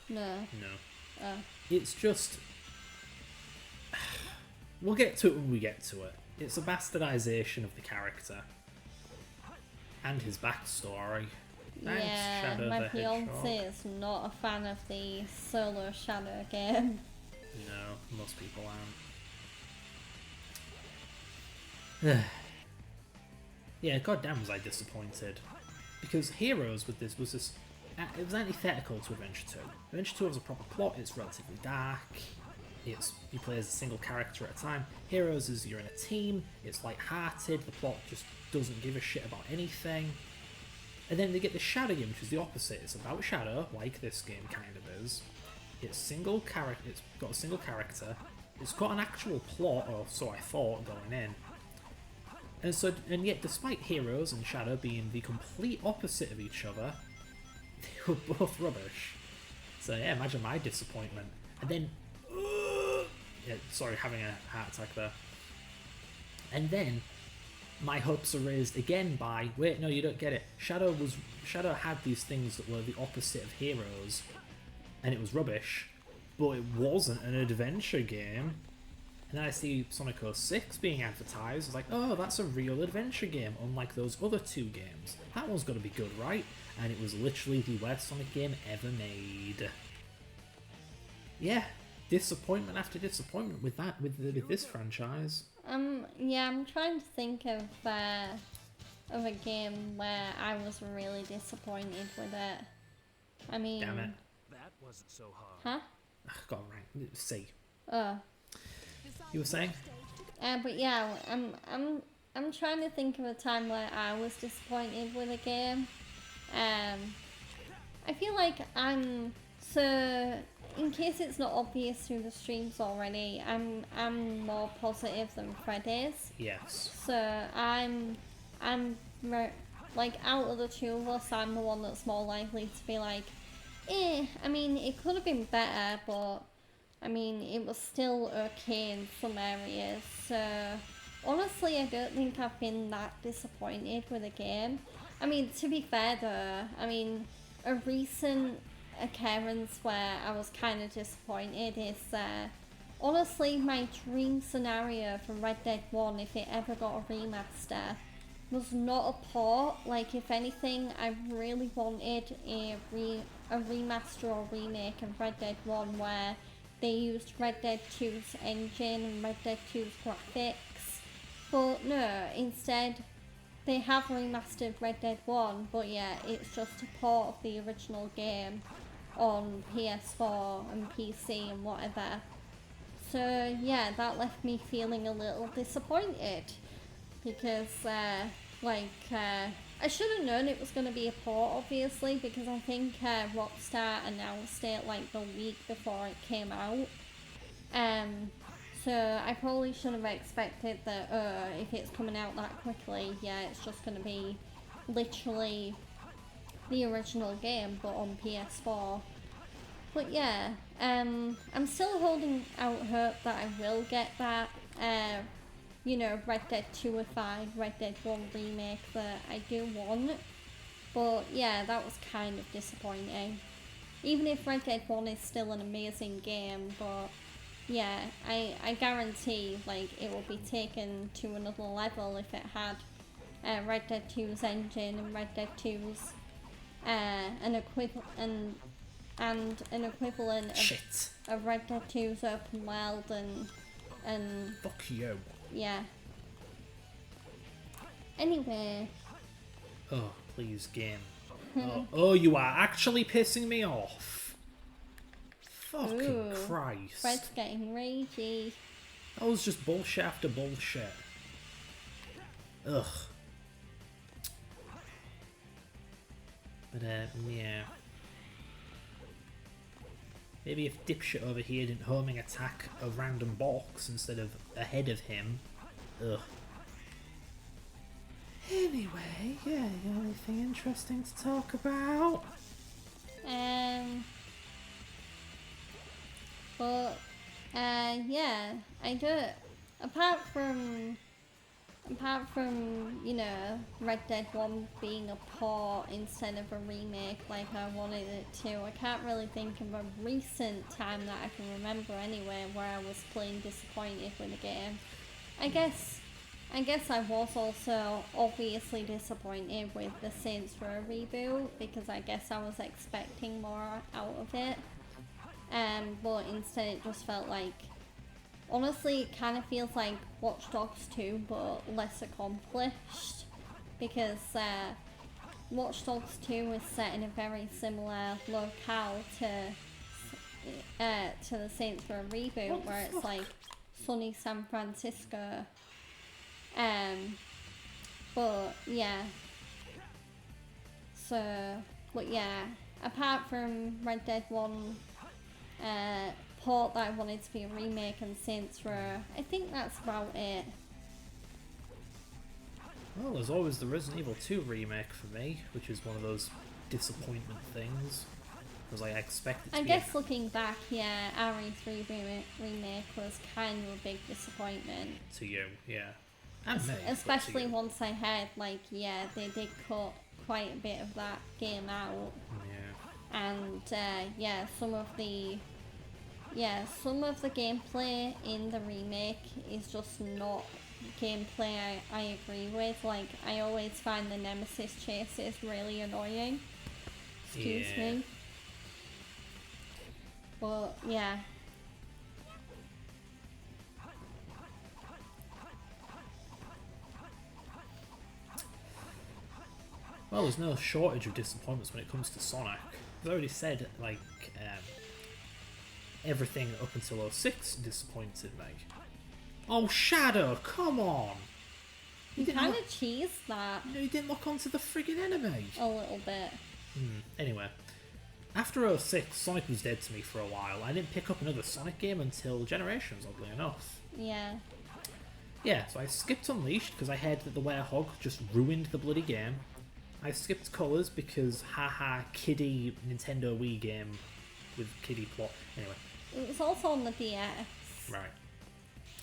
No. Oh. It's just... We'll get to it when we get to it. It's a bastardization of the character. And his backstory. Thanks, Yeah, Shadow my the fiance Hedgehog. is not a fan of the solo Shadow game. No, most people aren't. Yeah, goddamn was I disappointed. Because Heroes with this was this... It was antithetical to Adventure 2. Adventure 2 has a proper plot, it's relatively dark, you play as a single character at a time. Heroes is you're in a team, it's light-hearted, the plot just doesn't give a shit about anything. And then they get the Shadow game, which is the opposite. It's about Shadow, like this game kind of is. It's got a single character, it's got an actual plot, or so I thought going in. And yet, despite Heroes and Shadow being the complete opposite of each other, they were both rubbish. So yeah, imagine my disappointment. And then, yeah, sorry, having a heart attack there. And then, my hopes are raised again by, wait, no, you don't get it. Shadow had these things that were the opposite of Heroes, and it was rubbish, but it wasn't an adventure game. And then I see Sonic 06 being advertised. It's like, oh, that's a real adventure game, unlike those other two games. That one's got to be good, right? And it was literally the worst Sonic game ever made. Yeah, disappointment after disappointment with this franchise. Yeah, I'm trying to think of a game where I was really disappointed with it. I mean, Damn it. That wasn't so hard. huh? Got it right. C. Oh. You were saying? But yeah, I'm trying to think of a time where I was disappointed with a game. I feel like so in case it's not obvious through the streams already, I'm more positive than Fred is. Yes. So like out of the two of us, I'm the one that's more likely to be like, I mean, it could have been better, but I mean, it was still okay in some areas. So honestly, I don't think I've been that disappointed with a game. I mean, to be fair though, I mean, a recent occurrence where I was kind of disappointed is honestly my dream scenario for Red Dead 1, if it ever got a remaster, was not a port. Like, if anything, I really wanted a remaster or remake of Red Dead 1 where they used Red Dead 2's engine and Red Dead 2's graphics. But no, instead they have remastered Red Dead 1, but yeah, it's just a port of the original game on PS4 and PC and whatever. So yeah, that left me feeling a little disappointed because I should have known it was going to be a port, obviously, because I think Rockstar announced it like the week before it came out. So I probably should have expected that if it's coming out that quickly, yeah, it's just going to be literally the original game, but on PS4. But yeah, I'm still holding out hope that I will get that, Red Dead 2.5, Red Dead 1 remake that I do want. But yeah, that was kind of disappointing. Even if Red Dead 1 is still an amazing game, but yeah, I guarantee like it will be taken to another level if it had Red Dead 2's engine and Red Dead 2's an equivalent and an equivalent Shit. of Red Dead 2's open world and Fuck you. yeah. Anyway, Oh, please, game. Oh, you are actually pissing me off. Fucking Ooh. Christ. Fred's getting ragey. That was just bullshit after bullshit. Ugh. But, yeah. Maybe if dipshit over here didn't homing attack a random box instead of ahead of him. Ugh. Anyway, yeah, you got anything interesting to talk about? But, yeah, I do. Apart from, you know, Red Dead 1 being a port instead of a remake like I wanted it to, I can't really think of a recent time that I can remember anyway where I was plain disappointed with the game. I guess I was also obviously disappointed with the Saints Row reboot because I guess I was expecting more out of it. But instead it just felt like, honestly, it kind of feels like Watch Dogs 2 but less accomplished because Watch Dogs 2 is set in a very similar locale to the Saints Row reboot where it's like sunny San Francisco. But yeah. So, but yeah, apart from Red Dead 1 port that I wanted to be a remake and Saints Row, I think that's about it. Well, there's always the Resident Evil 2 remake for me, which is one of those disappointment things. Because I expect it to I be guess looking back, yeah, RE3 remake was kind of a big disappointment. to you, yeah. And me, but Especially to you. once I heard, like, yeah, they did cut quite a bit of that game out. Yeah. And, yeah, some of the gameplay in the remake is just not gameplay I agree with. Like, I always find the Nemesis chases really annoying. Excuse Yeah. me. But, yeah. Well, there's no shortage of disappointments when it comes to Sonic. I've already said, like, everything up until 06 disappointed me. Oh, Shadow, come on! You didn't kind look- of cheesed that You know, you didn't look onto the friggin' enemy! a little bit. Anyway, after 06, Sonic was dead to me for a while. I didn't pick up another Sonic game until Generations, oddly enough. Yeah. Yeah, so I skipped Unleashed because I heard that the Werehog just ruined the bloody game. I skipped Colours because, haha, kiddie Nintendo Wii game with kiddie plot. Anyway, It was also on the DS. right.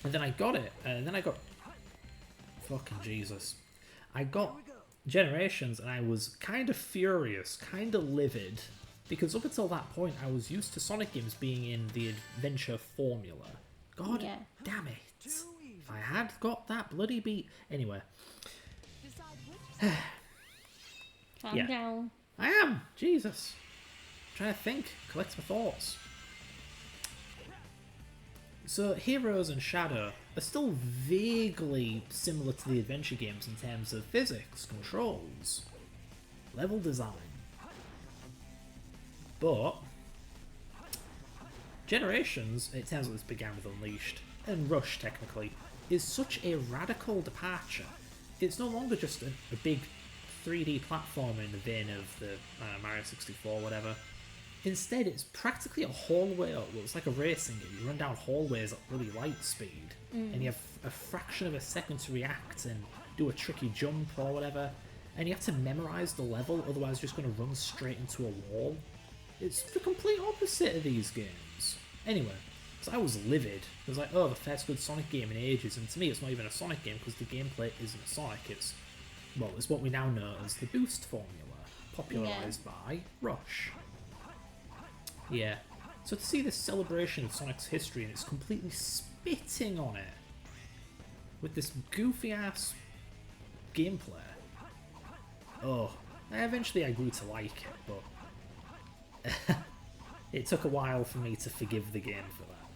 And then I got it, and then I got... Fucking Jesus. I got Generations, and I was kind of furious, kind of livid, because up until that point, I was used to Sonic games being in the adventure formula. God Yeah. damn it. If I had got that bloody beat... Anyway. Calm Yeah. down. I am! Jesus. I'm trying to think, collect my thoughts. So, Heroes and Shadow are still vaguely similar to the adventure games in terms of physics, controls, level design. But, Generations, it turns out this began with Unleashed, and Rush technically, is such a radical departure. It's no longer just a big 3D platformer in the vein of the Mario 64 whatever. Instead, it's practically a hallway. Well, it's like a racing game. You run down hallways at bloody light speed, and you have a fraction of a second to react and do a tricky jump or whatever. And you have to memorize the level, otherwise you're just going to run straight into a wall. It's the complete opposite of these games. Anyway, so I was livid. I was like, oh, the first good Sonic game in ages, and to me it's not even a Sonic game because the gameplay isn't Sonic. It's what we now know as the Boost formula, popularised by Rush. Yeah. So to see this celebration of Sonic's history and it's completely spitting on it with this goofy ass gameplay. Oh, Eventually I grew to like it, but it took a while for me to forgive the game for that.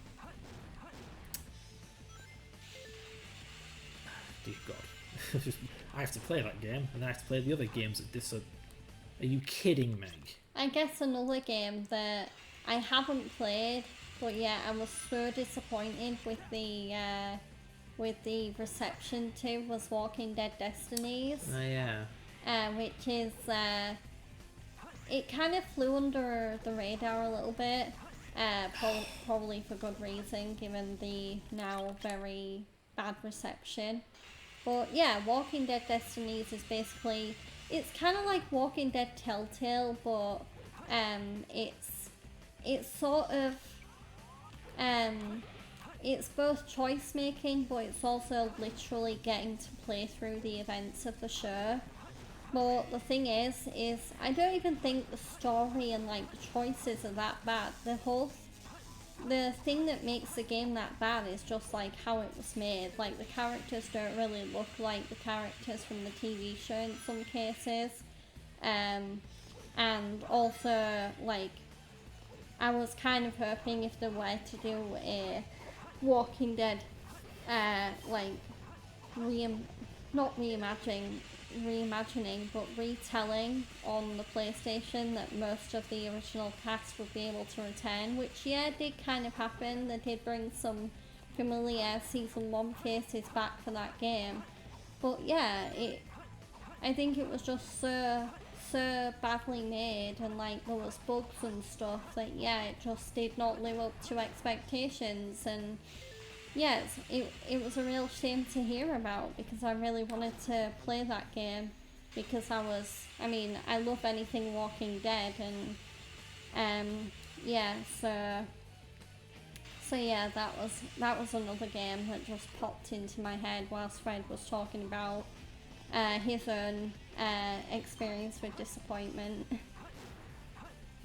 Dear God. I have to play that game, and then I have to play the other games that this are... Are you kidding me? I guess another game that I haven't played, but yeah, I was so disappointed with the reception to was Walking Dead Destinies. Oh yeah. Which is it kind of flew under the radar a little bit, probably for good reason given the now very bad reception. But yeah, Walking Dead Destinies is basically, it's kind of like Walking Dead Telltale, but it's sort of it's both choice making, but it's also literally getting to play through the events of the show. But the thing is I don't even think the story and like the choices are that bad. The thing that makes the game that bad is just like how it was made. Like the characters don't really look like the characters from the TV show in some cases. And also like I was kind of hoping if they were to do a Walking Dead like not reimagining but retelling on the PlayStation, that most of the original cast would be able to return, which yeah did kind of happen. They did bring some familiar season 1 faces back for that game, but yeah, I think it was just so badly made, and like there was bugs and stuff that yeah it just did not live up to expectations. And yes, it was a real shame to hear about, because I really wanted to play that game, because I love anything Walking Dead, and yeah, so yeah, that was another game that just popped into my head whilst Fred was talking about his own experience with disappointment.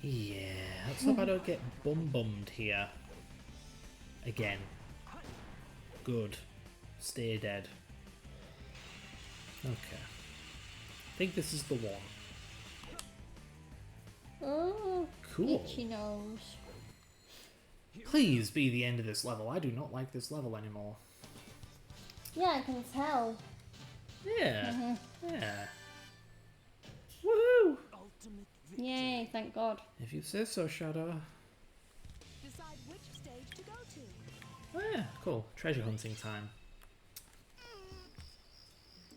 Yeah, let's hope I don't get bummed here. Again. Good. Stay dead. Okay. I think this is the one. Oh, Cool. itchy nose. Please be the end of this level. I do not like this level anymore. Yeah, I can tell. Yeah. Yeah. Woohoo! Ultimate victory. Yay, thank God. If you say so, Shadow. Decide which stage to go to. Oh yeah, cool. Treasure hunting time.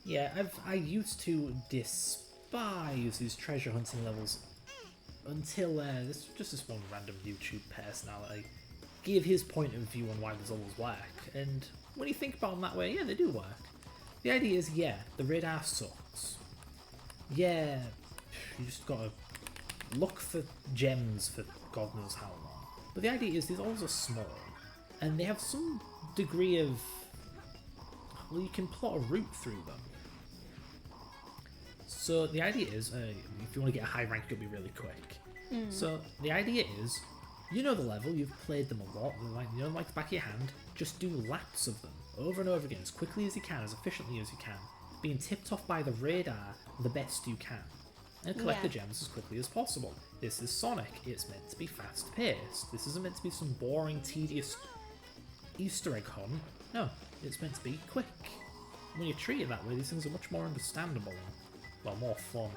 Yeah, I used to despise these treasure hunting levels until this one random YouTube personality gave his point of view on why these levels work, and when you think about them that way, yeah, they do work. The idea is, yeah, the radar sucks. Yeah, you just gotta look for gems for God knows how long. But the idea is these levels are small, and they have some degree of... well, you can plot a route through them. So the idea is, if you want to get a high rank, it'll be really quick. So the idea is, you know the level, you've played them a lot, you know, like the back of your hand, just do laps of them over and over again, as quickly as you can, as efficiently as you can, being tipped off by the radar the best you can, and collect the gems as quickly as possible. This is Sonic, it's meant to be fast paced. This isn't meant to be some boring, tedious Easter egg hunt. No, it's meant to be quick. When you treat it that way, these things are much more understandable and, well, more fun.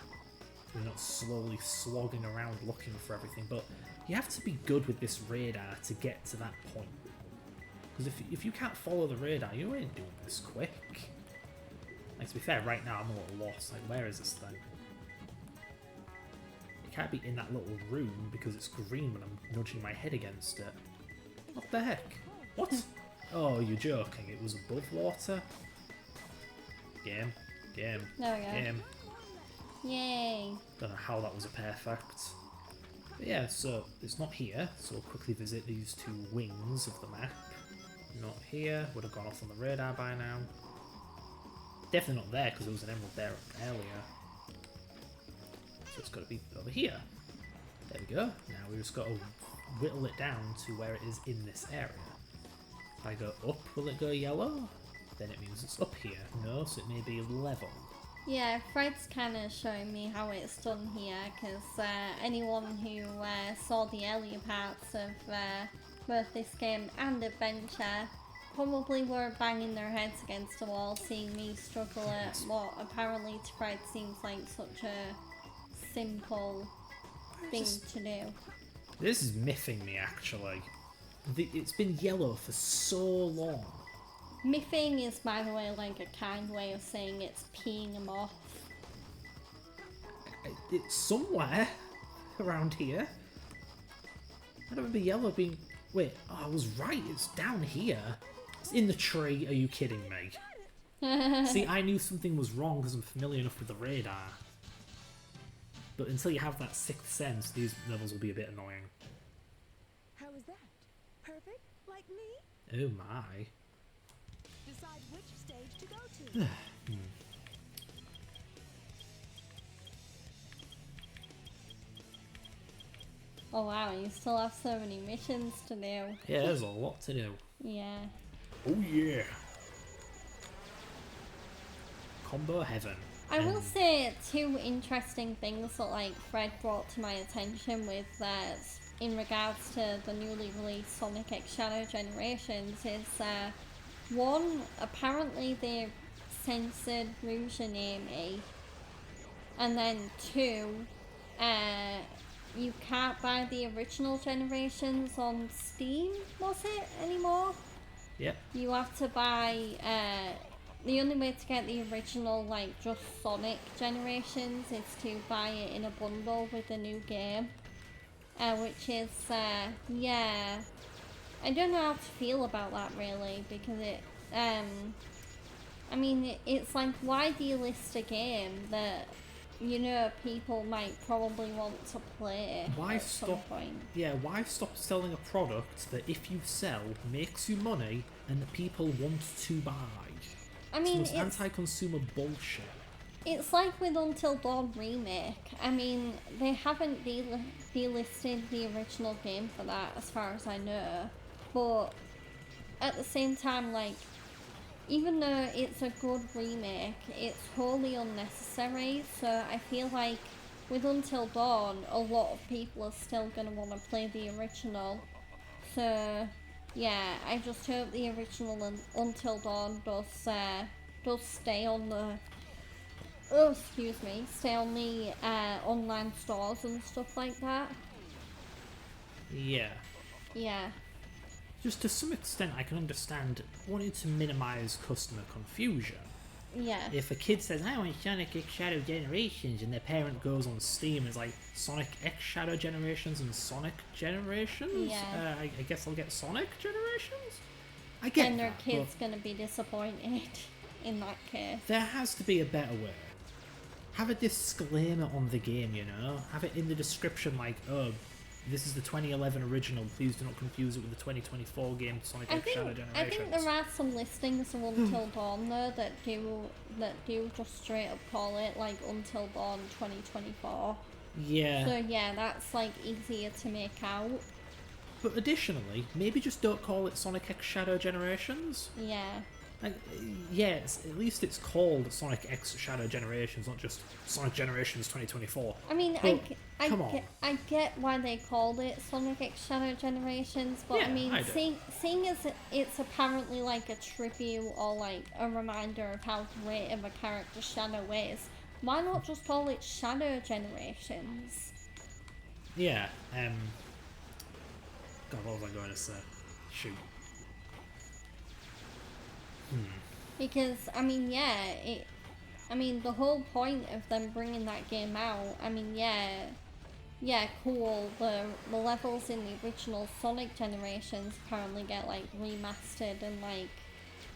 You're not slowly slogging around looking for everything, but you have to be good with this radar to get to that point. Because if you can't follow the radar, you ain't doing this quick. Like, to be fair, right now I'm a little lost. Like, where is this thing? It can't be in that little room because it's green when I'm nudging my head against it. What the heck? What? Oh, you're joking. It was above water? Game. There we go. Game. Yay. Don't know how that was a perfect. But yeah, so it's not here, so we'll quickly visit these two wings of the map. Not here, would have gone off on the radar by now. Definitely not there because there was an emerald there earlier. So it's got to be over here. There we go. Now we just got to whittle it down to where it is in this area. If I go up, will it go yellow? Then it means it's up here. No, so it may be level. Yeah, Fred's kind of showing me how it's done here, because anyone who saw the earlier parts of both this game and Adventure probably were banging their heads against the wall seeing me struggle at what apparently to Fred seems like such a simple thing to do. This is miffing me, actually. It's been yellow for so long. Miffing is, by the way, like a kind way of saying it's peeing him off. It's somewhere around here. I don't remember yellow being... Wait, oh, I was right, it's down here. It's in the tree, are you kidding me? See, I knew something was wrong because I'm familiar enough with the radar. But until you have that sixth sense, these levels will be a bit annoying. How is that? Perfect? Like me? Oh my. Decide which stage to go to. Oh wow, you still have so many missions to do. Yeah, there's a lot to do. Yeah. Oh yeah. Combo heaven. I will say two interesting things that like Fred brought to my attention with in regards to the newly released Sonic X Shadow Generations is one, apparently they censored Rouge and Amy, and then two, you can't buy the original Generations on Steam, was it, anymore? Yep. You have to buy, the only way to get the original, like, just Sonic Generations is to buy it in a bundle with the new game. Which is, yeah, I don't know how to feel about that, really, because it, I mean, it's like, why delist a game that, you know, people might probably want to play at some point? Yeah, why stop selling a product that if you sell makes you money and that people want to buy? I mean, it's anti-consumer bullshit. It's like with Until Dawn Remake. I mean, they haven't delisted the original game for that, as far as I know. But at the same time, like, even though it's a good remake, it's wholly unnecessary. So I feel like with Until Dawn, a lot of people are still going to want to play the original. So yeah, I just hope the original Until Dawn does stay on the stay on the online stores and stuff like that. Yeah. Yeah. Just to some extent, I can understand wanting to minimise customer confusion. Yeah. If a kid says, I want Sonic X Shadow Generations, and their parent goes on Steam and is like, Sonic X Shadow Generations and Sonic Generations? Yeah. I guess I'll get Sonic Generations? I get And their that, kid's gonna be disappointed in that case. there has to be a better way. Have a disclaimer on the game, you know? Have it in the description like, oh, this is the 2011 original, please do not confuse it with the 2024 game Sonic X Shadow Generations. I think there are some listings of Until Dawn though that do just straight up call it like Until Dawn 2024. Yeah. So yeah, that's like easier to make out. But additionally, maybe just don't call it Sonic X Shadow Generations. Yeah. Like, yes, at least it's called Sonic X Shadow Generations, not just Sonic Generations 2024. I mean, But, I get why they called it Sonic X Shadow Generations, but Yeah, I mean, I do. seeing as it's apparently like a tribute or like a reminder of how great of a character Shadow is, why not just call it Shadow Generations? Yeah, God, what was I going to say? Shoot. Because I mean, yeah, the whole point of them bringing that game out, I mean, yeah, cool. The levels in the original Sonic Generations apparently get like remastered and like,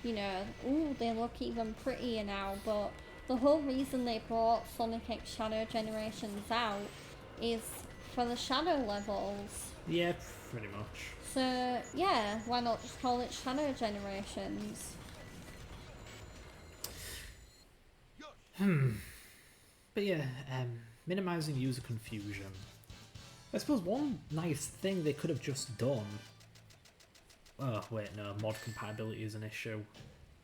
you know, ooh, they look even prettier now. But the whole reason they brought Sonic X Shadow Generations out is for the Shadow levels. Yeah, pretty much. So yeah, why not just call it Shadow Generations? But yeah, minimizing user confusion. I suppose one nice thing they could have just done... Oh, wait, no, mod compatibility is an issue.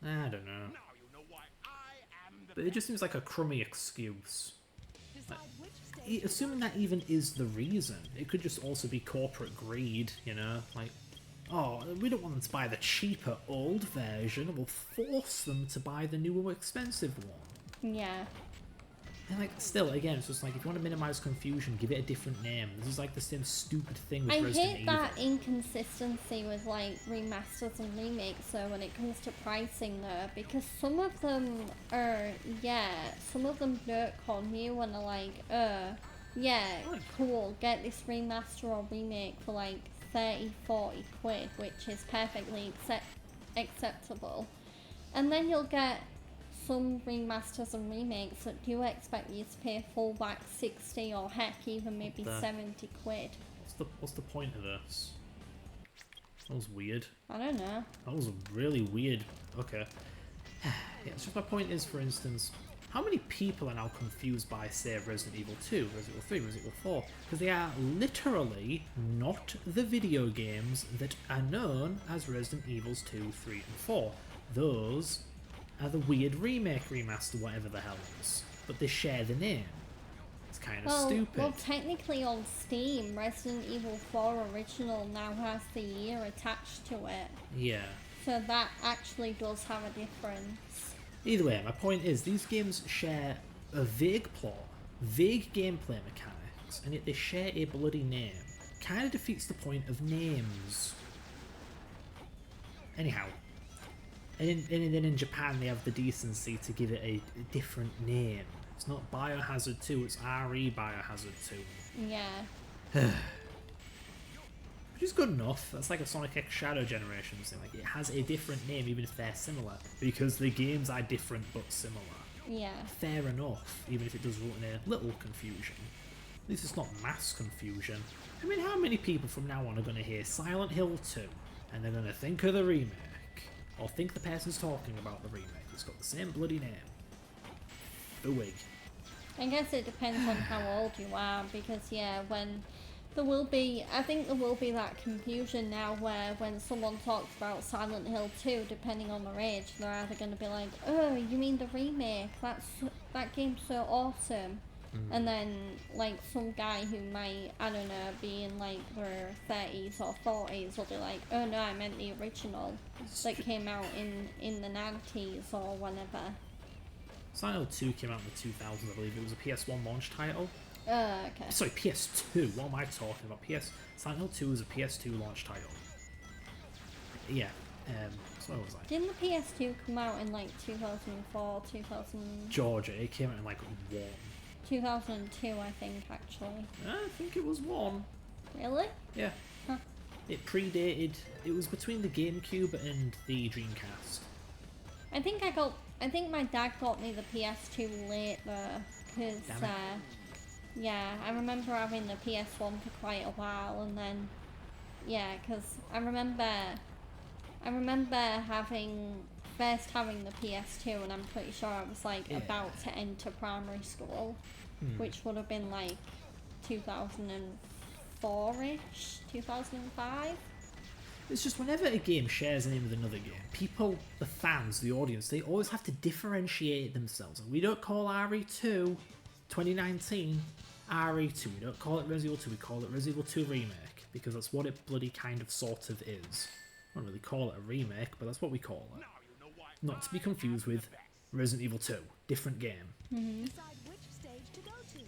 I don't know. Now you know why I am but it just seems like a crummy excuse. Decide which stage Assuming that even is the reason, it could just also be corporate greed, you know? Like, oh, we don't want them to buy the cheaper old version, we'll force them to buy the newer, more expensive one. Yeah. And like, still, again, it's just like, if you want to minimize confusion, give it a different name. This is like the same stupid thing with I Resident hate Evil. that inconsistency with like remasters and remakes though when it comes to pricing though, because some of them are, some of them don't con you and are like, cool, get this remaster or remake for like 30-40 quid, which is perfectly acceptable. And then you'll get some remasters and remakes that do expect you to pay full back 60 or heck even maybe 70 quid. What's the point of this? That was weird. I don't know. That was really weird. Okay. Yeah, it's just my point is, for instance, how many people are now confused by, say, Resident Evil 2, Resident Evil 3, Resident Evil 4? Because they are literally not the video games that are known as Resident Evils 2, 3, and 4. Those are the weird remake, remaster, whatever the hell it is. But they share the name. It's kind of stupid. Well, technically on Steam, Resident Evil 4 Original now has the year attached to it. Yeah. So that actually does have a difference. Either way, my point is, these games share a vague plot, vague gameplay mechanics, and yet they share a bloody name. Kind of defeats the point of names. Anyhow. And then in Japan they have the decency to give it a different name. It's not Biohazard 2, it's RE Biohazard 2. Yeah. Which is good enough. That's like a Sonic X Shadow Generation thing. Like, it has a different name even if they're similar. Because the games are different but similar. Yeah. Fair enough, even if it does result in a little confusion. At least it's not mass confusion. I mean, how many people from now on are going to hear Silent Hill 2 and they're going to think of the remake? Or think the person's talking about the remake. It's got the same bloody name. Booig. I guess it depends on how old you are, because when there will be, I think there will be that confusion now where when someone talks about Silent Hill 2, depending on their age, they're either going to be like, oh, you mean the remake? That game's so awesome. And then, like, some guy who might, I don't know, be in, like, their 30s or 40s will be like, oh no, I meant the original that came out in the 90s or whenever. Silent Hill 2 came out in the 2000s, I believe. It was a PS1 launch title. Okay. Sorry, PS2. What am I talking about? Silent Hill 2 was a PS2 launch title. Yeah. So what was I? Didn't the PS2 come out in, like, 2004, 2000... Georgia. It came out in, like, 2002, I think, actually. I think it was 1. Really? Yeah. Huh. It predated... It was between the GameCube and the Dreamcast. I think my dad got me the PS2 late though, because I remember having the PS1 for quite a while, and then because I remember having the PS2, and I'm pretty sure I was like about to enter primary school, which would have been like 2004-ish, 2005. It's just whenever a game shares the name with another game, people, the fans, the audience, they always have to differentiate themselves. We don't call RE2 2019 RE2. We don't call it Resident Evil 2, we call it Resident Evil 2 Remake, because that's what it bloody kind of sort of is. I don't really call it a remake, but that's what we call it. Not to be confused with Resident Evil 2. Different game. decide which stage to go to.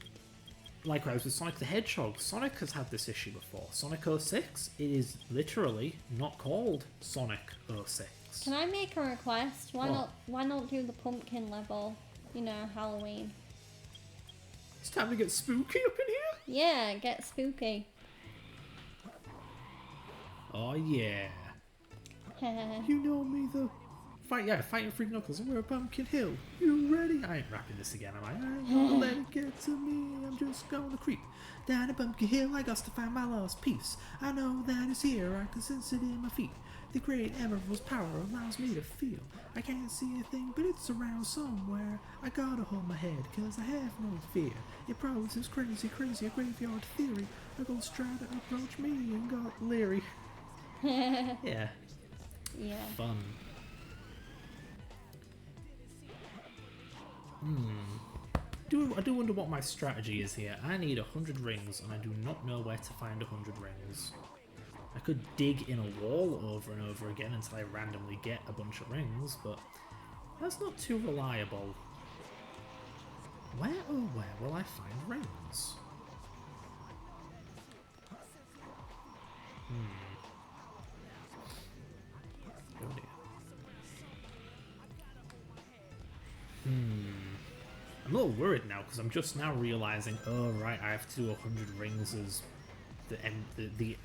Likewise with Sonic the Hedgehog. Sonic has had this issue before. Sonic 06, it is literally not called Sonic 06. Can I make a request? Why What? not do the pumpkin level? You know, Halloween. It's time to get spooky up in here. Yeah, get spooky. Oh yeah. You know me, the fighting Freak Knuckles, and we're a Pumpkin Hill. You ready? I ain't rapping this again, am I? I ain't gonna let it get to me. I'm just gonna creep down a Pumpkin Hill. I got to find my lost piece. I know that it's here. I can sense it in my feet. The great emerald's power allows me to feel. I can't see a thing, but it's around somewhere. I gotta hold my head, cause I have no fear. It probably seems crazy, a graveyard theory. A ghost tried to approach me and got leery. Yeah. Yeah. Fun. I do wonder what my strategy is here. I need 100 rings, and I do not know where to find 100 rings. I could dig in a wall over and over again until I randomly get a bunch of rings, but that's not too reliable. Where oh where will I find rings? Oh dear. I'm a little worried now because I'm just now realising, oh right, I have to do 100 rings as the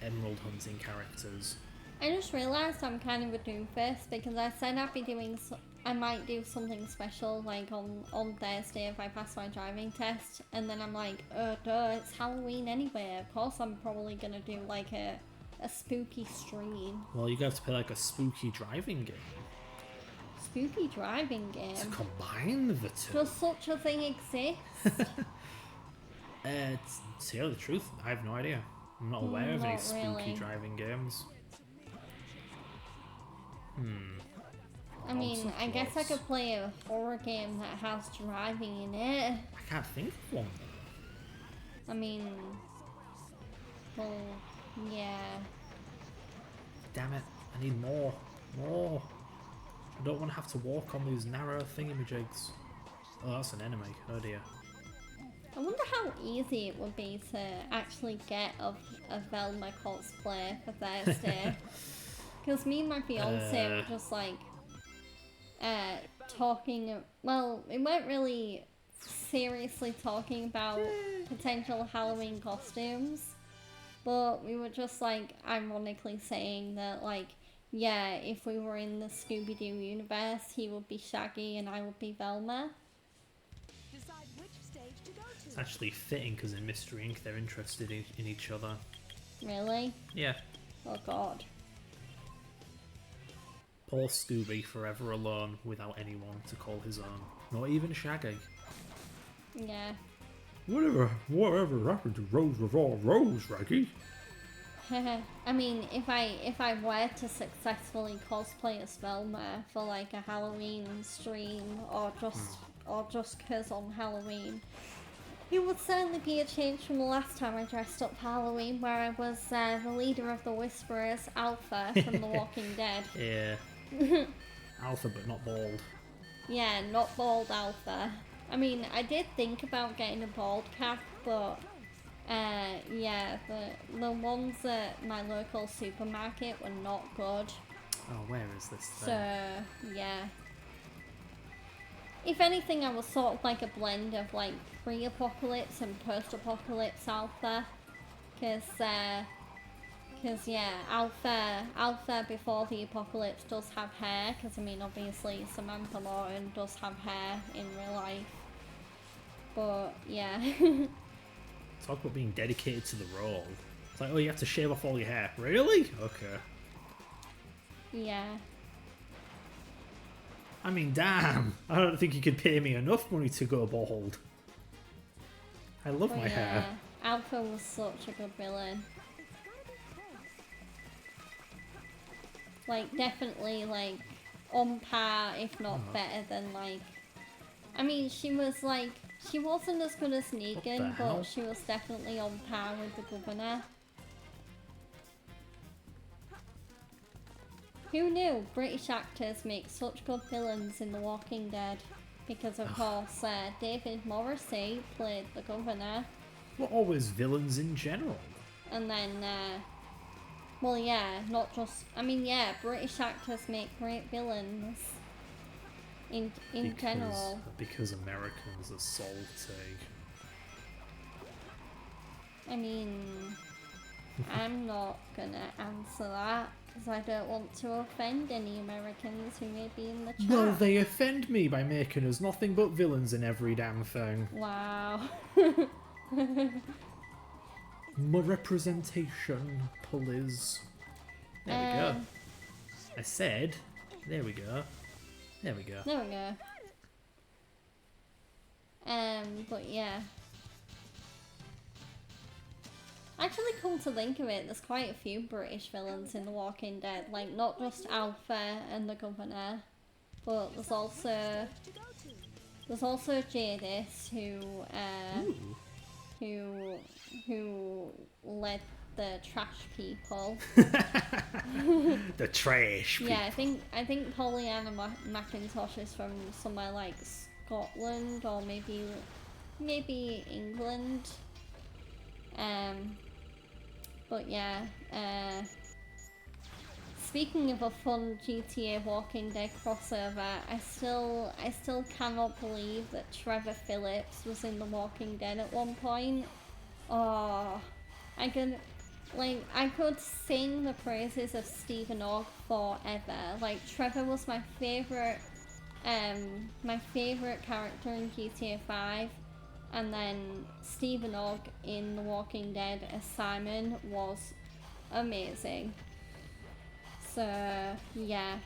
emerald hunting characters. I just realised I'm kind of a doofus because I said I'd be doing. I might do something special like on Thursday if I pass my driving test, and then I'm like, oh duh, it's Halloween anyway. Of course, I'm probably gonna do like a spooky stream. Well, you have to play like a spooky driving game. Spooky driving game. To combine the two. Does such a thing exist? To tell the truth, I have no idea. I'm not aware of any Not spooky really. driving games. I mean, Lots of I guess I plots. could play a horror game that has driving in it. I can't think of one. I mean, well, yeah. Damn it, I need more. More. I don't want to have to walk on these narrow thingamajigs. Oh, that's an enemy. Oh dear. I wonder how easy it would be to actually get a Velma cosplay for Thursday. Because me and my fiance were just like talking. Well, we weren't really seriously talking about potential Halloween costumes, but we were just like ironically saying that, like, yeah, if we were in the Scooby-Doo universe, he would be Shaggy and I would be Velma. Decide which stage to go to. It's actually fitting because in Mystery Inc. they're interested in each other. Really? Yeah. Oh god. Poor Scooby forever alone without anyone to call his own. Not even Shaggy. Yeah. Whatever happened to Rose Revolve Rose, Raggy? I mean, if I were to successfully cosplay as Velma for like a Halloween stream, or just cause on Halloween, it would certainly be a change from the last time I dressed up for Halloween, where I was the leader of the Whisperers, Alpha from The Walking Dead. Yeah. Alpha but not bald. Yeah, not bald Alpha. I mean, I did think about getting a bald cap, but yeah, the ones at my local supermarket were not good. Oh, where is this So, thing? yeah. If anything, I was sort of like a blend of like pre-apocalypse and post-apocalypse Alpha. Cause yeah, Alpha before the apocalypse does have hair, because I mean obviously Samantha Morton does have hair in real life. But yeah. Talk about being dedicated to the role. It's like, oh, you have to shave off all your hair. Really? Okay. Yeah. I mean, damn. I don't think you could pay me enough money to go bald. I love But my yeah, hair. Alpha was such a good villain. Like, definitely, like, on par, if not better than, like... I mean, she was, like... She wasn't as good as Negan, hell? but she was definitely on par with the Governor. Who knew British actors make such good villains in The Walking Dead? Because, of course, David Morrissey played the Governor. Not always villains in general. And then, well, yeah, not just... I mean, yeah, British actors make great villains. In general. Because Americans are salty. I mean, I'm not gonna answer that, because I don't want to offend any Americans who may be in the chat. Well, they offend me by making us nothing but villains in every damn thing. Wow. More representation, please. There we go. I said, there we go. There we go. There we go. But yeah. Actually, come to think of it, there's quite a few British villains in The Walking Dead. Like, not just Alpha and the Governor, but there's also... There's also Jadis, who led the trash people. The trash people. Yeah, I think Pollyanna McIntosh is from somewhere like Scotland or maybe England. But yeah, speaking of a fun GTA Walking Dead crossover, I still cannot believe that Trevor Phillips was in The Walking Dead at one point. Oh, I could sing the praises of Stephen Ogg forever. Like, Trevor was my favourite character in GTA 5, and then Stephen Ogg in The Walking Dead as Simon was amazing. So yeah,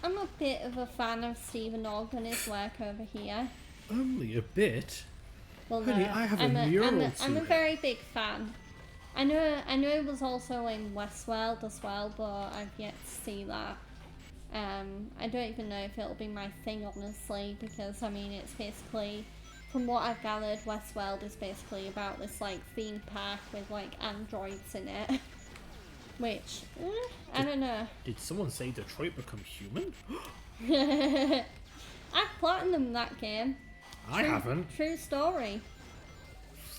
I'm a bit of a fan of Stephen Ogg and his work over here. Only a bit? Well, Honey, no, I have a mural I'm a very big fan. I know it was also in Westworld as well, but I've yet to see that. I don't even know if it'll be my thing, honestly, because I mean, it's basically, from what I've gathered, Westworld is basically about this like theme park with like androids in it. Which, I don't know. Did someone say Detroit become human? I've platinumed that game. I haven't. True story.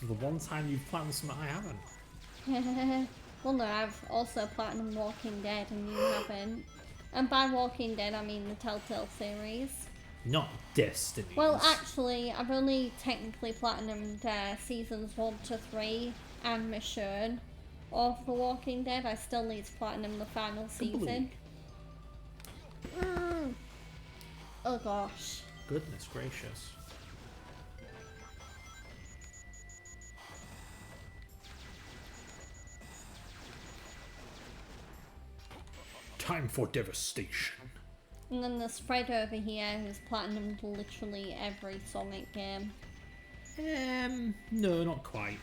The one time you've planned something I haven't. Well, no, I've also platinumed Walking Dead and you haven't. And by Walking Dead, I mean the Telltale series. Not Destiny. Well, actually, I've only technically platinumed seasons 1 to 3 and Michonne of The Walking Dead. I still need to platinum the final season. Oh gosh. Goodness gracious. Time for devastation. And then there's Fred over here who's platinumed literally every Sonic game. No, not quite.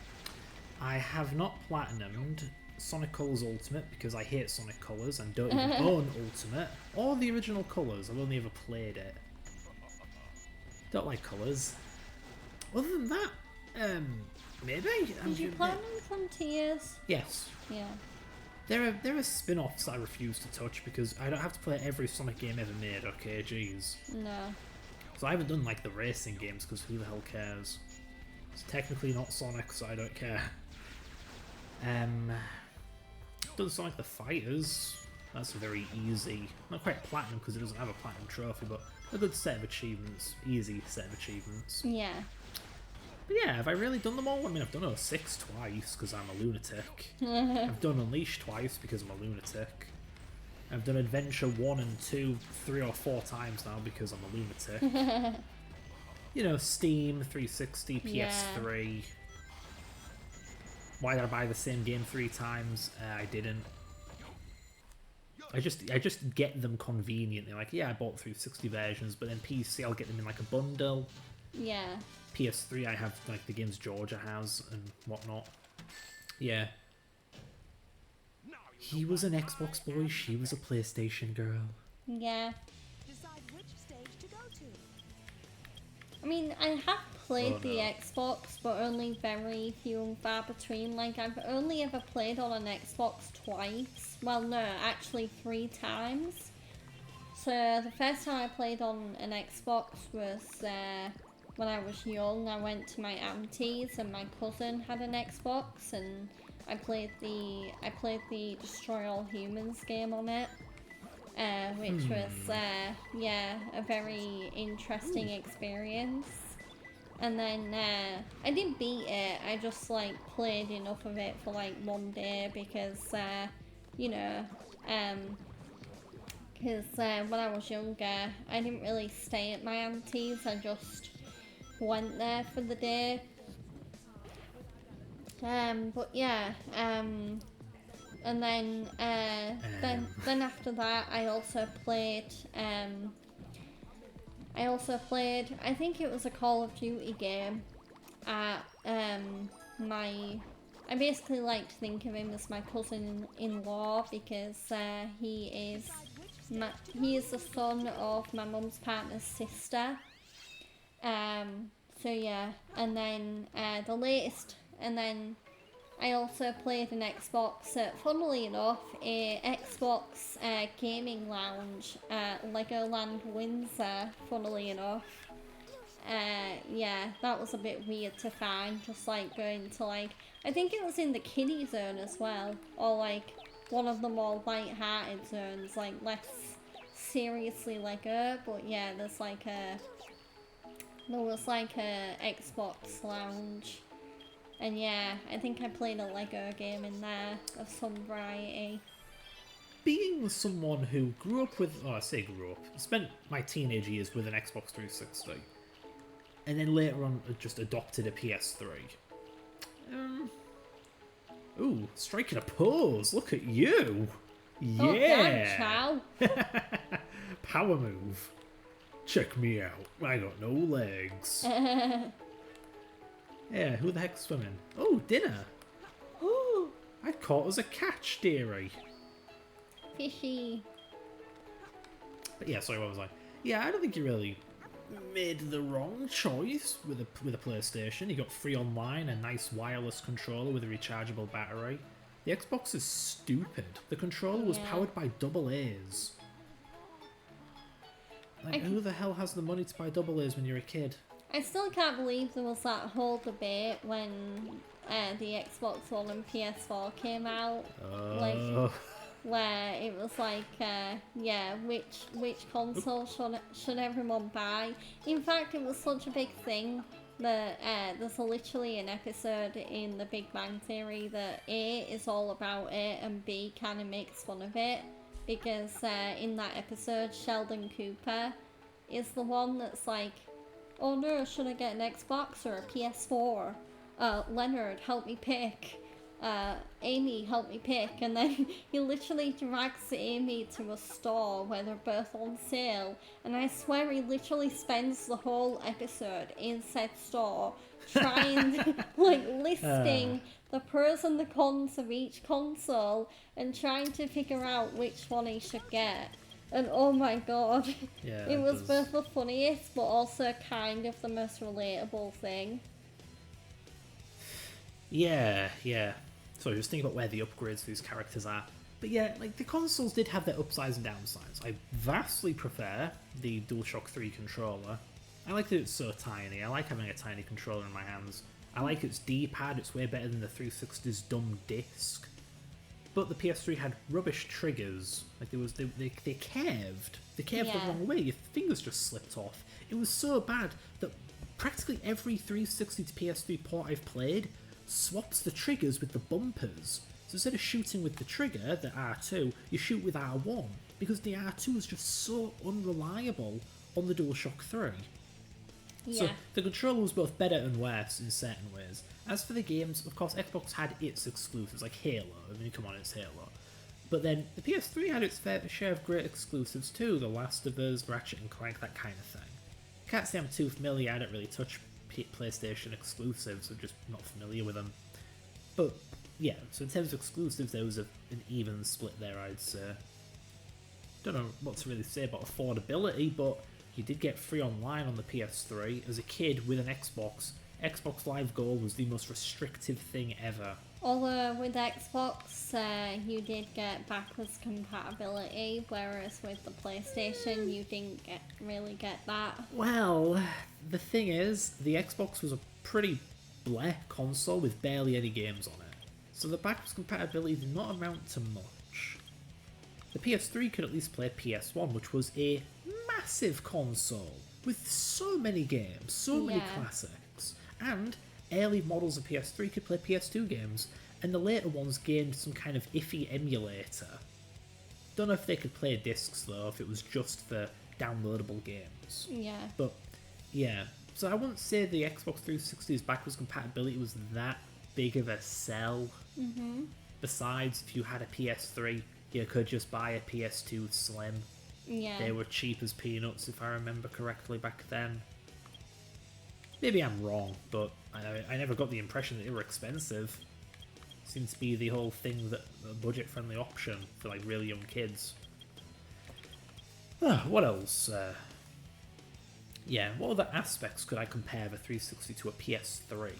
I have not platinumed Sonic Colors Ultimate because I hate Sonic Colors and don't even own Ultimate or the original Colors. I've only ever played it. Don't like Colors. Other than that, maybe. Did you platinum Frontiers? Yes. Yeah. There are spin-offs I refuse to touch because I don't have to play every Sonic game ever made, okay, jeez. No. So I haven't done like the racing games because who the hell cares? It's technically not Sonic, so I don't care. Done Sonic the Fighters. That's a very easy, not quite platinum because it doesn't have a platinum trophy, but a good set of achievements. Easy set of achievements. Yeah. But yeah, have I really done them all? I mean, I've done 06 twice because I'm a lunatic. I've done Unleashed twice because I'm a lunatic. I've done Adventure 1 and 2 3 or 4 times now because I'm a lunatic. You know, Steam, 360, PS3. Yeah. Why did I buy the same game 3 times? I didn't. I just get them conveniently. Like, yeah, I bought 360 versions, but then PC, I'll get them in like a bundle. Yeah. PS3, I have like the games Georgia has and whatnot. Yeah. He was an Xbox boy, she was a PlayStation girl. Yeah. Decide which stage to go to. I mean, I have played the Xbox, but only very few and far between. Like, I've only ever played on an Xbox twice. Well, no, actually 3 times. So, the first time I played on an Xbox was when I was young. I went to my auntie's and my cousin had an Xbox, and I played the Destroy All Humans game on it. Which was, yeah, a very interesting experience. And then, I didn't beat it, I just, like, played enough of it for, like, one day because, you know, because when I was younger, I didn't really stay at my auntie's, I just went there for the day. But yeah, and then then after that, I also played. I think it was a Call of Duty game. At I basically like to think of him as my cousin-in-law because he is the son of my mum's partner's sister. So yeah, and then the latest, and then I also played an Xbox, funnily enough, a Xbox gaming lounge at Legoland Windsor, funnily enough. Yeah, that was a bit weird to find, just like going to like, I think it was in the kiddie zone as well, or like one of the more light-hearted zones, like less seriously Lego, but yeah, there was like a Xbox lounge. And yeah, I think I played a Lego game in there of some variety. Being someone who grew up with, oh, I say grew up, spent my teenage years with an Xbox 360, and then later on just adopted a PS3. Ooh, striking a pose. Look at you. Oh, damn, Yeah. chow. Power move. Check me out. I got no legs. Yeah, who the heck's swimming? Oh, dinner. Ooh, I caught us a catch, dearie. fishy. But yeah, sorry, what was I? Yeah, I don't think you really made the wrong choice with a PlayStation. You got free online, a nice wireless controller with a rechargeable battery. The Xbox is stupid. The controller was Yeah. powered by AA's. Like, who the hell has the money to buy AA's when you're a kid? I still can't believe there was that whole debate when the Xbox One and PS4 came out. Oh. Where it was like, yeah, which console should everyone buy? In fact, it was such a big thing that there's literally an episode in The Big Bang Theory that A is all about it and B kind of makes fun of it, because in that episode Sheldon Cooper is the one that's like, oh no, should I get an Xbox or a PS4? Leonard, help me pick. Amy, help me pick. And then he literally drags Amy to a store where they're both on sale. And I swear he literally spends the whole episode in said store trying, like, listing the pros and the cons of each console and trying to figure out which one he should get. And oh my god, Yeah, it was does. both the funniest but also kind of the most relatable thing. Yeah. So I was thinking about where the upgrades for these characters are. But yeah, like, the consoles did have their upsides and downsides. I vastly prefer the DualShock 3 controller. I like that it's so tiny. I like having a tiny controller in my hands. I like its D-pad. It's way better than the 360's dumb disc. But the PS3 had rubbish triggers. Like, they curved. They curved the Yeah. wrong way. Your fingers just slipped off. It was so bad that practically every 360 to PS3 port I've played swaps the triggers with the bumpers. So instead of shooting with the trigger, the R2, you shoot with R1, because the R2 is just so unreliable on the DualShock 3. So Yeah. the controller was both better and worse in certain ways. As for the games, of course, Xbox had its exclusives, like Halo. I mean, come on, it's Halo. But then the PS3 had its fair share of great exclusives too. The Last of Us, Ratchet and Clank, that kind of thing. Can't say I'm too familiar. I don't really touch PlayStation exclusives. I'm just not familiar with them. But yeah, so in terms of exclusives, there was an even split there, I'd say. Don't know what to really say about affordability, but you did get free online on the PS3. As a kid with an Xbox, Xbox Live Gold was the most restrictive thing ever. Although with Xbox, you did get backwards compatibility, whereas with the PlayStation, you didn't really get that. Well, the thing is, the Xbox was a pretty bleh console with barely any games on it, so the backwards compatibility did not amount to much. The PS3 could at least play PS1, which was a massive console with so many games, so many Yeah. classics, and early models of PS3 could play PS2 games, and the later ones gained some kind of iffy emulator. Don't know if they could play discs though, if it was just for downloadable games. Yeah. But yeah, so I wouldn't say the Xbox 360's backwards compatibility was that big of a sell. Mhm. Besides, if you had a PS3, you could just buy a PS2 Slim. Yeah. They were cheap as peanuts, if I remember correctly back then. Maybe I'm wrong, but I never got the impression that they were expensive. Seems to be the whole thing that a budget-friendly option for like really young kids. What else? Yeah, what other aspects could I compare the 360 to a PS3?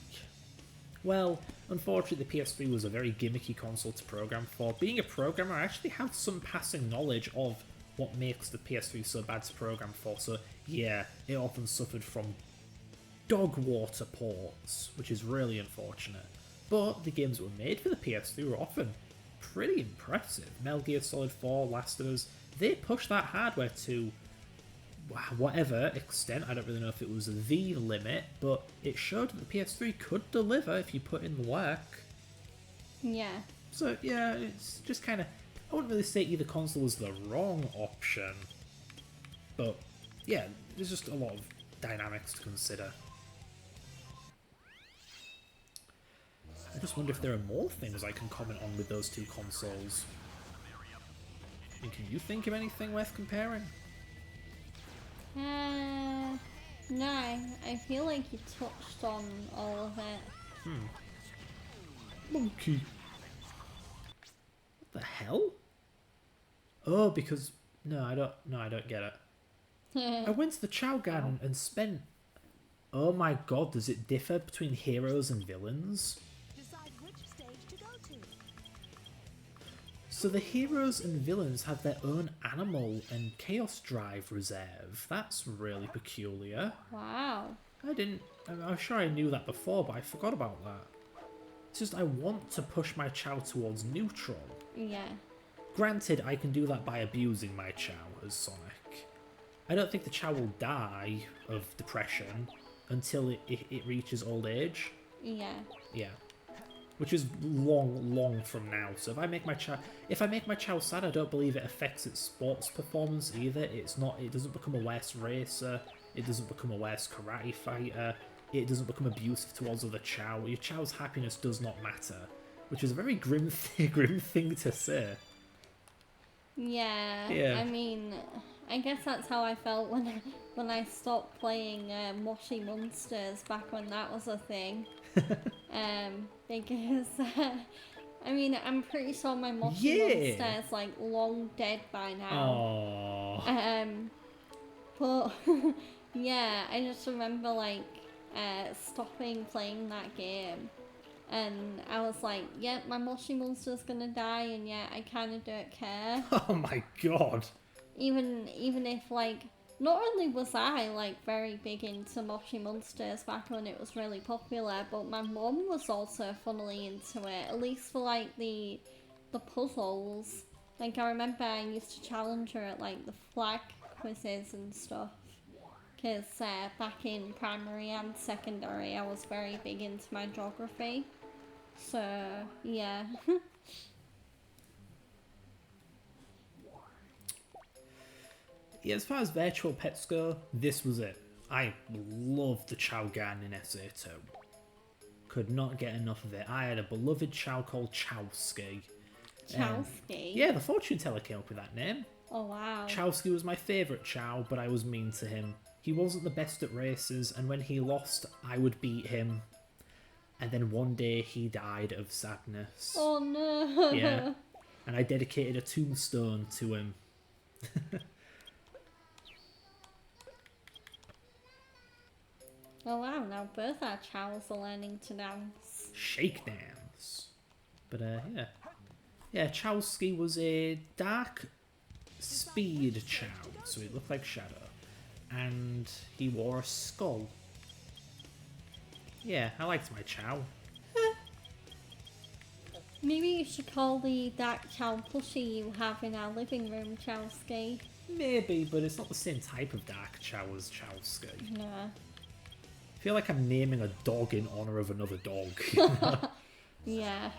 Well, unfortunately the PS3 was a very gimmicky console to program for. Being a programmer, I actually have some passing knowledge of what makes the PS3 so bad to program for, so yeah, it often suffered from dog water ports, which is really unfortunate. But the games that were made for the PS3 were often pretty impressive. Metal Gear Solid 4, Last of Us, they pushed that hardware to whatever extent. I don't really know if it was the limit, but it showed that the PS3 could deliver if you put in the work. Yeah. So yeah, it's just kind of, I wouldn't really say either console was the wrong option, but yeah, there's just a lot of dynamics to consider. I just wonder if there are more things I can comment on with those two consoles. I mean, can you think of anything worth comparing? No, I feel like you touched on all of it. Monkey. What the hell? Oh, because no, I don't get it. I went to the Chow Garden and spent. Oh my god, does it differ between heroes and villains? Decide which stage to go to. So the heroes and villains have their own animal and chaos drive reserve. That's really peculiar. Wow. I'm sure I knew that before, but I forgot about that. It's just I want to push my Chow towards neutral. Yeah. Granted, I can do that by abusing my Chow as Sonic. I don't think the Chow will die of depression until it reaches old age. Yeah. Yeah. Which is long from now. So if I make my Chow sad, I don't believe it affects its sports performance either. It doesn't become a worse racer. It doesn't become a worse karate fighter. It doesn't become abusive towards other Chow. Your Chow's happiness does not matter. Which is a very grim thing to say. Yeah. Yeah. I mean, I guess that's how I felt when I stopped playing Moshi Monsters back when that was a thing. Because I mean, I'm pretty sure my Moshi Monster is like long dead by now. Aww. But yeah, I just remember like stopping playing that game, and I was like, yep, my Moshi Monster's gonna die, and yet I kind of don't care. Oh my god. Even if like, not only was I like very big into Moshi Monsters back when it was really popular, but my mum was also funnily into it, at least for like the puzzles. Like I remember I used to challenge her at like the flag quizzes and stuff, because back in primary and secondary I was very big into my geography. So yeah. Yeah, as far as virtual pets go, this was it. I loved the Chow Garden in SA2. Could not get enough of it. I had a beloved Chow called Chowski. Chowski? Yeah, the fortune teller came up with that name. Oh wow. Chowski was my favourite Chow, but I was mean to him. He wasn't the best at races, and when he lost, I would beat him. And then one day he died of sadness. Oh no. Yeah. And I dedicated a tombstone to him. Oh wow, now both our chows are learning to dance. Shake dance. But yeah. Yeah, Chowski was a dark speed Chow, so he looked like Shadow. And he wore a skull. Yeah, I liked my Chow. Maybe you should call the dark chow plushie you have in our living room Chowski. Maybe, but it's not the same type of dark Chow as Chowski. No. I feel like I'm naming a dog in honour of another dog. You know? Yeah.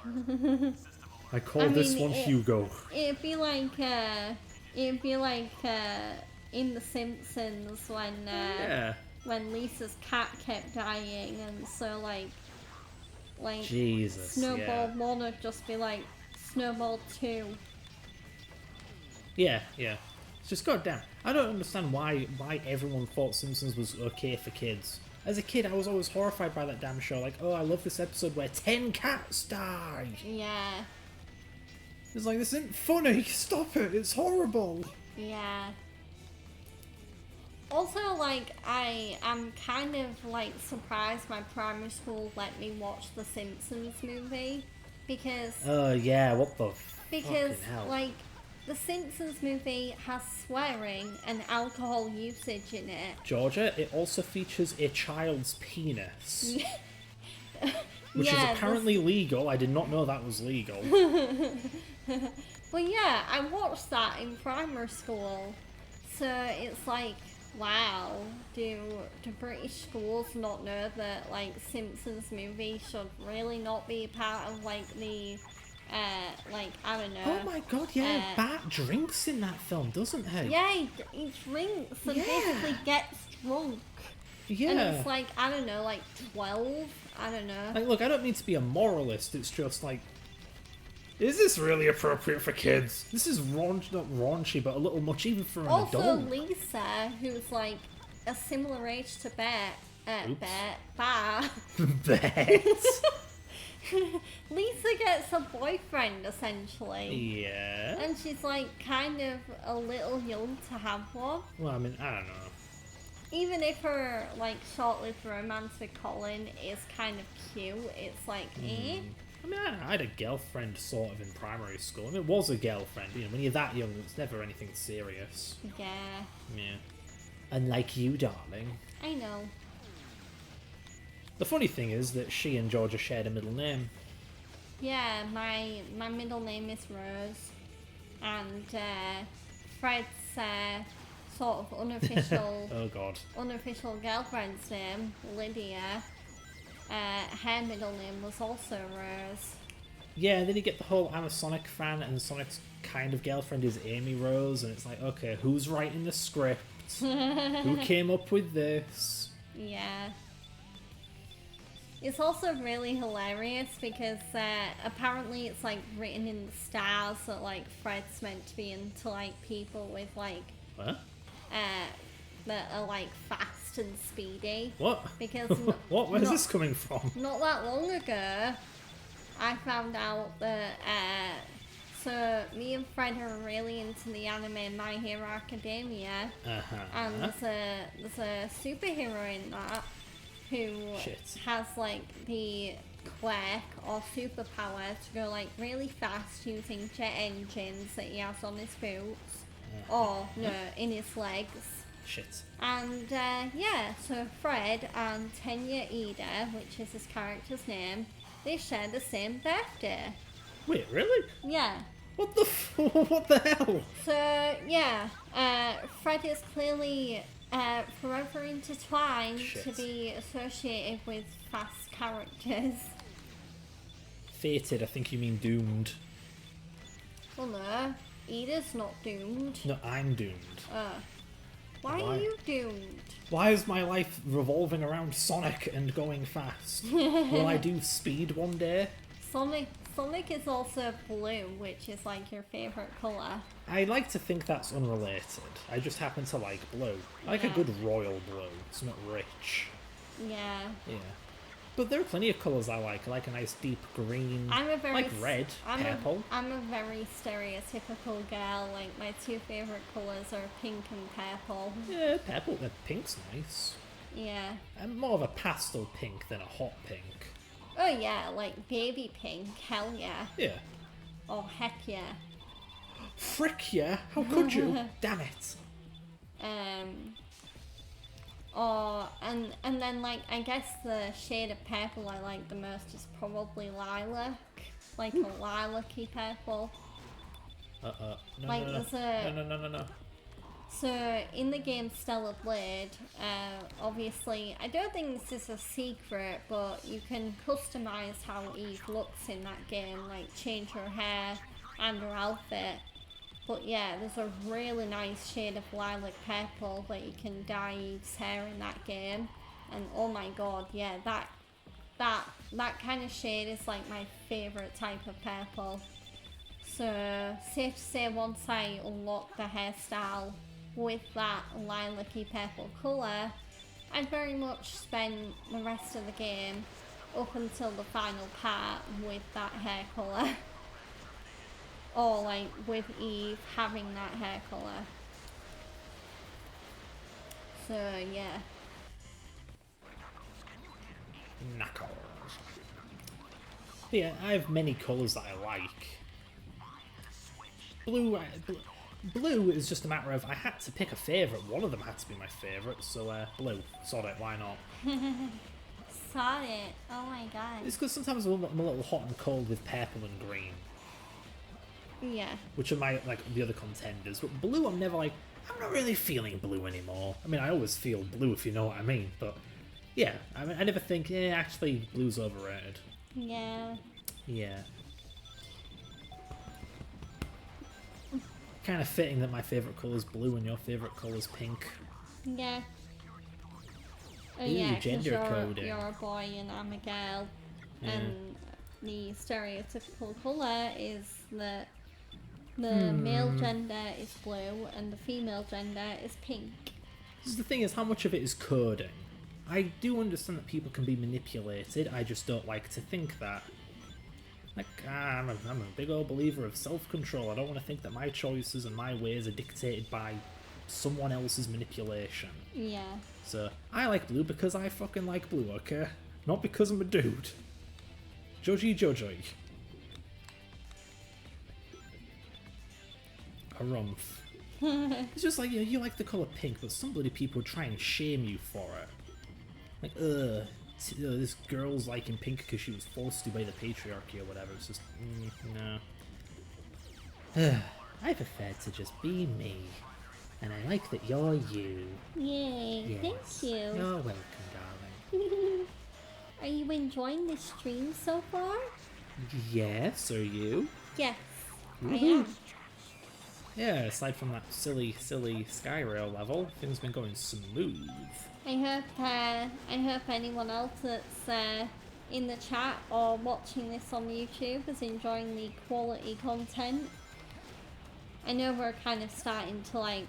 I call this one Hugo. It'd be like in The Simpsons when Lisa's cat kept dying, and so like Jesus, Snowball 1 would just be like Snowball 2. Yeah. It's just goddamn. I don't understand why everyone thought Simpsons was okay for kids. As a kid, I was always horrified by that damn show. Like, oh, I love this episode where 10 cats die. Yeah. It's like, this isn't funny. Stop it. It's horrible. Yeah. Also, like, I am kind of, like, surprised my primary school let me watch the Simpsons movie. Because, Yeah, what the because fucking hell? like, the Simpsons movie has swearing and alcohol usage in it. Georgia, it also features a child's penis. Which is Yeah, apparently legal. I did not know that was legal. Well, yeah, I watched that in primary school. So it's like, wow, do British schools not know that, like, Simpsons movie should really not be part of, like, the, like, I don't know. Oh my god, yeah, uh, Bart drinks in that film, doesn't he? Yeah, he drinks and Yeah. basically gets drunk. Yeah. And it's like, I don't know, like 12? I don't know. Like, look, I don't mean to be a moralist, it's just like, is this really appropriate for kids? This is not raunchy, but a little much even for an Also, adult. Lisa, who's like a similar age to Oops. Bart. Bet. Lisa gets a boyfriend, essentially. Yeah. And she's like kind of a little young to have one. Well, I mean, I don't know. Even if her, like, short-lived romance with Colin is kind of cute, it's like, eh? I mean, I don't know, I had a girlfriend sort of in primary school. I mean, it was a girlfriend. You know, when you're that young, it's never anything serious. Yeah, Yeah. Unlike you, darling. I know. The funny thing is that she and Georgia shared a middle name. Yeah, my middle name is Rose, and Fred's sort of unofficial Oh god. unofficial girlfriend's name, Lydia. Her middle name was also Rose. Yeah, and then you get the whole I'm a Sonic fan and Sonic's kind of girlfriend is Amy Rose, and it's like, okay, who's writing the script? Who came up with this? Yeah. It's also really hilarious because apparently it's like written in the stars that like Fred's meant to be into like people with like What? that are like fast and speedy. What? Because What? Where's this coming from? not that long ago, I found out that so me and Fred are really into the anime My Hero Academia, and there's a superhero in that who Shit. has like the quirk or superpower to go like really fast using jet engines that he has on his boots, or no, in his legs. Shit. And yeah, so Fred and Tenya Ida, which is his character's name, they share the same birthday. Wait, really? Yeah. What the what the hell? So yeah, Fred is clearly forever intertwined Shit. to be associated with fast characters. Fated, I think you mean doomed. Well, no, Ida's not doomed. No, I'm doomed. Why Why? are you doomed? Why is my life revolving around Sonic and going fast? Will I do speed one day? Sonic is also blue, which is like your favourite colour. I like to think that's unrelated. I just happen to like blue. I like a Yeah. good royal blue. It's not rich. Yeah. Yeah. But there are plenty of colours I like. I like a nice deep green. I'm a very like red, purple. I'm a very stereotypical girl. Like my two favorite colors are pink and purple. Yeah, purple. Pink's nice. Yeah. I'm more of a pastel pink than a hot pink. Oh yeah, like baby pink. Hell yeah. Yeah. Oh heck yeah. Frick yeah! How could you? Damn it! Or and then like I guess the shade of purple I like the most is probably lilac. Like a lilac-y purple. No, Like, no, there's a- no. So in the game Stellar Blade, obviously I don't think this is a secret, but you can customize how Eve looks in that game, like change her hair and her outfit. But yeah, there's a really nice shade of lilac purple that you can dye Eve's hair in that game, and oh my god, yeah, that kind of shade is like my favourite type of purple. So safe to say, once I unlock the hairstyle with that lilac-y purple colour, I'd very much spend the rest of the game up until the final part with that hair colour. Or like with Eve having that hair colour. So yeah. Knuckles. Yeah, I have many colours that I like. Blue is just a matter of I had to pick a favourite. One of them had to be my favourite, so blue. Sod it, why not? Saw it. Oh my god. It's because sometimes I'm a little hot and cold with purple and green, Yeah. which are my the other contenders. But blue, I'm never like I'm not really feeling blue anymore. I mean, I always feel blue if you know what I mean. But yeah, I never think actually blue's overrated. Yeah. Yeah. Kind of fitting that my favourite colour is blue and your favourite colour is pink. Yeah. Oh Ooh, yeah, 'cause gender coding. you're a boy and I'm a girl. Yeah. And the stereotypical colour is that the male gender is blue and the female gender is pink. The thing is, how much of it is coding? I do understand that people can be manipulated, I just don't like to think that. Like, I'm a big old believer of self-control. I don't want to think that my choices and my ways are dictated by someone else's manipulation. Yeah. So, I like blue because I fucking like blue, okay? Not because I'm a dude. Joji. A rumph. It's just like, you like the colour pink, but some bloody people try and shame you for it. Like, this girl's liking pink because she was forced to by the patriarchy or whatever. It's just, no. I prefer to just be me. And I like that you're you. Yay, Yes. thank you. You're welcome, darling. Are you enjoying the stream so far? Yes, are you? Yes, I Woohoo. am. Yeah, aside from that silly Skyrail level, things been going smooth. I hope anyone else that's in the chat or watching this on YouTube is enjoying the quality content. I know we're kind of starting to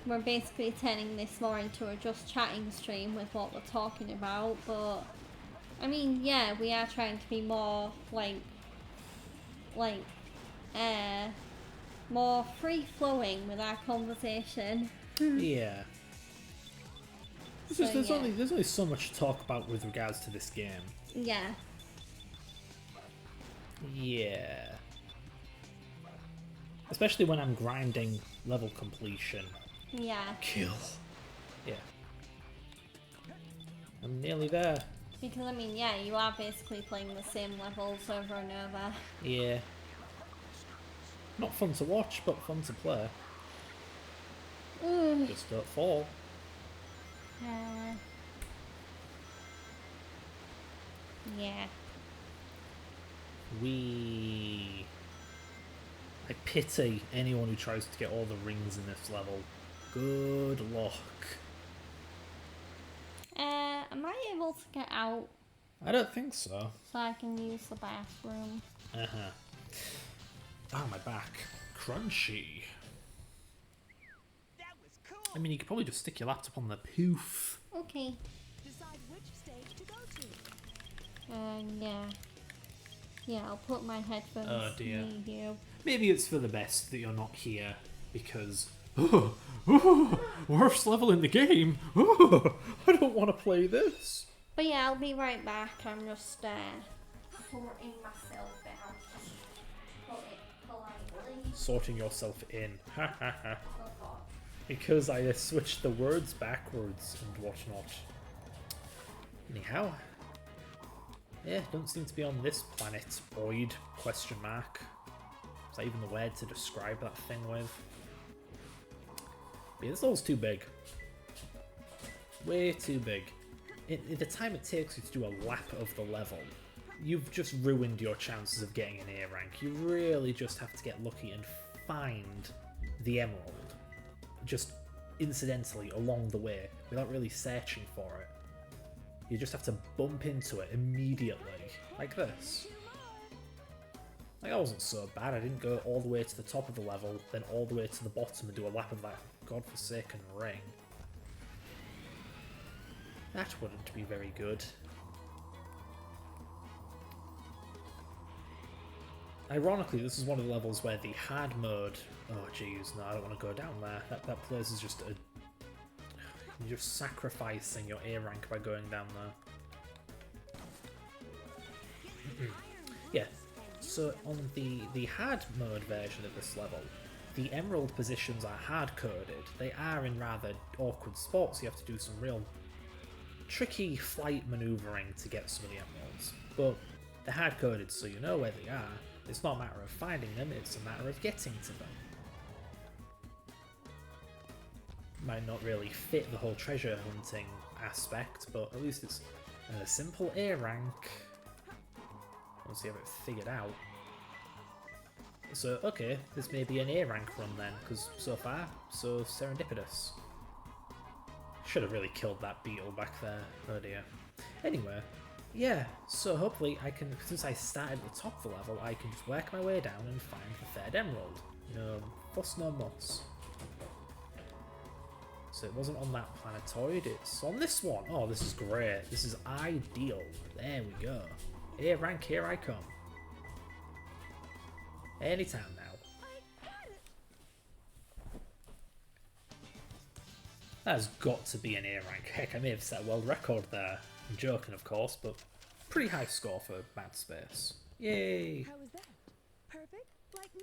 we're basically turning this more into a just chatting stream with what we're talking about, but I mean, yeah, we are trying to be more more free-flowing with our conversation. Yeah. It's just, So, there's only so much to talk about with regards to this game. Yeah. Yeah. Especially when I'm grinding level completion. Yeah. Kill. Yeah. I'm nearly there. Because, I mean, yeah, you are basically playing the same levels over and over. Yeah. Not fun to watch, but fun to play. Just don't fall. Yeah. I pity anyone who tries to get all the rings in this level. Good luck. Am I able to get out I don't think so. so I can use the bathroom? Uh-huh. Oh, my back. Crunchy. That was cool. I mean, you could probably just stick your laptop on the poof. Okay. Decide which stage to go to. Yeah. Yeah, I'll put my headphones Oh, dear. near you. Maybe it's for the best that you're not here, because... worst level in the game! I don't want to play this! But yeah, I'll be right back. I'm just sorting myself out. Put it politely. Sorting yourself in. Ha ha ha. Because I switched the words backwards and whatnot. Anyhow. Yeah, don't seem to be on this planet, Boyd, question mark. Is that even the word to describe that thing with? But yeah, this level's too big. Way too big. In the time it takes you to do a lap of the level, you've just ruined your chances of getting an A rank. You really just have to get lucky and find the emerald. Just incidentally along the way, without really searching for it. You just have to bump into it immediately, like this. Like, that wasn't so bad. I didn't go all the way to the top of the level, then all the way to the bottom and do a lap of that godforsaken ring. That wouldn't be very good. Ironically, this is one of the levels where the hard mode... Oh jeez, no, I don't want to go down there. That place is just a... You're just sacrificing your A rank by going down there. Yeah, so on the hard mode version of this level, the emerald positions are hard-coded. They are in rather awkward spots. You have to do some real tricky flight manoeuvring to get some of the emeralds. But they're hard-coded, so you know where they are. It's not a matter of finding them, it's a matter of getting to them. Might not really fit the whole treasure hunting aspect, but at least it's a simple A rank. Once you have it figured out. So, okay, this may be an A rank run then, because so far, so serendipitous. Should have really killed that beetle back there, oh dear. Anyway, yeah, so hopefully I can, since I started at the top of the level, I can just work my way down and find the third emerald. No fuss, no muss. So it wasn't on that planetoid, it's on this one. Oh, this is great. This is ideal. There we go. A rank, here I come. Anytime now. That's got to be an A rank. Heck, I may have set a world record there. I'm joking, of course, but pretty high score for Mad Space. Yay! How was that? Perfect? Like me?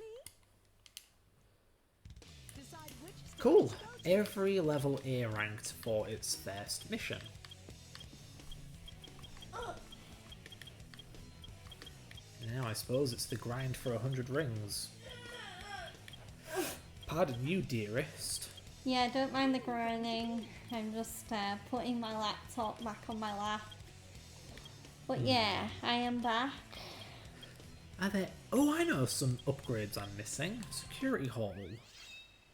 Decide which stage Cool. to go to. Every level A ranked for its first mission. Now I suppose it's the grind for 100 rings. Pardon you, dearest. Yeah, don't mind the groaning. I'm just putting my laptop back on my lap. But yeah, I am back. Are there... Oh, I know some upgrades I'm missing. Security Hall.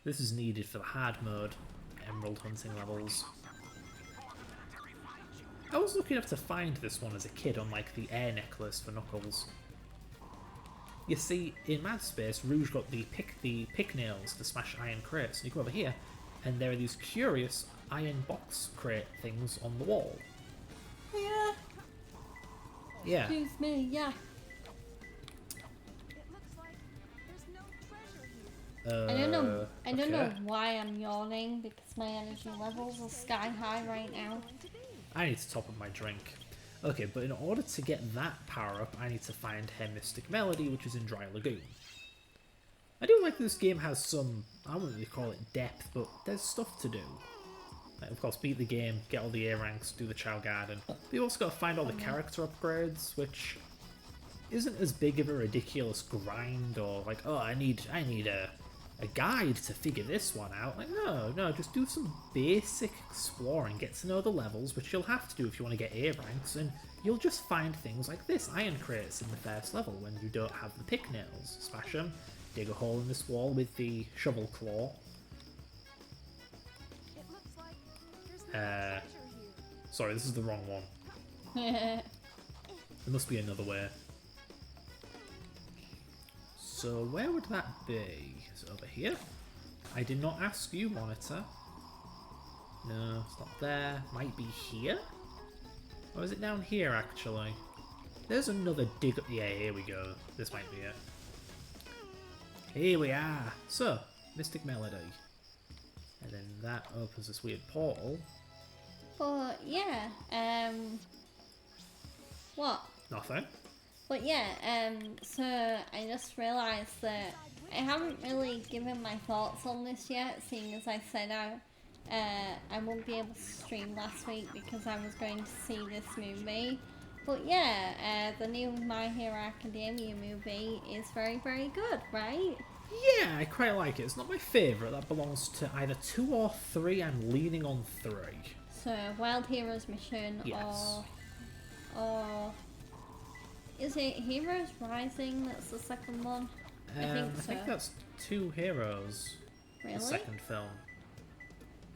This is needed for the hard mode emerald hunting levels. I was lucky enough to find this one as a kid, unlike the air necklace for Knuckles. You see, in Mad Space, Rouge got the pick nails to smash iron crates, and you come over here, and there are these curious iron box crate things on the wall. Yeah. Yeah. Excuse me, yeah. It looks like there's no treasure here. I don't know okay. why I'm yawning because my energy levels are sky high right now. I need to top up my drink. Okay, but in order to get that power up, I need to find her Mystic Melody, which is in Dry Lagoon. I do like this game has some, I wouldn't really call it depth, but there's stuff to do. Like, of course, beat the game, get all the A ranks, do the Chow Garden. But you also got to find all the character upgrades, which isn't as big of a ridiculous grind, or like, oh, I need a guide to figure this one out. Like, no, just do some basic exploring, get to know the levels, which you'll have to do if you want to get A ranks, and you'll just find things like this, iron crates in the first level when you don't have the pick nails. Smash them, dig a hole in this wall with the shovel claw. It looks like there's no treasure here. Sorry, this is the wrong one. There must be another way. So where would that be? Is it over here? I did not ask you, monitor. No, it's not there. Might be here? Or is it down here, actually? There's another dig up. Yeah, here we go. This might be it. Here we are. So, Mystic Melody. And then that opens this weird portal. But yeah, what? Nothing. But yeah, so I just realised that I haven't really given my thoughts on this yet, seeing as I said I won't be able to stream last week because I was going to see this movie. But yeah, the new My Hero Academia movie is very, very good, right? Yeah, I quite like it. It's not my favourite. That belongs to either 2 or 3. I'm leaning on 3. So, Wild Heroes Mission, Yes. or is it Heroes Rising? That's the second one. I think so. I think that's 2 Heroes. Really? The second film.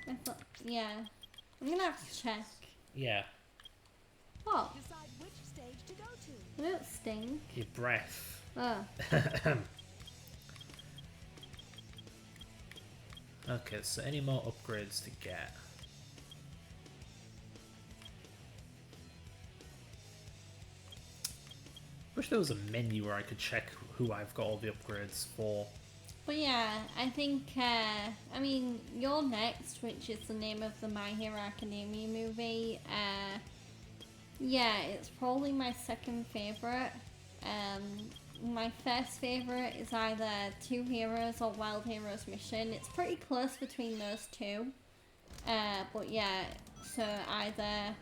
I thought, yeah. I'm gonna have to check. Yeah. What? Decide which stage to go to. I don't stink. Your breath. Oh. Okay, so any more upgrades to get? wish there was a menu where I could check who I've got all the upgrades for. But yeah, I think, I mean, You're Next, which is the name of the My Hero Academia movie, yeah, it's probably my second favourite. My first favourite is either Two Heroes or Wild Heroes Mission. It's pretty close between those two. But yeah, so either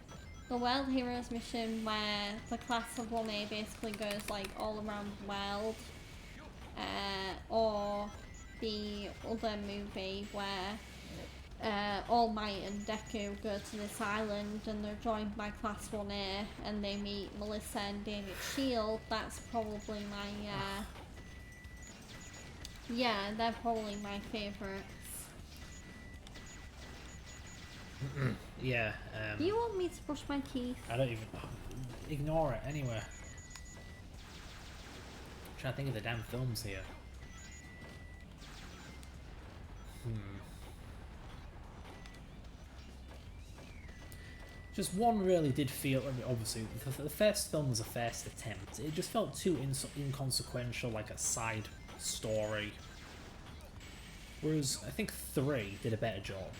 the Wild Heroes Mission, where the class of 1A basically goes like all around the world, or the other movie where All Might and Deku go to this island and they're joined by Class 1A and they meet Melissa and David Shield. That's probably my, yeah, they're probably my favourites. Yeah, Do you want me to brush my teeth? I don't even... Ignore it, anyway. I'm trying to think of the damn films here. Just one really did feel, I mean, obviously, the first film was a first attempt. It just felt too inconsequential, like a side story. Whereas, I think 3 did a better job.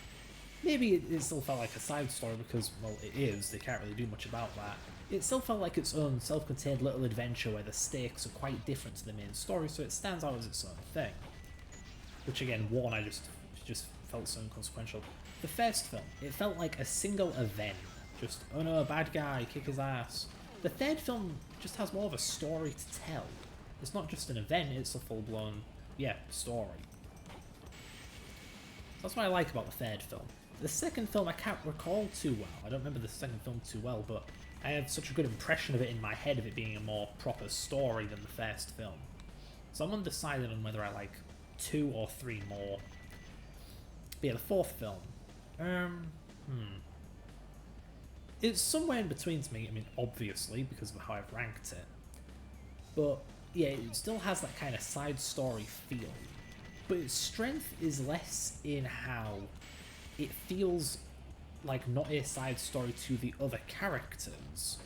Maybe it still felt like a side story because, well, it is, they can't really do much about that. It still felt like its own self-contained little adventure where the stakes are quite different to the main story, so it stands out as its own thing. Which again, 1 I just felt so inconsequential. The first film, it felt like a single event. Just, oh no, bad guy, kick his ass. The third film just has more of a story to tell. It's not just an event, it's a full-blown, yeah, story. That's what I like about the third film. The second film I can't recall too well. I don't remember the second film too well, but I have such a good impression of it in my head of it being a more proper story than the first film. So I'm undecided on whether I like 2 or 3 more. But yeah, the fourth film. It's somewhere in between to me, I mean, obviously, because of how I've ranked it. But yeah, it still has that kind of side story feel. But its strength is less in how it feels like not a side story to the other characters,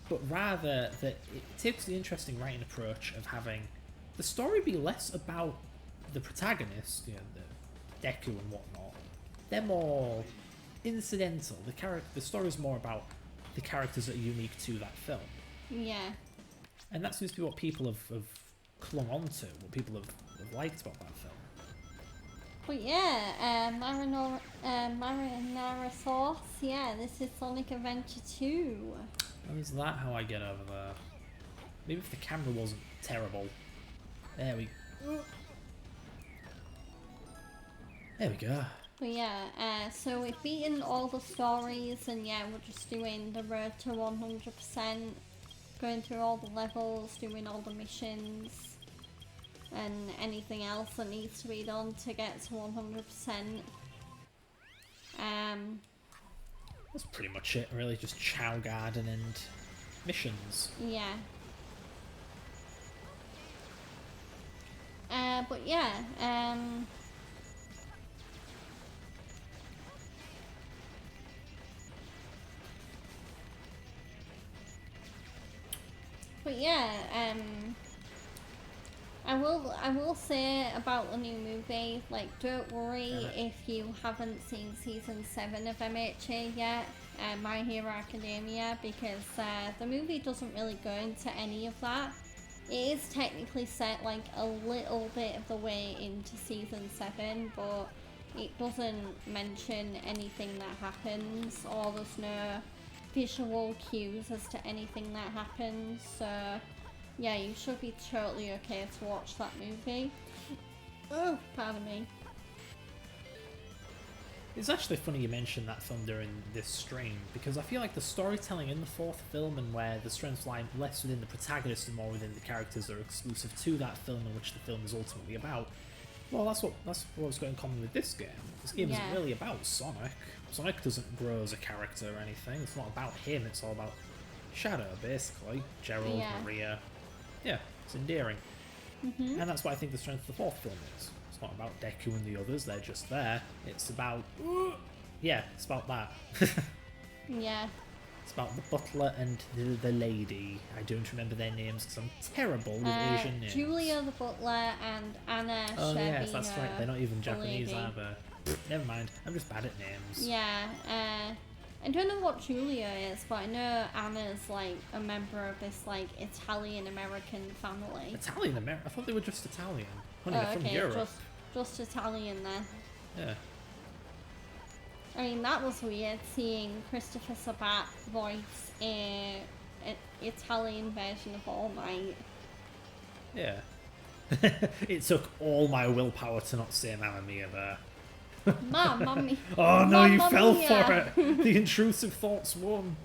but rather that it takes the interesting writing approach of having the story be less about the protagonist, you know, the Deku and whatnot. They're more incidental. The story's more about the characters that are unique to that film. Yeah. And that seems to be what people have clung on to, what people have liked about that film. But yeah, Marinara Sauce, yeah, this is Sonic Adventure 2. And is that how I get over there? Maybe if the camera wasn't terrible. There we go. But yeah, so we've beaten all the stories and yeah, we're just doing the road to 100%, going through all the levels, doing all the missions, and anything else that needs to be done to get to 100%. That's pretty much it, really. Just Chow Garden and missions. Yeah. But yeah, I will say about the new movie, like, don't worry if you haven't seen season 7 of MHA yet, My Hero Academia, because the movie doesn't really go into any of that. It is technically set like a little bit of the way into season 7, but it doesn't mention anything that happens, or there's no visual cues as to anything that happens, so yeah, you should be totally okay to watch that movie. Oh, pardon me. It's actually funny you mentioned that film during this stream, because I feel like the storytelling in the fourth film and where the strengths lie less within the protagonist and more within the characters that are exclusive to that film and which the film is ultimately about, well, that's what's got in common with this game. This game isn't really about Sonic. Sonic doesn't grow as a character or anything. It's not about him, it's all about Shadow, basically. Gerald, Maria. Yeah, it's endearing. And that's what I think the strength of the fourth film is. It's not about Deku and the others, they're just there. It's about... yeah, it's about that. Yeah. It's about the butler and the lady. I don't remember their names because I'm terrible with Asian names. Julia the butler and Anna Oh yes, Shervino, that's right. They're not even the Japanese lady. either. Never mind. I'm just bad at names. Yeah, I don't know what Julia is, but I know Anna's like a member of this like Italian-American family. Italian-American? I thought they were just Italian. Honey, Oh, they're from okay, Europe. just Italian then. Yeah. I mean, that was weird seeing Christopher Sabat voice an Italian version of All Might. Yeah. It took all my willpower to not say Mamma Mia there. Mamma mia. Oh no, you Mamma fell mia. for it! The intrusive thoughts won.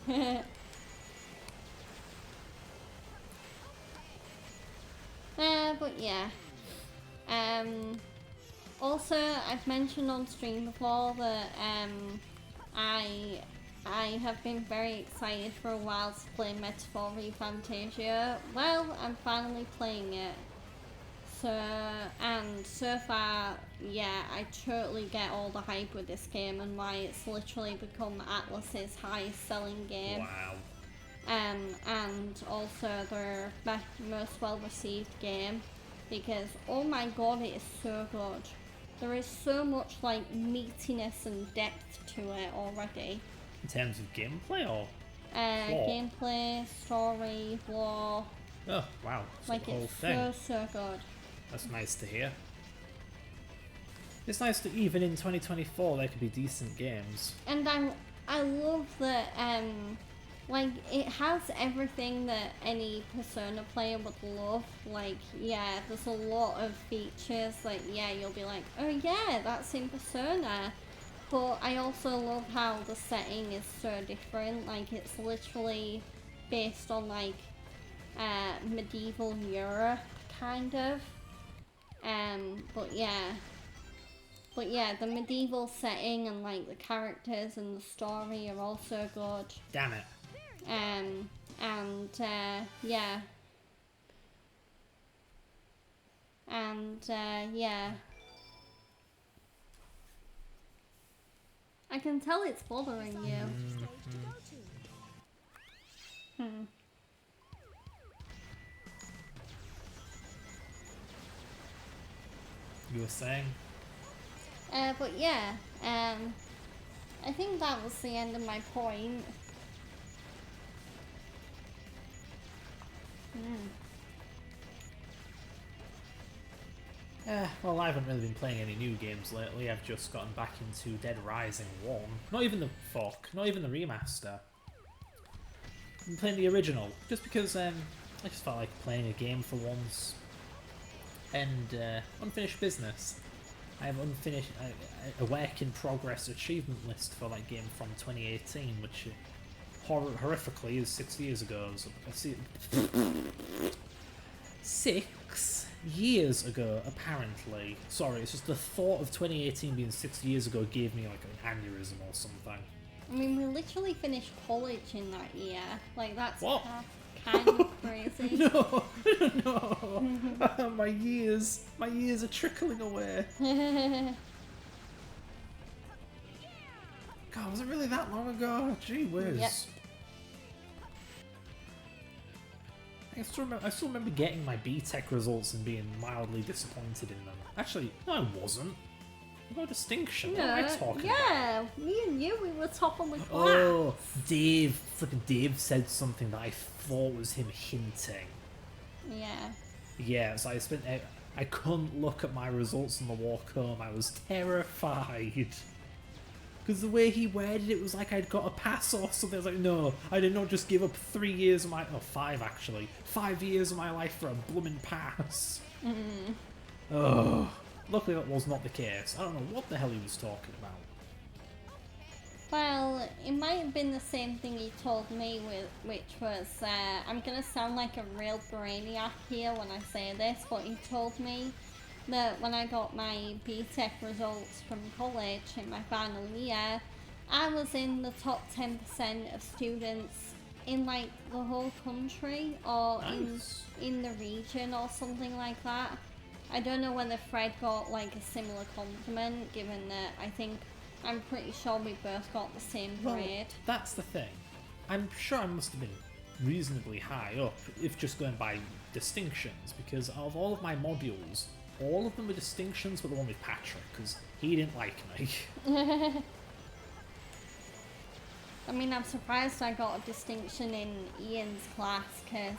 But yeah. Also, I've mentioned on stream before that I have been very excited for a while to play Metaphor Fantasia. Well, I'm finally playing it. So far, yeah, I totally get all the hype with this game and why it's literally become Atlas's highest selling game. Wow. And also their most well received game, because oh my god, it is so good. There is so much like meatiness and depth to it already. In terms of gameplay or? Gameplay, story, lore. Oh wow, it's Like the whole it's thing. so good. That's nice to hear. It's nice that even in 2024 there could be decent games. And I love that like it has everything that any Persona player would love. Like, yeah, there's a lot of features, like, yeah, you'll be like, oh yeah, that's in Persona. But I also love how the setting is so different. Like, it's literally based on like medieval Europe kind of. But yeah, the medieval setting and like the characters and the story are also good. Damn it. Yeah. Yeah. I can tell it's bothering you. You were saying? But yeah, I think that was the end of my point. Well, I haven't really been playing any new games lately. I've just gotten back into Dead Rising 1. Not even the remaster. I've been playing the original, just because I just felt like playing a game for once. And unfinished business. I have a work in progress achievement list for that game from 2018, which horrifically is 6 years ago. So, 6 years ago, apparently. Sorry, it's just the thought of 2018 being 6 years ago gave me like an aneurysm or something. I mean, we literally finished college in that year. Like, that's What? kind of crazy. No, no, my years are trickling away. God, was it really that long ago? Gee whiz. Yep. I still remember getting my BTEC results and being mildly disappointed in them. Actually, no, I wasn't. No distinction. What am I talking about? Yeah, me and you, we were top of the class. Oh, Dave said something that I thought was him hinting. Yeah. Yeah, so I couldn't look at my results on the walk home. I was terrified. Because the way he worded it was like I'd got a pass or something. I was like, no, I did not just give up 3 years of my... Oh, 5 actually. 5 years of my life for a blooming pass. Oh. Luckily that was not the case. I don't know what the hell he was talking about. Well, it might have been the same thing he told me, which was, I'm going to sound like a real brainiac here when I say this, but he told me that when I got my BTEC results from college in my final year, I was in the top 10% of students in like the whole country or Nice. in the region or something like that. I don't know whether Fred got like a similar compliment, given that I'm pretty sure we both got the same Well, grade. that's the thing. I'm sure I must have been reasonably high up, if just going by distinctions, because out of all of my modules, all of them were distinctions but the one with Patrick, because he didn't like me. I mean, I'm surprised I got a distinction in Ian's class, because,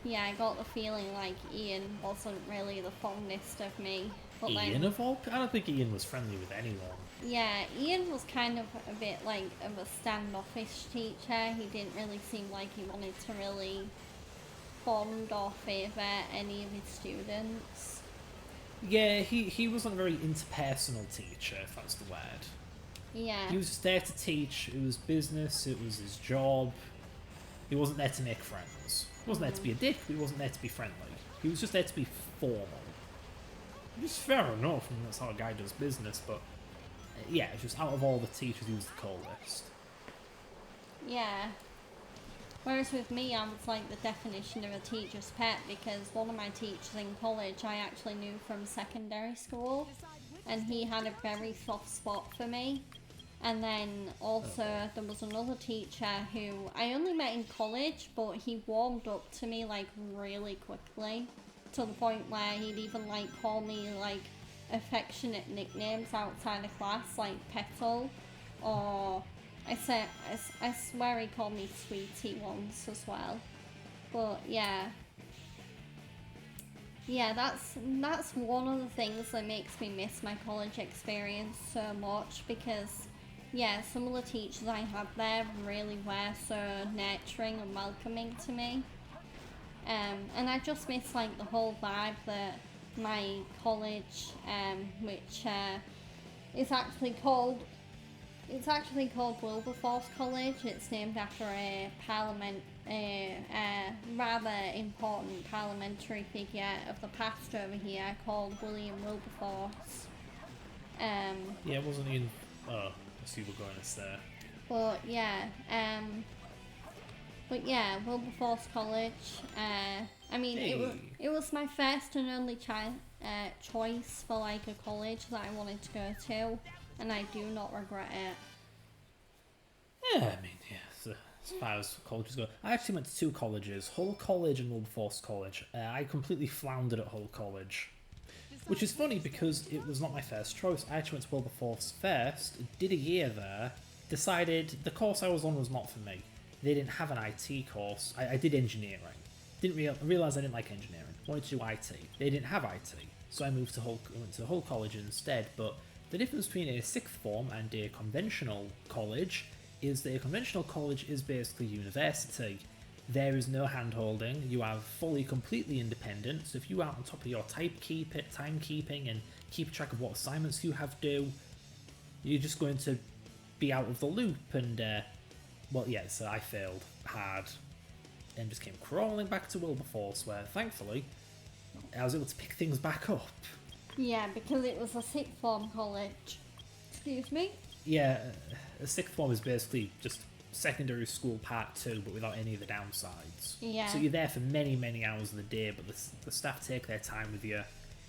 yeah, I got the feeling like Ian wasn't really the fondest of me. But Ian of all? I don't think Ian was friendly with anyone. Yeah, Ian was kind of a bit like of a standoffish teacher. He didn't really seem like he wanted to really bond or favour any of his students. Yeah, he wasn't a very interpersonal teacher, if that's the word. Yeah. He was just there to teach. It was business. It was his job. He wasn't there to make friends. He wasn't there to be a dick, but he wasn't there to be friendly. He was just there to be formal. Which is fair enough, I mean, that's how a guy does business, but yeah, it's just out of all the teachers, he was the coldest. Yeah. Whereas with me, I was like the definition of a teacher's pet, because one of my teachers in college I actually knew from secondary school, and he had a very soft spot for me. And then also there was another teacher who I only met in college, but he warmed up to me like really quickly, to the point where he'd even like call me like affectionate nicknames outside of class, like Petal, or I swear he called me Sweetie once as well. But yeah, that's one of the things that makes me miss my college experience so much, because yeah, some of the teachers I had there really were so nurturing and welcoming to me. And I just miss like the whole vibe that my college, which is actually called Wilberforce College. It's named after a rather important parliamentary figure of the past over here called William Wilberforce. Yeah, it wasn't in. Oh, I see we're going to there. But yeah, Wilberforce College. I mean, it was my first and only choice for like a college that I wanted to go to, and I do not regret it. Yeah, I mean, yeah, so as far as colleges go, I actually went to two colleges, Hull College and Wilberforce College. I completely floundered at Hull College, which is funny because it was not my first choice. I actually went to Wilberforce first, did a year there, decided the course I was on was not for me. They didn't have an IT course. I did engineering. Didn't realise I didn't like engineering. Wanted to do IT. They didn't have IT, so I went to Hull College instead. But the difference between a sixth form and a conventional college is that a conventional college is basically university. There is no hand-holding. You are fully, completely independent. So if you are on top of your timekeeping and keep track of what assignments you have due, you're just going to be out of the loop. And well, yeah, so I failed hard and just came crawling back to Wilberforce, where thankfully I was able to pick things back up. Yeah, because it was a sixth form college. Excuse me? Yeah, a sixth form is basically just secondary school part 2, but without any of the downsides. Yeah. So you're there for many, many hours of the day, but the staff take their time with you.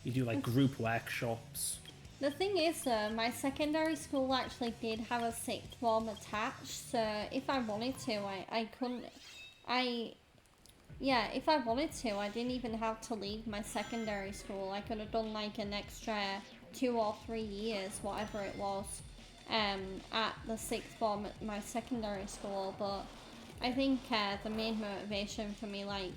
You do like group workshops. The thing is, my secondary school actually did have a sixth form attached, so if I wanted to, I couldn't. If I wanted to, I didn't even have to leave my secondary school. I could have done like an extra 2 or 3 years, whatever it was, at the sixth form at my secondary school. But I think the main motivation for me, like,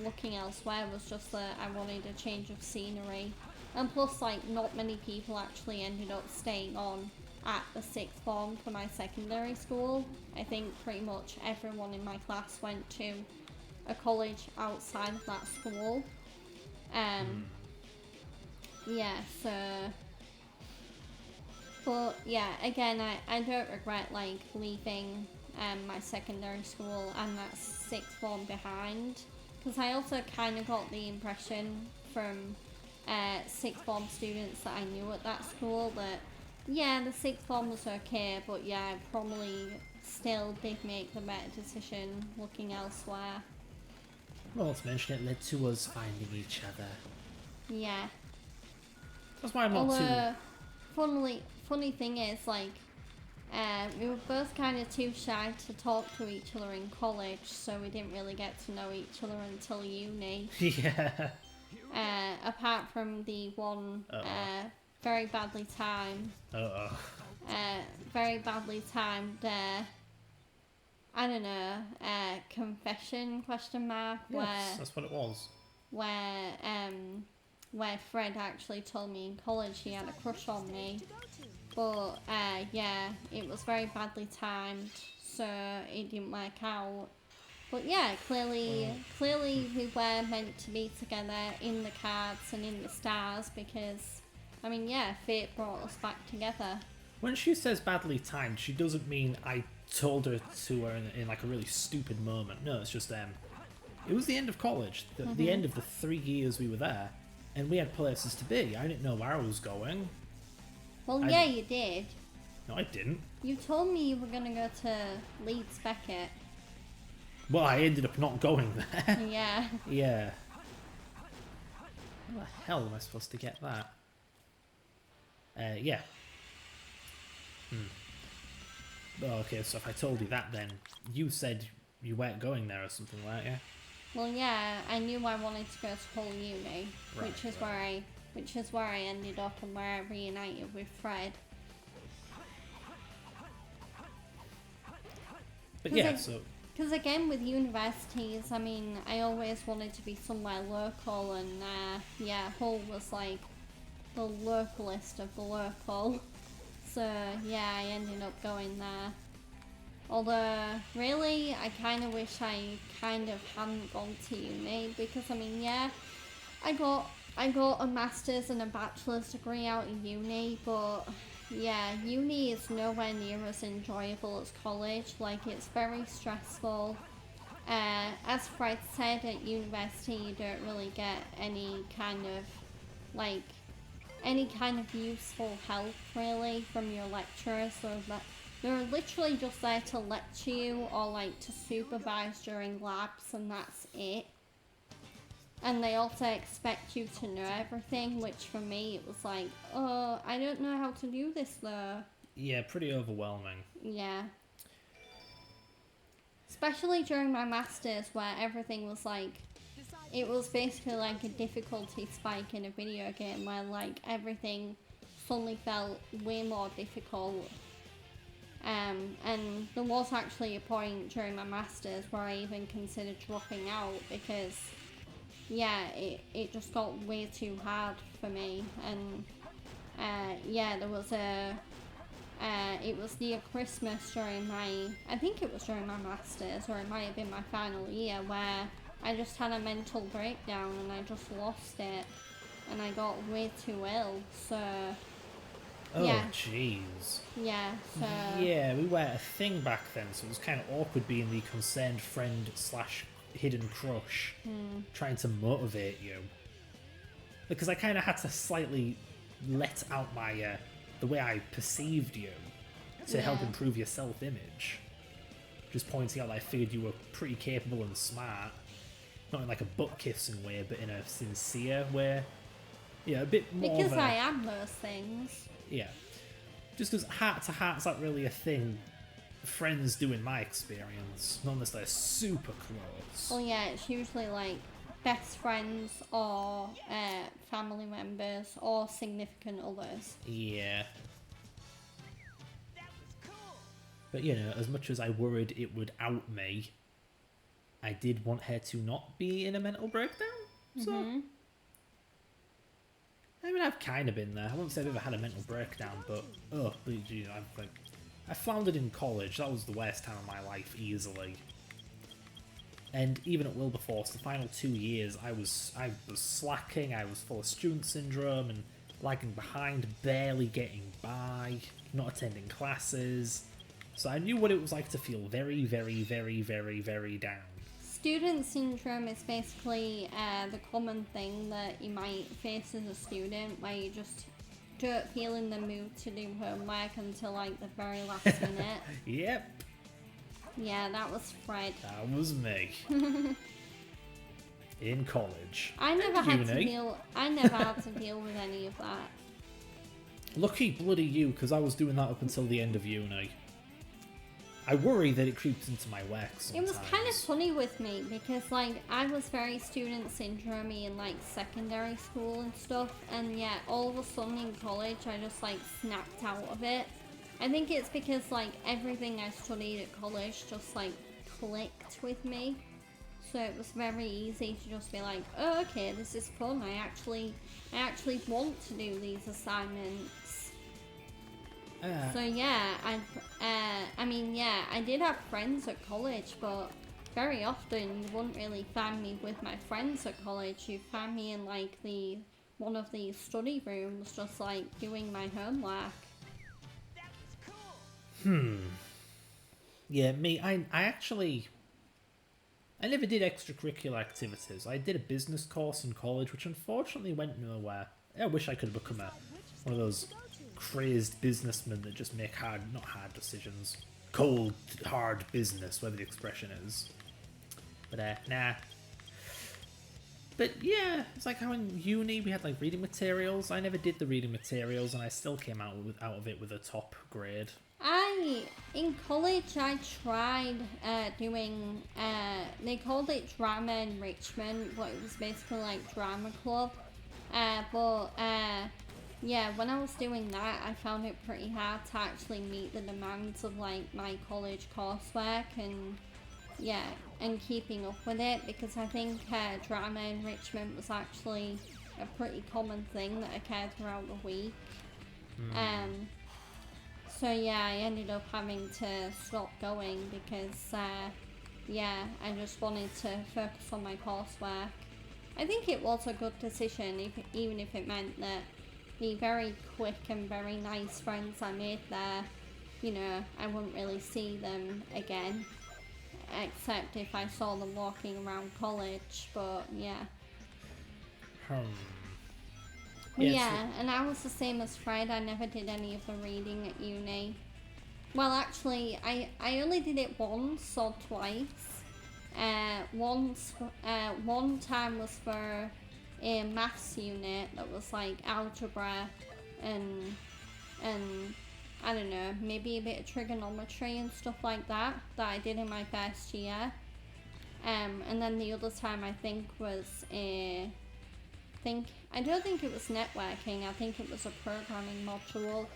looking elsewhere was just that I wanted a change of scenery. And plus, like, not many people actually ended up staying on at the sixth form for my secondary school. I think pretty much everyone in my class went to a college outside of that school. Yeah, so... But, yeah, again, I don't regret, like, leaving my secondary school and that sixth form behind. Because I also kind of got the impression from sixth form students that I knew at that school that, yeah, the sixth form was okay, but yeah, I probably still did make the better decision looking elsewhere. Well, let's mention it led to us finding each other. Yeah. That's why I'm not too... Funny thing is, like, we were both kind of too shy to talk to each other in college, so we didn't really get to know each other until uni. Yeah. Apart from the one very badly timed, very badly timed, I don't know, confession question mark Yes, that's what it was. where Fred actually told me in college he had a crush on me. But yeah, it was very badly timed, so it didn't work out. But yeah, clearly we were meant to be together in the cards and in the stars because, I mean, yeah, fate brought us back together. When she says badly timed, she doesn't mean I told her to her in like a really stupid moment. No, it's just it was the end of college, the end of the 3 years we were there, and we had places to be. I didn't know where I was going. Well, yeah, you did. No, I didn't. You told me you were going to go to Leeds Beckett. Well, I ended up not going there. Yeah. Yeah. How the hell am I supposed to get that? Yeah. Oh, okay, so if I told you that, then you said you weren't going there or something, weren't you? Well, yeah, I knew I wanted to go to whole uni, Right, which is where I ended up and where I reunited with Fred. But yeah, so... Because again, with universities, I mean, I always wanted to be somewhere local, and yeah, Hull was like the localist of the local. So yeah, I ended up going there. Although, really, I kind of wish I kind of hadn't gone to uni, because I mean, yeah, I got a master's and a bachelor's degree out of uni, but yeah, uni is nowhere near as enjoyable as college. Like, it's very stressful. As Fred said, at university you don't really get any kind of useful help really from your lecturers, so that they're literally just there to lecture you or like to supervise during labs, and that's it. And they also expect you to know everything, which for me it was like, oh, I don't know how to do this though. Yeah, pretty overwhelming. Yeah. Especially during my masters, where everything was like, it was basically like a difficulty spike in a video game, where like everything suddenly felt way more difficult. And there was actually a point during my masters where I even considered dropping out, because yeah, it just got way too hard for me. And yeah, there was it was near Christmas during I think it was during my masters, or it might have been my final year, where I just had a mental breakdown and I just lost it, and I got way too ill, so Oh, yeah. jeez. Yeah, so... Yeah, we were a thing back then, so it was kind of awkward being the concerned friend / hidden crush, trying to motivate you. Because I kind of had to slightly let out my, the way I perceived you to help improve your self-image. Just pointing out that I figured you were pretty capable and smart. Not in like a butt-kissing way, but in a sincere way. Yeah, a bit more because I am those things. Yeah. Just because heart to heart's not really a thing friends do in my experience. Not unless they're super close. Well, yeah, it's usually like best friends or family members or significant others. Yeah. But you know, as much as I worried it would out me, I did want her to not be in a mental breakdown. So, I mean, I've kind of been there. I won't say I've ever had a mental breakdown, but you know, I floundered in college. That was the worst time of my life, easily. And even at Wilberforce, the final 2 years, I was slacking. I was full of student syndrome and lagging behind, barely getting by, not attending classes. So I knew what it was like to feel very, very, very, very, very down. Student syndrome is basically the common thing that you might face as a student, where you just don't feel in the mood to do homework until like the very last minute. Yep. Yeah, that was Fred. That was me. In college. I never had to deal with any of that. Lucky bloody you, because I was doing that up until the end of uni. I worry that it creeps into my work It sometimes. was kind of funny with me because, like, I was very student syndromey in, like, secondary school and stuff, and yet all of a sudden in college I just, like, snapped out of it. I think it's because, like, everything I studied at college just, like, clicked with me. So it was very easy to just be like, oh, okay, this is fun. I actually want to do these assignments. So yeah, I mean, yeah, I did have friends at college, but very often you wouldn't really find me with my friends at college. You'd find me in, like, one of the study rooms, just, like, doing my homework. That was cool. Yeah, me, I actually... I never did extracurricular activities. I did a business course in college, which unfortunately went nowhere. I wish I could have become one of those crazed businessmen that just make not hard decisions. Cold, hard business, whatever the expression is. But, nah. But yeah, it's like how in uni we had, like, reading materials. I never did the reading materials, and I still came out of it with a top grade. In college, I tried doing, they called it drama enrichment, but it was basically like drama club. Yeah, when I was doing that, I found it pretty hard to actually meet the demands of, like, my college coursework and, yeah, and keeping up with it, because I think drama enrichment was actually a pretty common thing that occurred throughout the week. So yeah, I ended up having to stop going because, yeah, I just wanted to focus on my coursework. I think it was a good decision, even if it meant that the very quick and very nice friends I made there, you know, I wouldn't really see them again, except if I saw them walking around college, but yeah. Yeah, and I was the same as Fred. I never did any of the reading at uni. Well, actually, I only did it once or twice. One time was for a maths unit that was like algebra and I don't know, maybe a bit of trigonometry and stuff like that I did in my first year. And then the other time I think was I don't think it was networking. I think it was a programming module.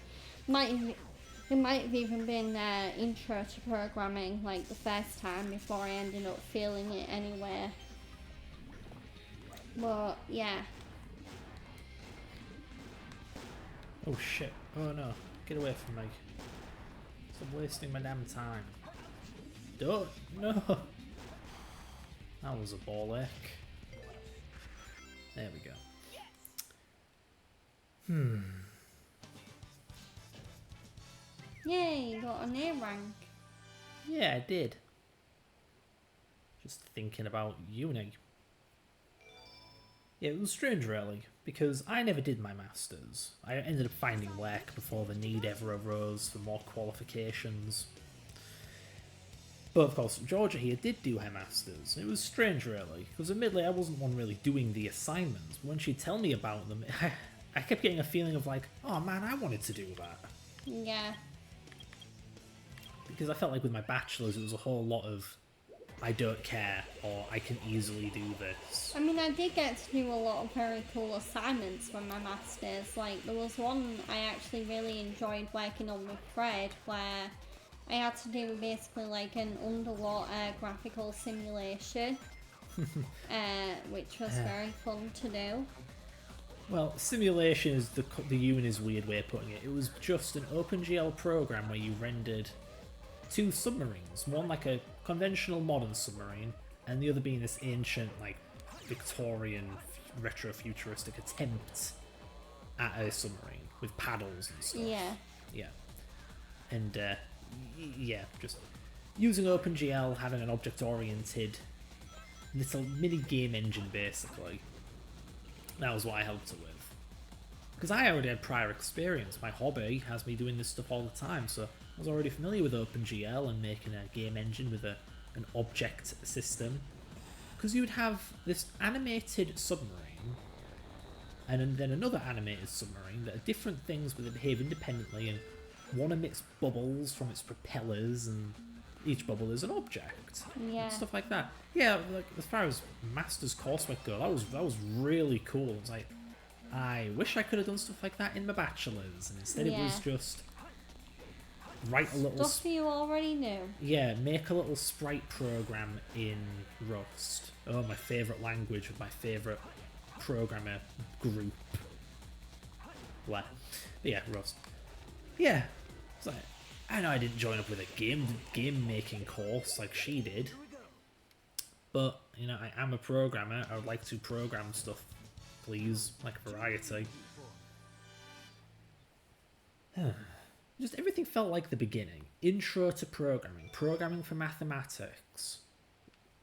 It might have even been intro to programming, like the first time, before I ended up feeling it anyway. But yeah. Oh shit! Oh no! Get away from me! Stop wasting my damn time. Don't! No! That was a ball ache. There we go. Yay, you got an A rank. Yeah, I did. Just thinking about uni. Yeah, it was strange really, because I never did my masters. I ended up finding work before the need ever arose for more qualifications. But of course, Georgia here did do her masters. It was strange really, because admittedly I wasn't one really doing the assignments, but when she'd tell me about them, I kept getting a feeling of like, oh man, I wanted to do that. Yeah. Because I felt like with my bachelor's it was a whole lot of I don't care or I can easily do this. I mean, I did get to do a lot of very cool assignments for my masters. Like, there was one I actually really enjoyed working on with Fred, where I had to do basically like an underwater graphical simulation, which was very fun to do. Well, simulation is the uni's weird way of putting it. It was just an OpenGL program where you rendered two submarines, one like a conventional modern submarine, and the other being this ancient, like, Victorian retro-futuristic attempt at a submarine with paddles and stuff. Yeah. Yeah. And, yeah, just using OpenGL, having an object-oriented little mini-game engine, basically. That was what I helped her with. Because I already had prior experience. My hobby has me doing this stuff all the time, so I was already familiar with OpenGL and making a game engine with an object system. Because you would have this animated submarine, and then another animated submarine that are different things but they behave independently, and one emits bubbles from its propellers, and each bubble is an object. Yeah. And stuff like that. Yeah, like as far as Masters coursework go, that was really cool. It's like, I wish I could have done stuff like that in my bachelor's, and instead it was Yeah. just write a little Stuff you already knew. yeah, make a little sprite program in Rust. Oh, my favourite language with my favourite programmer group. Blah. But yeah, Rust. Yeah. It's like, I know I didn't join up with a game making course like she did. But, you know, I am a programmer. I would like to program stuff, please, like variety. Just everything felt like the beginning. Intro to programming, programming for mathematics,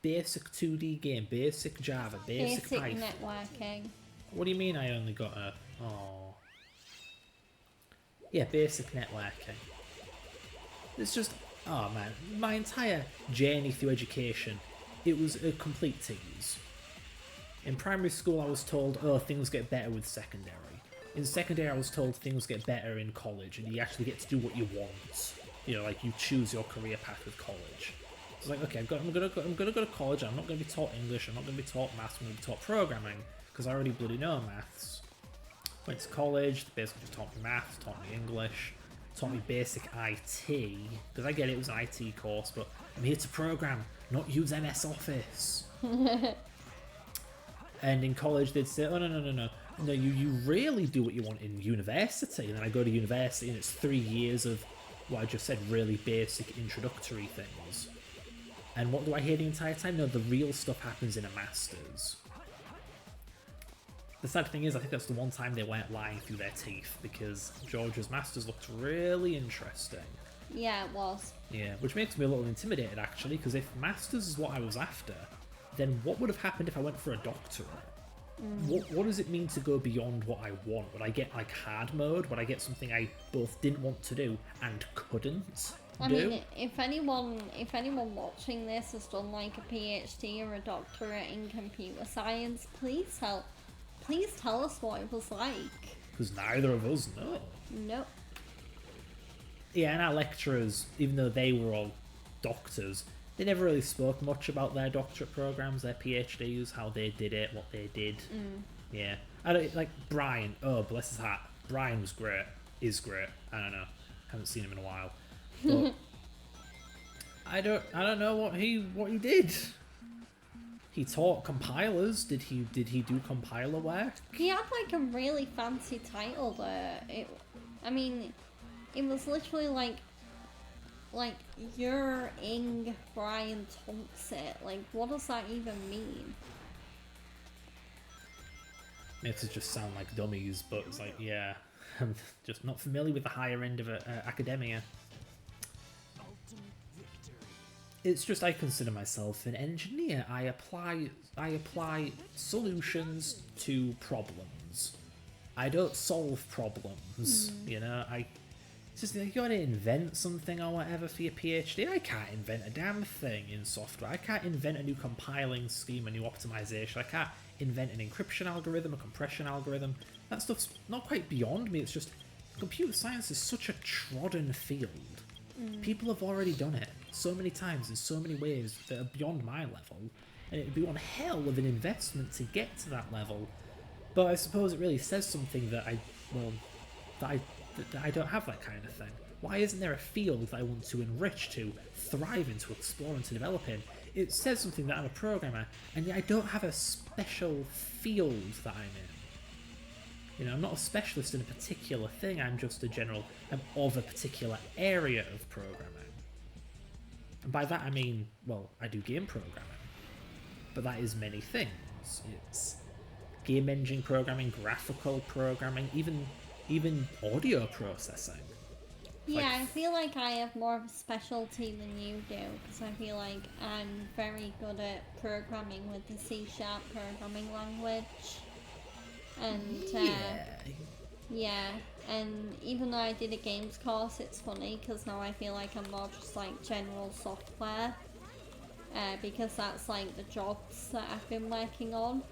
basic 2D game, basic Java, basic Python. networking. What do you mean I only got a... Oh. Yeah, basic networking. It's just... Oh man, my entire journey through education, it was a complete tease. In primary school I was told, oh, things get better with secondary. In secondary I was told things get better in college and you actually get to do what you want. You know, like you choose your career path with college. It's like, okay, I'm gonna go to college, I'm not gonna be taught English, I'm not gonna be taught maths, I'm gonna be taught programming, because I already bloody know maths. Went to college, they basically just taught me maths, taught me English, taught me basic IT, because I get it was an IT course, but I'm here to program, not use MS Office. And in college they'd say, oh no, you really do what you want in university. And then I go to university and it's 3 years of what I just said, really basic introductory things. And what do I hear the entire time? No, the real stuff happens in a master's. The sad thing is, I think that's the one time they weren't lying through their teeth, because Georgia's master's looked really interesting. Yeah, it was. Yeah, which makes me a little intimidated actually, because if master's is what I was after, then what would have happened if I went for a doctorate? What does it mean to go beyond what I want? Would I get like hard mode? Would I get something I both didn't want to do and couldn't I do? mean, if anyone watching this has done like a PhD or a doctorate in computer science, please tell us what it was like. Because neither of us know. Nope. Yeah, and our lecturers, even though they were all doctors, they never really spoke much about their doctorate programs, their PhDs, how they did it, what they did. Yeah, I don't like Brian. Oh, bless his heart. Brian was great. Is great. I don't know. Haven't seen him in a while. But I don't know what he did. He taught compilers. Did he do compiler work? He had like a really fancy title there. I mean, it was literally like you're Ing Brian Thompson. Like, what does that even mean? Makes us just sound like dummies, but it's like, yeah, I'm just not familiar with the higher end of academia. It's just I consider myself an engineer. I apply solutions to problems. I don't solve problems. You know, it's just like, you gotta invent something or whatever for your PhD. I can't invent a damn thing in software. I can't invent a new compiling scheme, a new optimization. I can't invent an encryption algorithm, a compression algorithm. That stuff's not quite beyond me. It's just computer science is such a trodden field. People have already done it so many times in so many ways that are beyond my level, and it'd be one hell of an investment to get to that level. But I suppose it really says something that I don't have that kind of thing. Why isn't there a field that I want to enrich, to thrive in, to explore and to develop in? It says something that I'm a programmer, and yet I don't have a special field that I'm in. You know, I'm not a specialist in a particular thing, I'm just I'm of a particular area of programming. And by that I mean, well, I do game programming. But that is many things. It's game engine programming, graphical programming, even audio processing. Yeah, I feel like I have more of a specialty than you do, because I feel like I'm very good at programming with the C# programming language. And yeah, and even though I did a games course, it's funny because now I feel like I'm more just like general software, because that's like the jobs that I've been working on.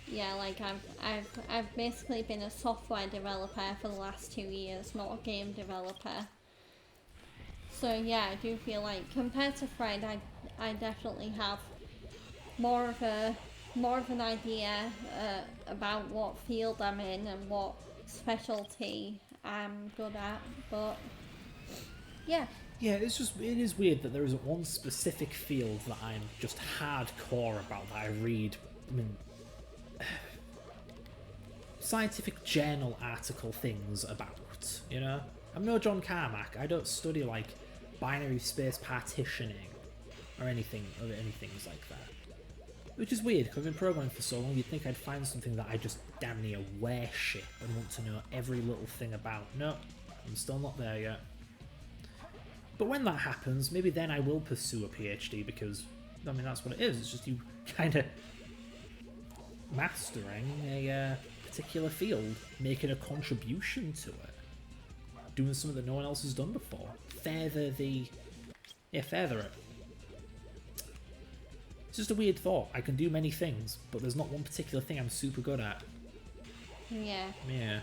Yeah, like I've basically been a software developer for the last 2 years, not a game developer. So yeah, I do feel like compared to Fred, I definitely have more of an idea about what field I'm in and what specialty I'm good at. But yeah, Yeah, it is weird that there isn't one specific field that I'm just hardcore about that I read. I mean, scientific journal article things about, you know? I'm no John Carmack. I don't study like binary space partitioning or anything like that. Which is weird, because I've been programming for so long, you'd think I'd find something that I just damn near worship and want to know every little thing about. No, I'm still not there yet. But when that happens, maybe then I will pursue a PhD, because, I mean, that's what it is. It's just you kind of mastering a particular field, making a contribution to it, doing something that no one else has done before. Further it. It's just a weird thought. I can do many things, but there's not one particular thing I'm super good at. yeah. Yeah.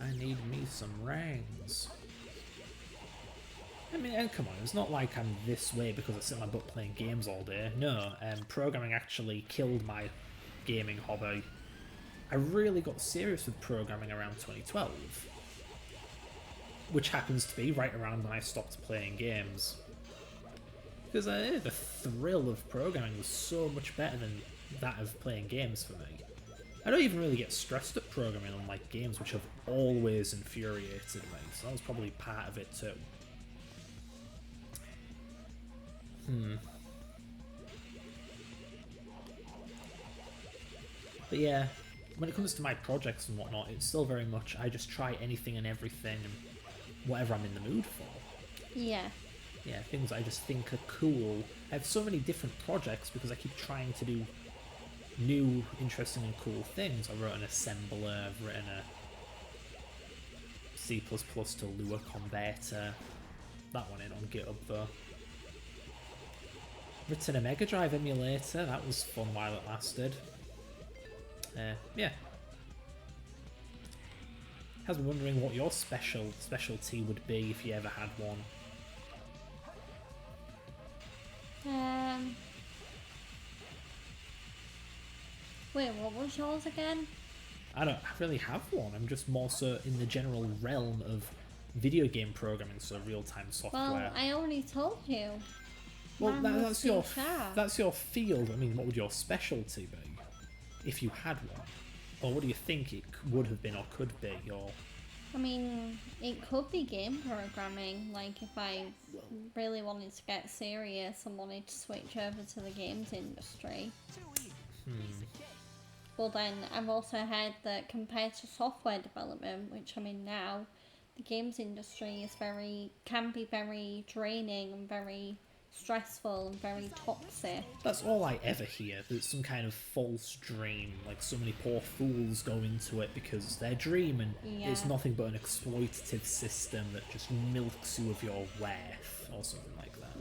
I need me some rings. I mean, and come on, it's not like I'm this way because I sit in my butt playing games all day. No, programming actually killed my gaming hobby. I really got serious with programming around 2012. Which happens to be right around when I stopped playing games. Because the thrill of programming was so much better than that of playing games for me. I don't even really get stressed at programming on like games, which have always infuriated me, so that was probably part of it too. But yeah, when it comes to my projects and whatnot, it's still very much I just try anything and everything and whatever I'm in the mood for. Yeah. Yeah, things I just think are cool. I have so many different projects because I keep trying to do new, interesting and cool things. I wrote an assembler, I've written a C++ to Lua converter. That one in on GitHub though. Written a Mega Drive emulator, that was fun while it lasted. Yeah. I was wondering what your specialty would be if you ever had one. Wait, what was yours again? I don't really have one. I'm just more so in the general realm of video game programming, so real-time software. Well, I already told you. Well, Mine was that's your field. I mean, what would your specialty be if you had one? Or what do you think it would have been or could be? Or I mean, it could be game programming. Like, if I really wanted to get serious and wanted to switch over to the games industry. But then I've also heard that compared to software development, which I'm in now, the games industry can be very draining and very stressful and very toxic. that's all I ever hear. There's some kind of false dream, like so many poor fools go into it because it's their dream and it's nothing but an exploitative system that just milks you of your worth or something like that.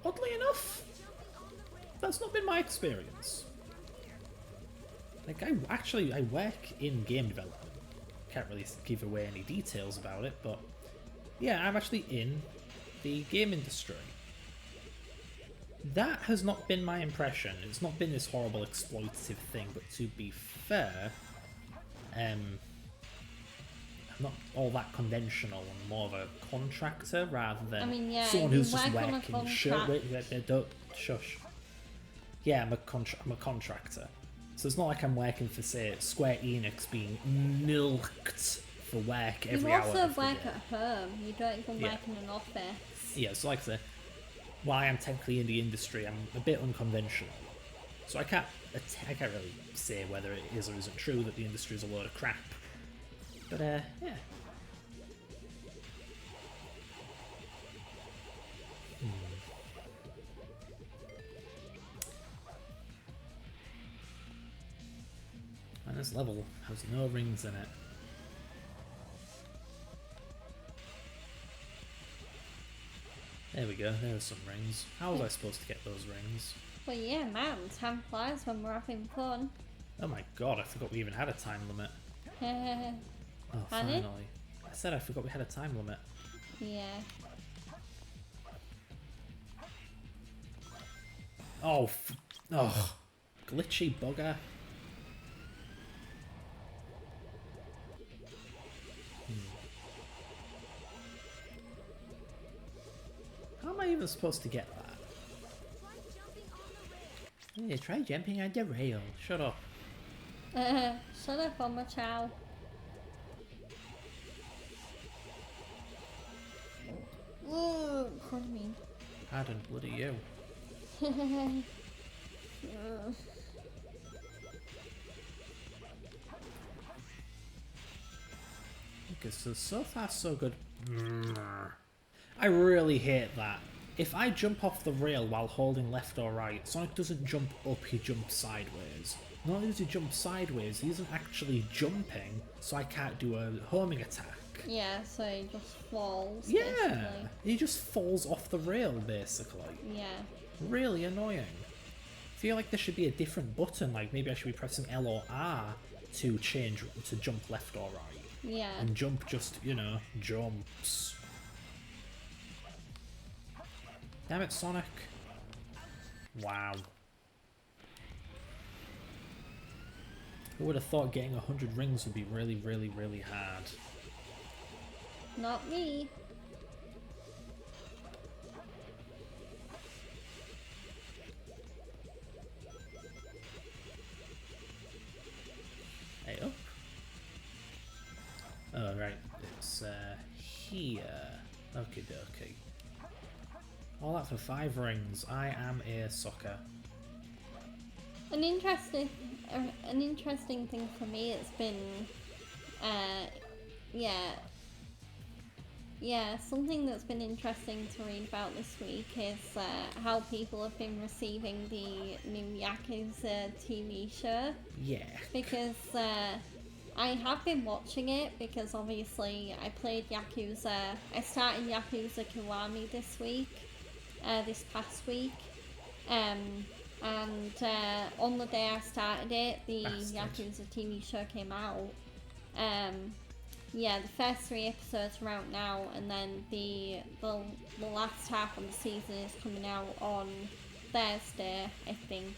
Oddly enough, that's not been my experience. Like, I work in game development. Can't really give away any details about it, but yeah, I'm actually in the game industry. That has not been my impression. It's not been this horrible exploitative thing, but to be fair, I'm not all that conventional. I'm more of a contractor rather than someone who's just working. Don't shush. Yeah, I'm a contractor. So it's not like I'm working for, say, Square Enix being milked for work every hour. You also work at home. You don't even work in an office. Yeah, so like I say, while I am technically in the industry, I'm a bit unconventional. So I can't really say whether it is or isn't true that the industry is a load of crap. But yeah. And this level has no rings in it. There we go, there are some rings. How was I supposed to get those rings? Well, yeah, man, time flies when we're having fun. Oh my god, I forgot we even had a time limit. Oh, Had it? finally. I said I forgot we had a time limit. Yeah. Oh, oh, glitchy bugger. How am I even supposed to get that? Yeah, try jumping on the rail. Shut up. Shut up on my chow. Oh, pardon me. Pardon, bloody you. Okay, so far so good. I really hate that. If I jump off the rail while holding left or right, Sonic doesn't jump up, he jumps sideways. Not only does he jump sideways, he isn't actually jumping, so I can't do a homing attack. Yeah, so he just falls, Yeah, basically. he just falls off the rail, basically. Yeah. Really annoying. I feel like there should be a different button, like maybe I should be pressing L or R to change, to jump left or right. Yeah. And jump just, you know, jumps. Damn it, Sonic. Wow. Who would have thought getting 100 rings would be really, really, really hard? Not me. Hey up. Oh, right. It's, here. Okie dokie. All that for 5 rings. I am a sucker. An interesting thing for me has been, something that's been interesting to read about this week is how people have been receiving the new Yakuza TV show. Yeah. Because I have been watching it because obviously I played Yakuza. I started Yakuza Kiwami this past week. And on the day I started it, the Yakuza TV show came out. The first 3 episodes are out now, and then the last half of the season is coming out on Thursday, I think.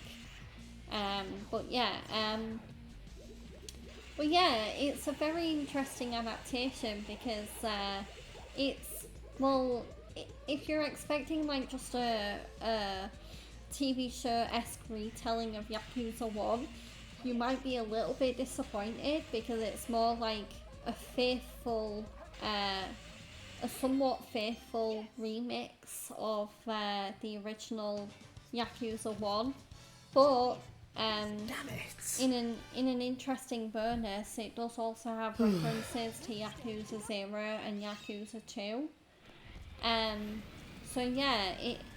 It's a very interesting adaptation because if you're expecting like just a TV show-esque retelling of Yakuza 1, you might be a little bit disappointed because it's more like a somewhat faithful remix of the original Yakuza 1, but Damn it! in an interesting bonus, it does also have references to Yakuza 0 and Yakuza 2.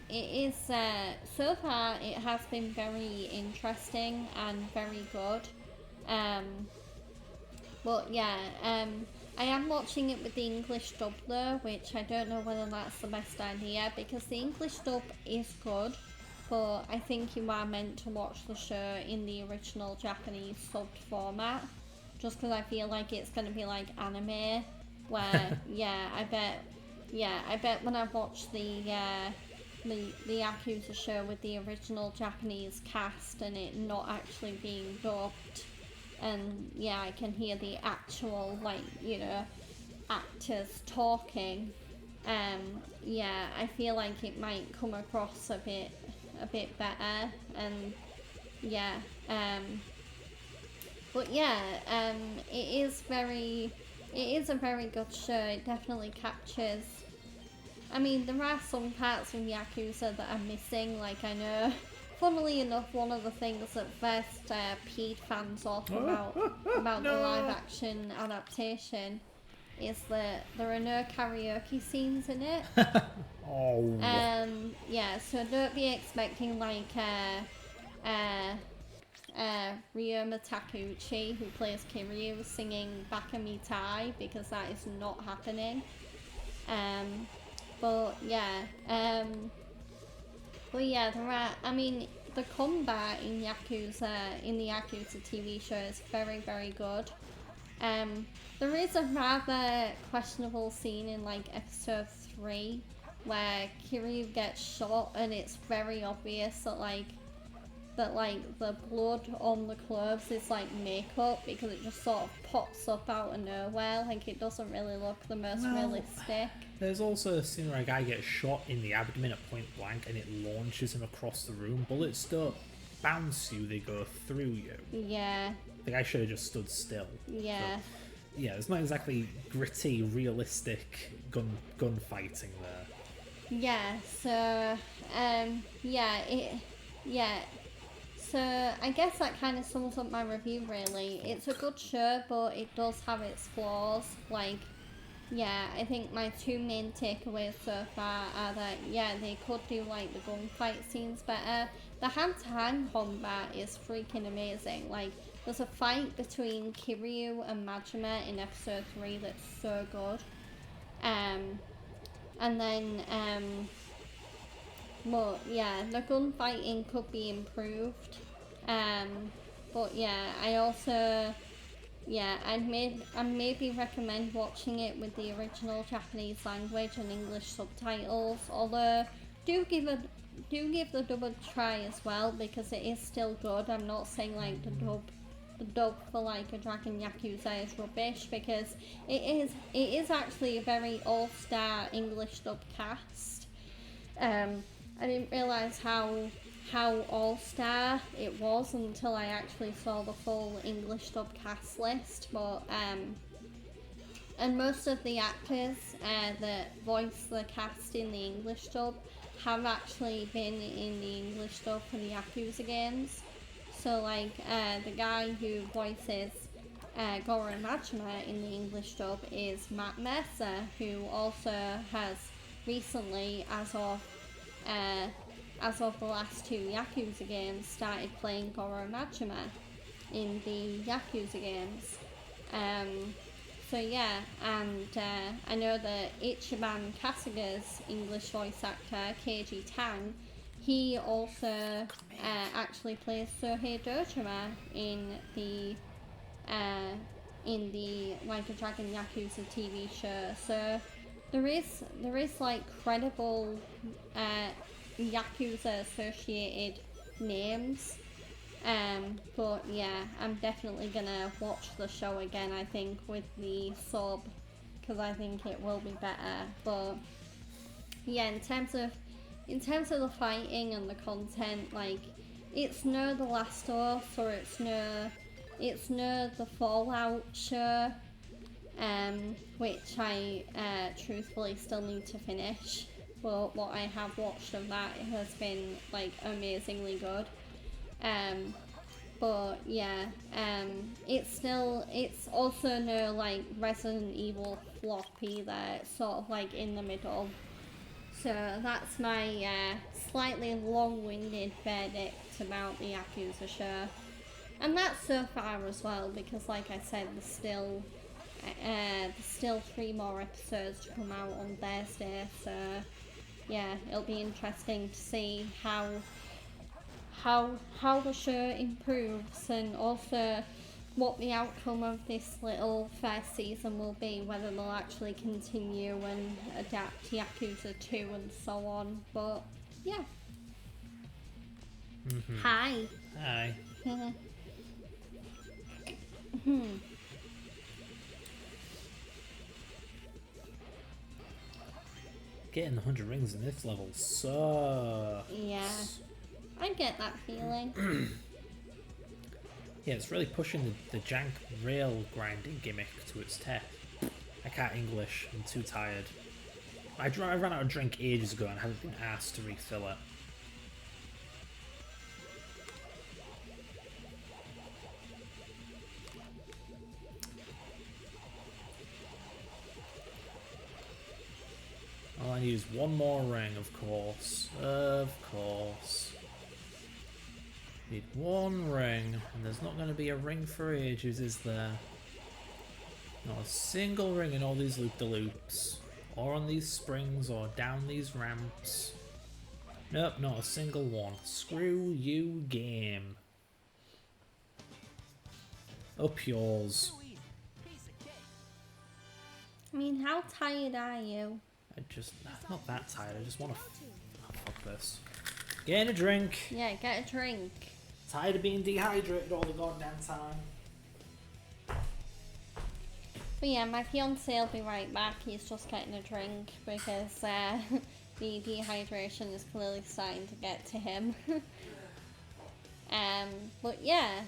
It is, so far it has been very interesting and very good. I am watching it with the English dub though, which I don't know whether that's the best idea because the English dub is good, but I think you are meant to watch the show in the original Japanese subbed format, just because I feel like it's going to be like anime, where, I bet when I watch the Yakuza show with the original Japanese cast and it not actually being dubbed, and I can hear the actual actors talking, I feel like it might come across a bit better, and it is a very good show. It definitely captures. I mean, there are some parts of Yakuza that are missing, like I know, funnily enough, one of the things that first peed fans off about the live-action adaptation is that there are no karaoke scenes in it. Oh. So don't be expecting like Ryoma Takuchi, who plays Kiryu, singing Bakami Tai, because that is not happening. There are, I mean, the combat in the Yakuza TV show is very, very good. There is a rather questionable scene in like episode 3 where Kiryu gets shot, and it's very obvious that the blood on the clothes is like makeup, because it just sort of pops up out of nowhere. Like, it doesn't really look the most realistic. There's also a scene where a guy gets shot in the abdomen at point blank and it launches him across the room. Bullets don't bounce you, they go through you. Yeah. The guy should have just stood still. Yeah. So, yeah, it's not exactly gritty, realistic gunfighting there. Yeah, so, so I guess that kind of sums up my review, really. It's a good show, but it does have its flaws. Like, yeah, I think my two main takeaways so far are that, yeah, they could do, like, the gunfight scenes better. The hand-to-hand combat is freaking amazing. Like, there's a fight between Kiryu and Majima in episode 3 that's so good. And then, but yeah, the gunfighting could be improved. But yeah, I also, yeah, I'd maybe recommend watching it with the original Japanese language and English subtitles. Although, do give the dub a try as well, because it is still good. I'm not saying like the dub for like a Dragon Yakuza is rubbish, because it is actually a very all-star English dub cast. I didn't realise how all-star it was until I actually saw the full English dub cast list. But and most of the actors that voice the cast in the English dub have actually been in the English dub for the Yakuza games. So like the guy who voices Goro Majima in the English dub is Matt Mercer, who also has recently, as of the last two Yakuza games, started playing Goro Majima in the Yakuza games. So yeah, and I know that Ichiban Kasuga's English voice actor, Keiji Tang, he also actually plays Sohei Dojima in the Like a Dragon Yakuza TV show. So there is like credible Yakuza associated names. But yeah, I'm definitely gonna watch the show again, I think, with the sub, because I think it will be better. But yeah, in terms of the fighting and the content, like, it's no The Last of Us, or it's no the Fallout show, which I truthfully still need to finish. But what I have watched of that has been like amazingly good. But yeah, it's also no like Resident Evil flop either. It's sort of like in the middle. So that's my slightly long-winded verdict about the Yakuza show. And that's so far as well, because like I said, there's still 3 more episodes to come out on Thursday. So yeah, it'll be interesting to see how the show improves, and also what the outcome of this little first season will be, whether they'll actually continue and adapt Yakuza 2 and so on. But yeah. Mm-hmm. Hi. Hi. Getting 100 rings in this level sucks. Yeah, I get that feeling. Yeah, it's really pushing the jank rail grinding gimmick to its test. I can't English, I'm too tired. I ran out of drink ages ago and haven't been asked to refill it. All I need is one more ring, of course. Of course. Need one ring, and there's not going to be a ring for ages, is there? Not a single ring in all these loop-de-loops, or on these springs, or down these ramps. Nope, not a single one. Screw you, game. Up yours. Too easy. Piece of cake. I mean, how tired are you? I'm not that tired. I just want to. Oh, fuck this. Get a drink. Yeah, get a drink. Tired of being dehydrated all the goddamn time. But yeah, my fiance will be right back. He's just getting a drink because the dehydration is clearly starting to get to him. But yeah,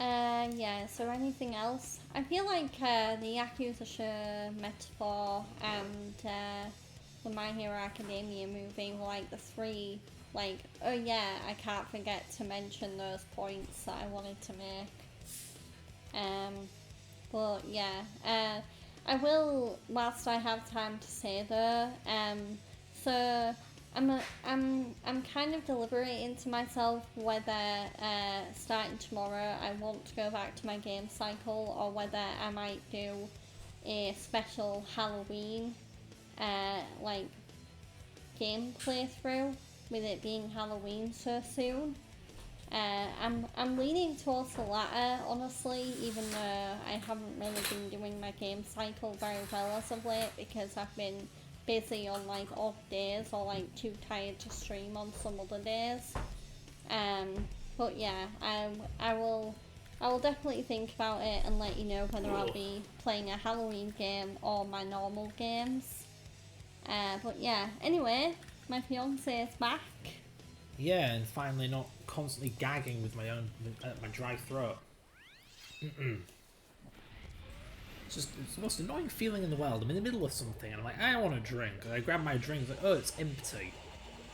yeah, is there anything else? I feel like the Yakuza Show metaphor and the My Hero Academia movie were like the three, like, oh yeah, I can't forget to mention those points that I wanted to make. But yeah, I will, whilst I have time to say though, so I'm kind of deliberating to myself whether starting tomorrow I want to go back to my game cycle or whether I might do a special Halloween like game playthrough with it being Halloween so soon. I'm leaning towards the latter, honestly, even though I haven't really been doing my game cycle very well as of late because I've been busy on like odd days or like too tired to stream on some other days. But yeah, I will definitely think about it and let you know whether I'll be playing a Halloween game or my normal games. But yeah, anyway, my fiance is back. Yeah, and finally not constantly gagging with my dry throat. It's the most annoying feeling in the world. I'm in the middle of something and I'm like, I want a drink. And I grab my drink, like, oh, it's empty.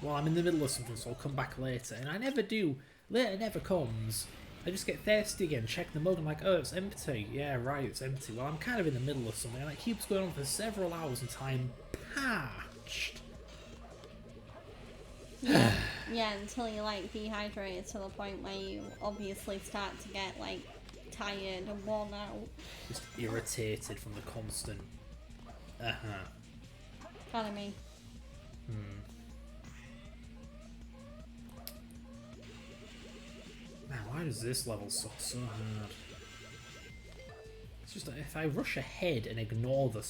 Well, I'm in the middle of something, so I'll come back later. And I never do. Later never comes. I just get thirsty again, check the mug, I'm like, oh, it's empty. Yeah, right, it's empty. Well, I'm kind of in the middle of something, and it keeps going on for several hours until I'm parched. Yeah, until you like dehydrated to the point where you obviously start to get like tired and worn out. Just irritated from the constant. Kind of me. Man, why does this level suck so hard? It's just that if I rush ahead and ignore the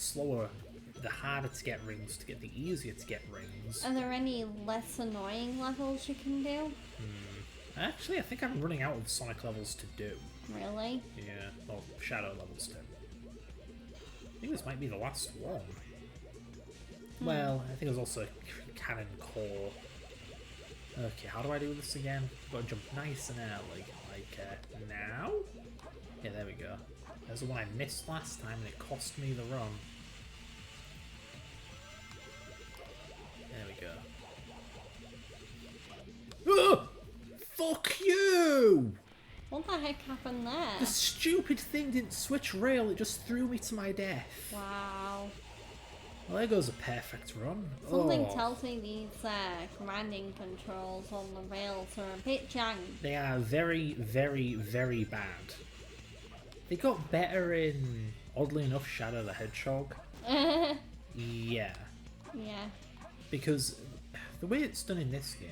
harder to get rings to get the easier to get rings. Are there any less annoying levels you can do? Actually, I think I'm running out of Sonic levels to do. Really? Yeah, well, Shadow levels too. I think this might be the last one. Well, I think there's also Cannon Core. Okay, how do I do this again? I've got to jump nice and early. Like, now? Yeah, there we go. There's the one I missed last time and it cost me the run. There we go. Oh! Fuck you! What the heck happened there? The stupid thing didn't switch rail, it just threw me to my death. Wow. Well, there goes a perfect run. Something tells me these commanding controls on the rails are a bit jank. They are very, very, very bad. They got better in, oddly enough, Shadow the Hedgehog. Yeah. Yeah. Because the way it's done in this game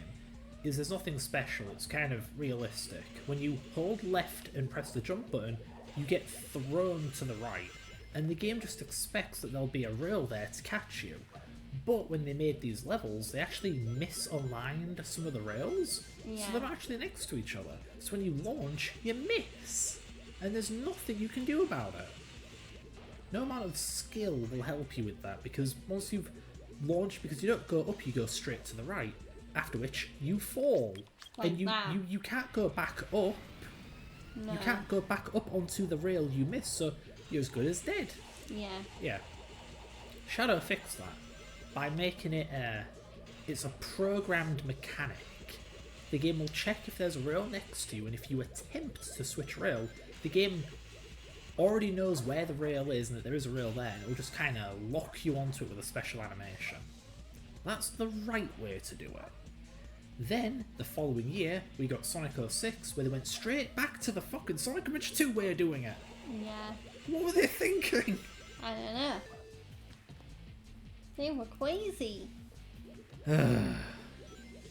is there's nothing special, it's kind of realistic. When you hold left and press the jump button, you get thrown to the right, and the game just expects that there'll be a rail there to catch you. But when they made these levels, they actually misaligned some of the rails, Yeah. so they're actually next to each other. So when you launch, you miss, and there's nothing you can do about it. No amount of skill will help you with that, because once you've launched, because you don't go up, you go straight to the right. After which you fall, Like and that. you can't go back up. No. You can't go back up onto the rail you missed, so you're as good as dead. Yeah. Yeah. Shadow fixed that by making it it's a programmed mechanic. The game will check if there's a rail next to you, and if you attempt to switch rail, the game already knows where the rail is and that there is a rail there, and it will just kind of lock you onto it with a special animation. That's the right way to do it. Then, the following year, we got Sonic 06, where they went straight back to the fucking Sonic Adventure 2 way of doing it. Yeah. What were they thinking? I don't know. They were crazy.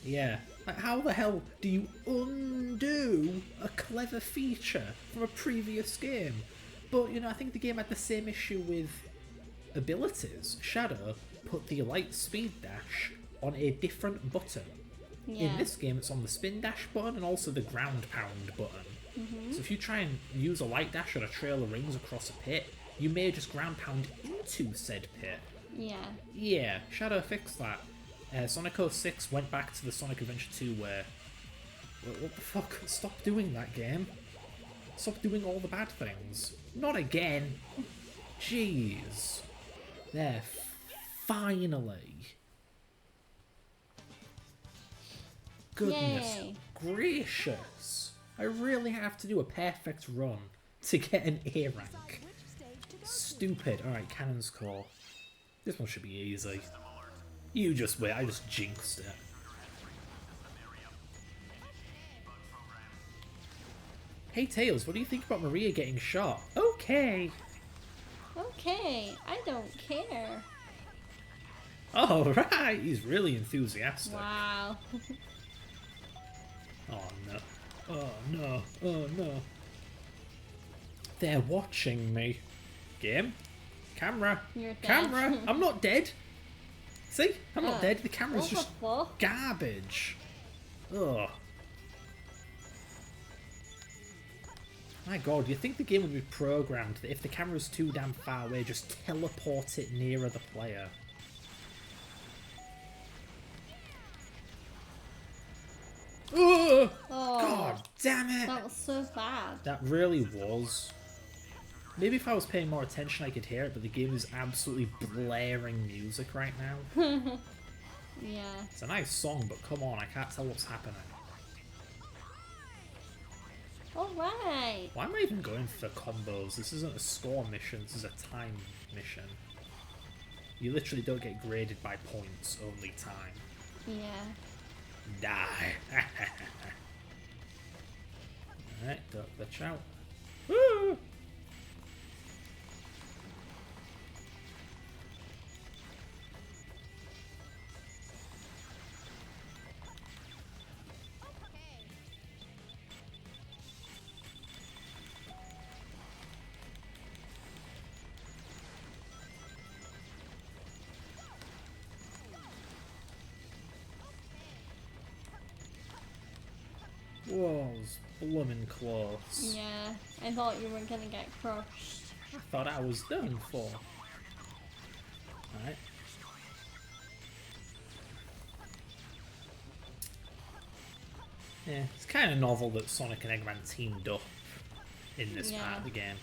Yeah. Like, how the hell do you undo a clever feature from a previous game? But, you know, I think the game had the same issue with abilities. Shadow put the light speed dash on a different button. Yeah. In this game, it's on the spin dash button and also the ground pound button. So if you try and use a light dash on a trail of rings across a pit, you may just ground pound into said pit. Yeah. Yeah, Shadow fixed that. Sonic 06 went back to the Sonic Adventure 2 where... What the fuck? Stop doing that, game. Stop doing all the bad things. Not again. Jeez. There. Finally. Goodness Yay. gracious. I really have to do a perfect run to get an A rank. Stupid. Alright, Cannon's Core. This one should be easy. You just wait, I just jinxed it. Hey Tails, what do you think about Maria getting shot? Okay. Okay, I don't care. Alright, he's really enthusiastic. Wow. Oh no. Oh no. Oh no. They're watching me. Game? Camera? You're dead. Camera! I'm not dead! See? I'm not dead. The camera's What the just fuck? garbage. Ugh. My god, you think the game would be programmed that if the camera's too damn far away, just teleport it nearer the player? Ugh! Oh, God damn it! that was so bad. That really was. Maybe if I was paying more attention I could hear it, but the game is absolutely blaring music right now. Yeah. It's a nice song, but come on, I can't tell what's happening. Alright. Why am I even going for combos? This isn't a score mission, this is a time mission. You literally don't get graded by points, only time. Yeah. Die. Alright, duck the chow. Woo! Whoa, it was bloomin' close. Yeah. I thought you were gonna get crushed. I thought I was done for. Alright. Yeah, it's kind of novel that Sonic and Eggman teamed up in this part of the game.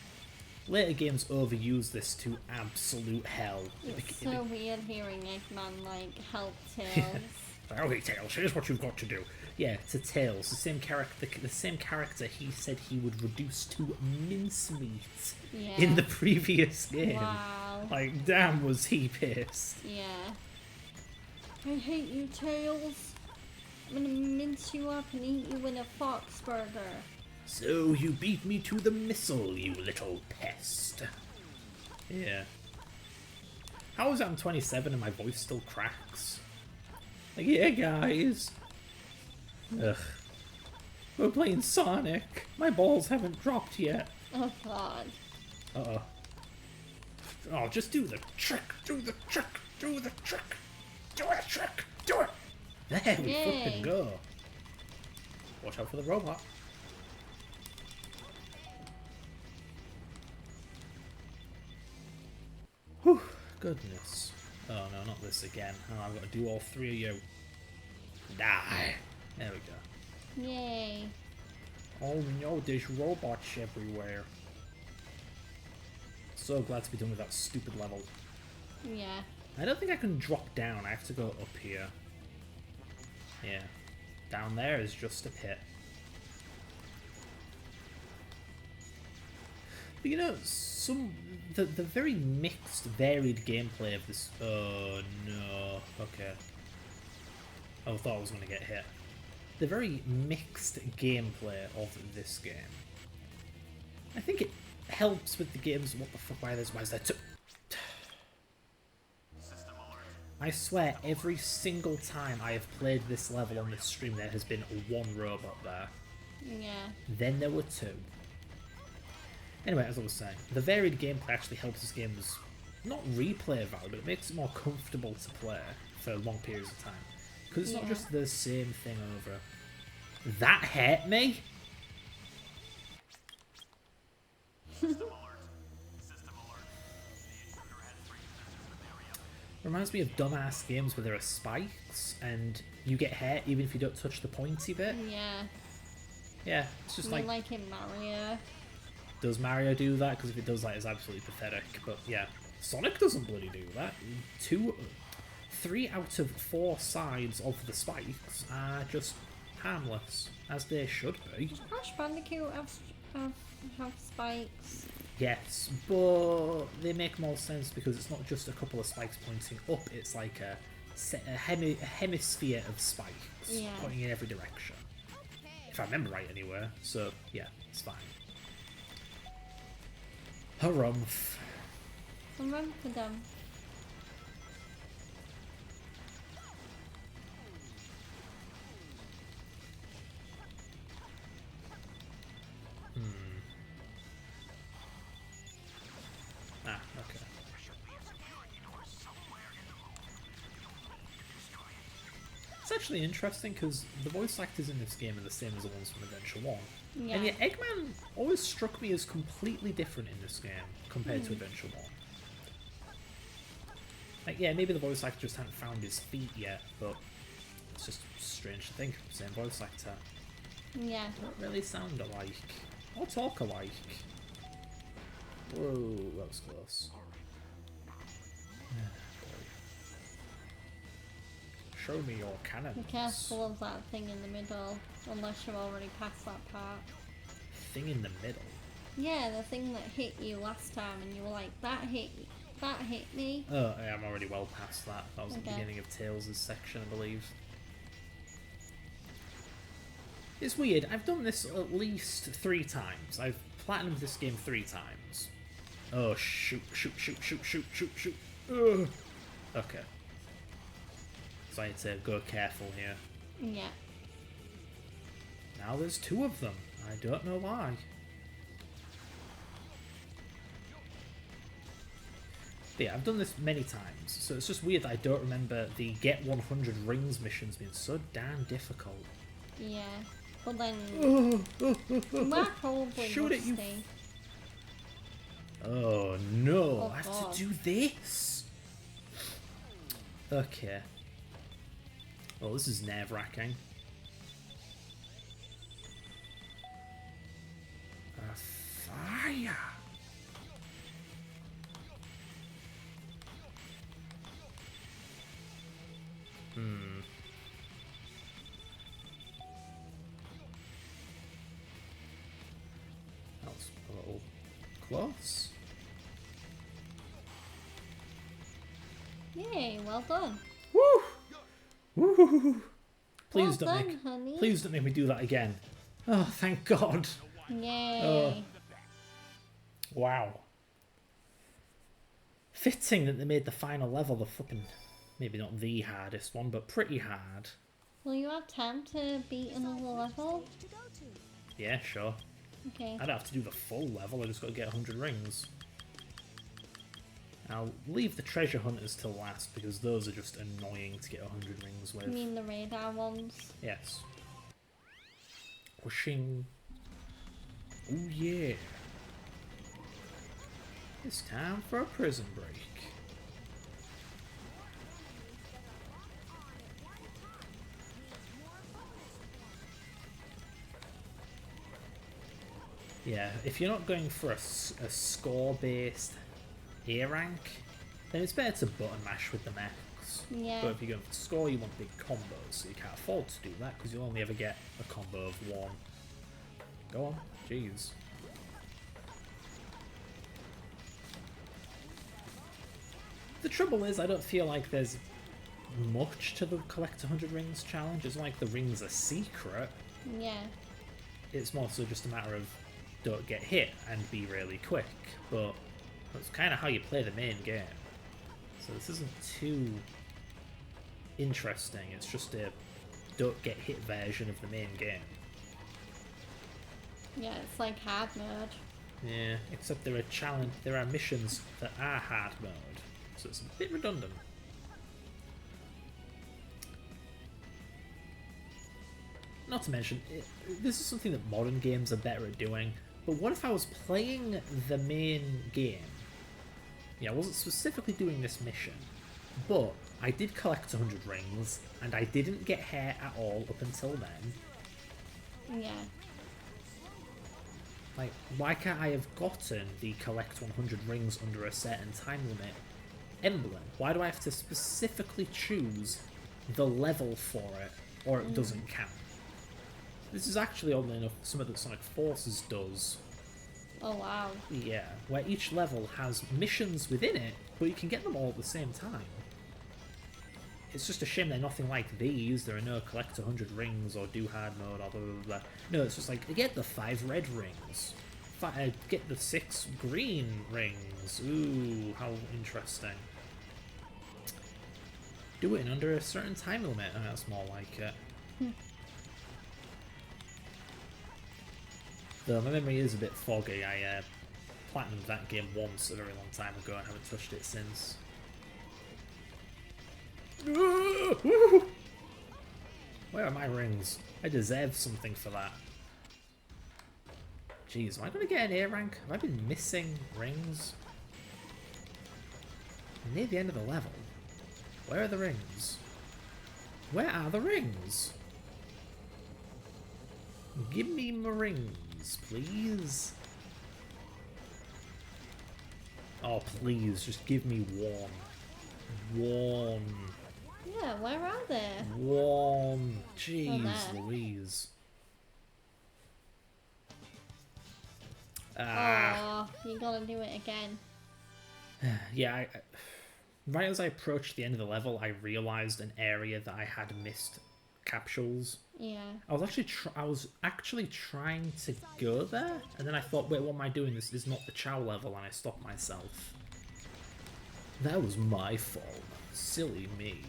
Later games overuse this to absolute hell. It's so weird hearing Eggman, like, help Tails. Okay, Tails, here's what you've got to do. Yeah, to Tails, the same character he said he would reduce to mincemeat in the previous game. Wow. Like, damn, was he pissed. Yeah. I hate you, Tails. I'm gonna mince you up and eat you in a fox burger. So you beat me to the missile, you little pest. Yeah. How is it I'm 27 and my voice still cracks? Like, yeah, guys. Ugh. We're playing Sonic. My balls haven't dropped yet. Oh god. Uh-oh. Oh, just do the trick, do the trick, do the trick. Do a trick, do it. There we fucking go. Watch out for the robot. Whew, goodness. Oh no, not this again. Oh, I've got to do all three of you. Die. There we go. Yay. Oh no, there's robots everywhere. So glad to be done with that stupid level. Yeah. I don't think I can drop down, I have to go up here. Yeah. Down there is just a pit. But you know, the very mixed, varied gameplay of this... Oh no. Okay. I thought I was going to get hit. The very mixed gameplay of this game. I think it helps with the game's... What the fuck, why is there two... I swear, every single time I have played this level on this stream, there has been one robot there. Yeah. Then there were two. Anyway, as I was saying, the varied gameplay actually helps this game's not replay value, but it makes it more comfortable to play for long periods of time. Because it's not Yeah. just the same thing over. That hit me? Reminds me of dumbass games where there are spikes and you get hit even if you don't touch the pointy bit. Yeah. Yeah, it's just I mean, like, in Mario. does Mario do that? Because if it does that, it's absolutely pathetic. But yeah, Sonic doesn't bloody do that. 3 out of 4 sides of the spikes are just harmless, as they should be. Crash Bandicoot have spikes. Yes, but they make more sense because it's not just a couple of spikes pointing up, it's like a hemisphere of spikes Yeah. pointing in every direction. If I remember right anyway, so yeah, it's fine. Harumph. Remember them. Ah, okay. It's actually interesting because the voice actors in this game are the same as the ones from Adventure 1. Yeah. And yet Eggman always struck me as completely different in this game compared to Adventure 1. Like, yeah, maybe the voice actor just hadn't found his feet yet, but it's just strange to think. Same voice actor. Yeah. Don't really sound alike. Or talk alike. Whoa, that was close. Show me your cannons. Be careful of that thing in the middle, unless you've already passed that part. Thing in the middle. Yeah, the thing that hit you last time, and you were like, that hit me. Oh, yeah, I'm already well past that. That was at the Okay. beginning of Tails' section, I believe. It's weird. I've done this at least 3 times. I've platinumed this game 3 times. Oh, shoot, shoot, shoot, shoot, shoot, shoot, shoot. Ugh. Okay. So I had to go careful here. Yeah. Now there's 2 of them. I don't know why. But yeah, I've done this many times, so it's just weird that I don't remember the get 100 rings missions being so damn difficult. Yeah. But then, you might probably Shoot it, you rusty. Oh no, Oh, I have God. to do this? Okay. Well, this is nerve-wracking. Fire! That was a little close. Yay, well done. Woo! Woo! Please Well don't done, make. honey. Please don't make me do that again. Oh, thank God! Yay. Oh. Wow. Fitting that they made the final level the flipping, maybe not the hardest one, but pretty hard. Will you have time to beat another level? To go to. Yeah, sure. Okay. I don't have to do the full level, I just got to get 100 rings. I'll leave the treasure hunters till last because those are just annoying to get 100 rings with. You mean the radar ones? Yes. Whooshing. Oh yeah. It's time for a prison break. Yeah, if you're not going for a score-based A rank, then it's better to button mash with the mechs. Yeah. But if you're going for score, you want big combos, so you can't afford to do that because you'll only ever get a combo of 1. Go on, jeez. The trouble is, I don't feel like there's much to the collect 100 rings challenge. It's like the rings are secret. Yeah. It's more so just a matter of don't get hit and be really quick, but that's kind of how you play the main game. So this isn't too interesting. It's just a don't get hit version of the main game. Yeah, it's like hard mode. Yeah, except there are missions that are hard mode, so it's a bit redundant. Not to mention, this is something that modern games are better at doing, but what if I was playing the main game? Yeah, I wasn't specifically doing this mission, but I did collect 100 rings, and I didn't get hair at all up until then. Yeah. Like, why can't I have gotten the collect 100 rings under a certain time limit emblem? Why do I have to specifically choose the level for it, or it doesn't count? This is actually, oddly enough, something that Sonic Forces does. Oh wow. Yeah, where each level has missions within it, but you can get them all at the same time. It's just a shame they're nothing like these. There are no collect 100 rings or do hard mode or blah blah blah. No, it's just like, get the 5 red rings. Get the 6 green rings. Ooh, how interesting. Do it in under a certain time limit. Oh, that's more like it. Though my memory is a bit foggy. I platinumed that game once a very long time ago and haven't touched it since. Where are my rings? I deserve something for that. Jeez, am I going to get an A rank? Have I been missing rings? I'm near the end of the level. Where are the rings? Where are the rings? Give me my rings, please. Oh, please, just give me one. One. Yeah, where are they? One. Jeez, there. Louise. Oh, you gotta do it again. Yeah, right as I approached the end of the level, I realised an area that I had missed capsules. Yeah. I was actually trying to go there, and then I thought, wait, what am I doing? This is not the Chow level, and I stopped myself. That was my fault. Silly me.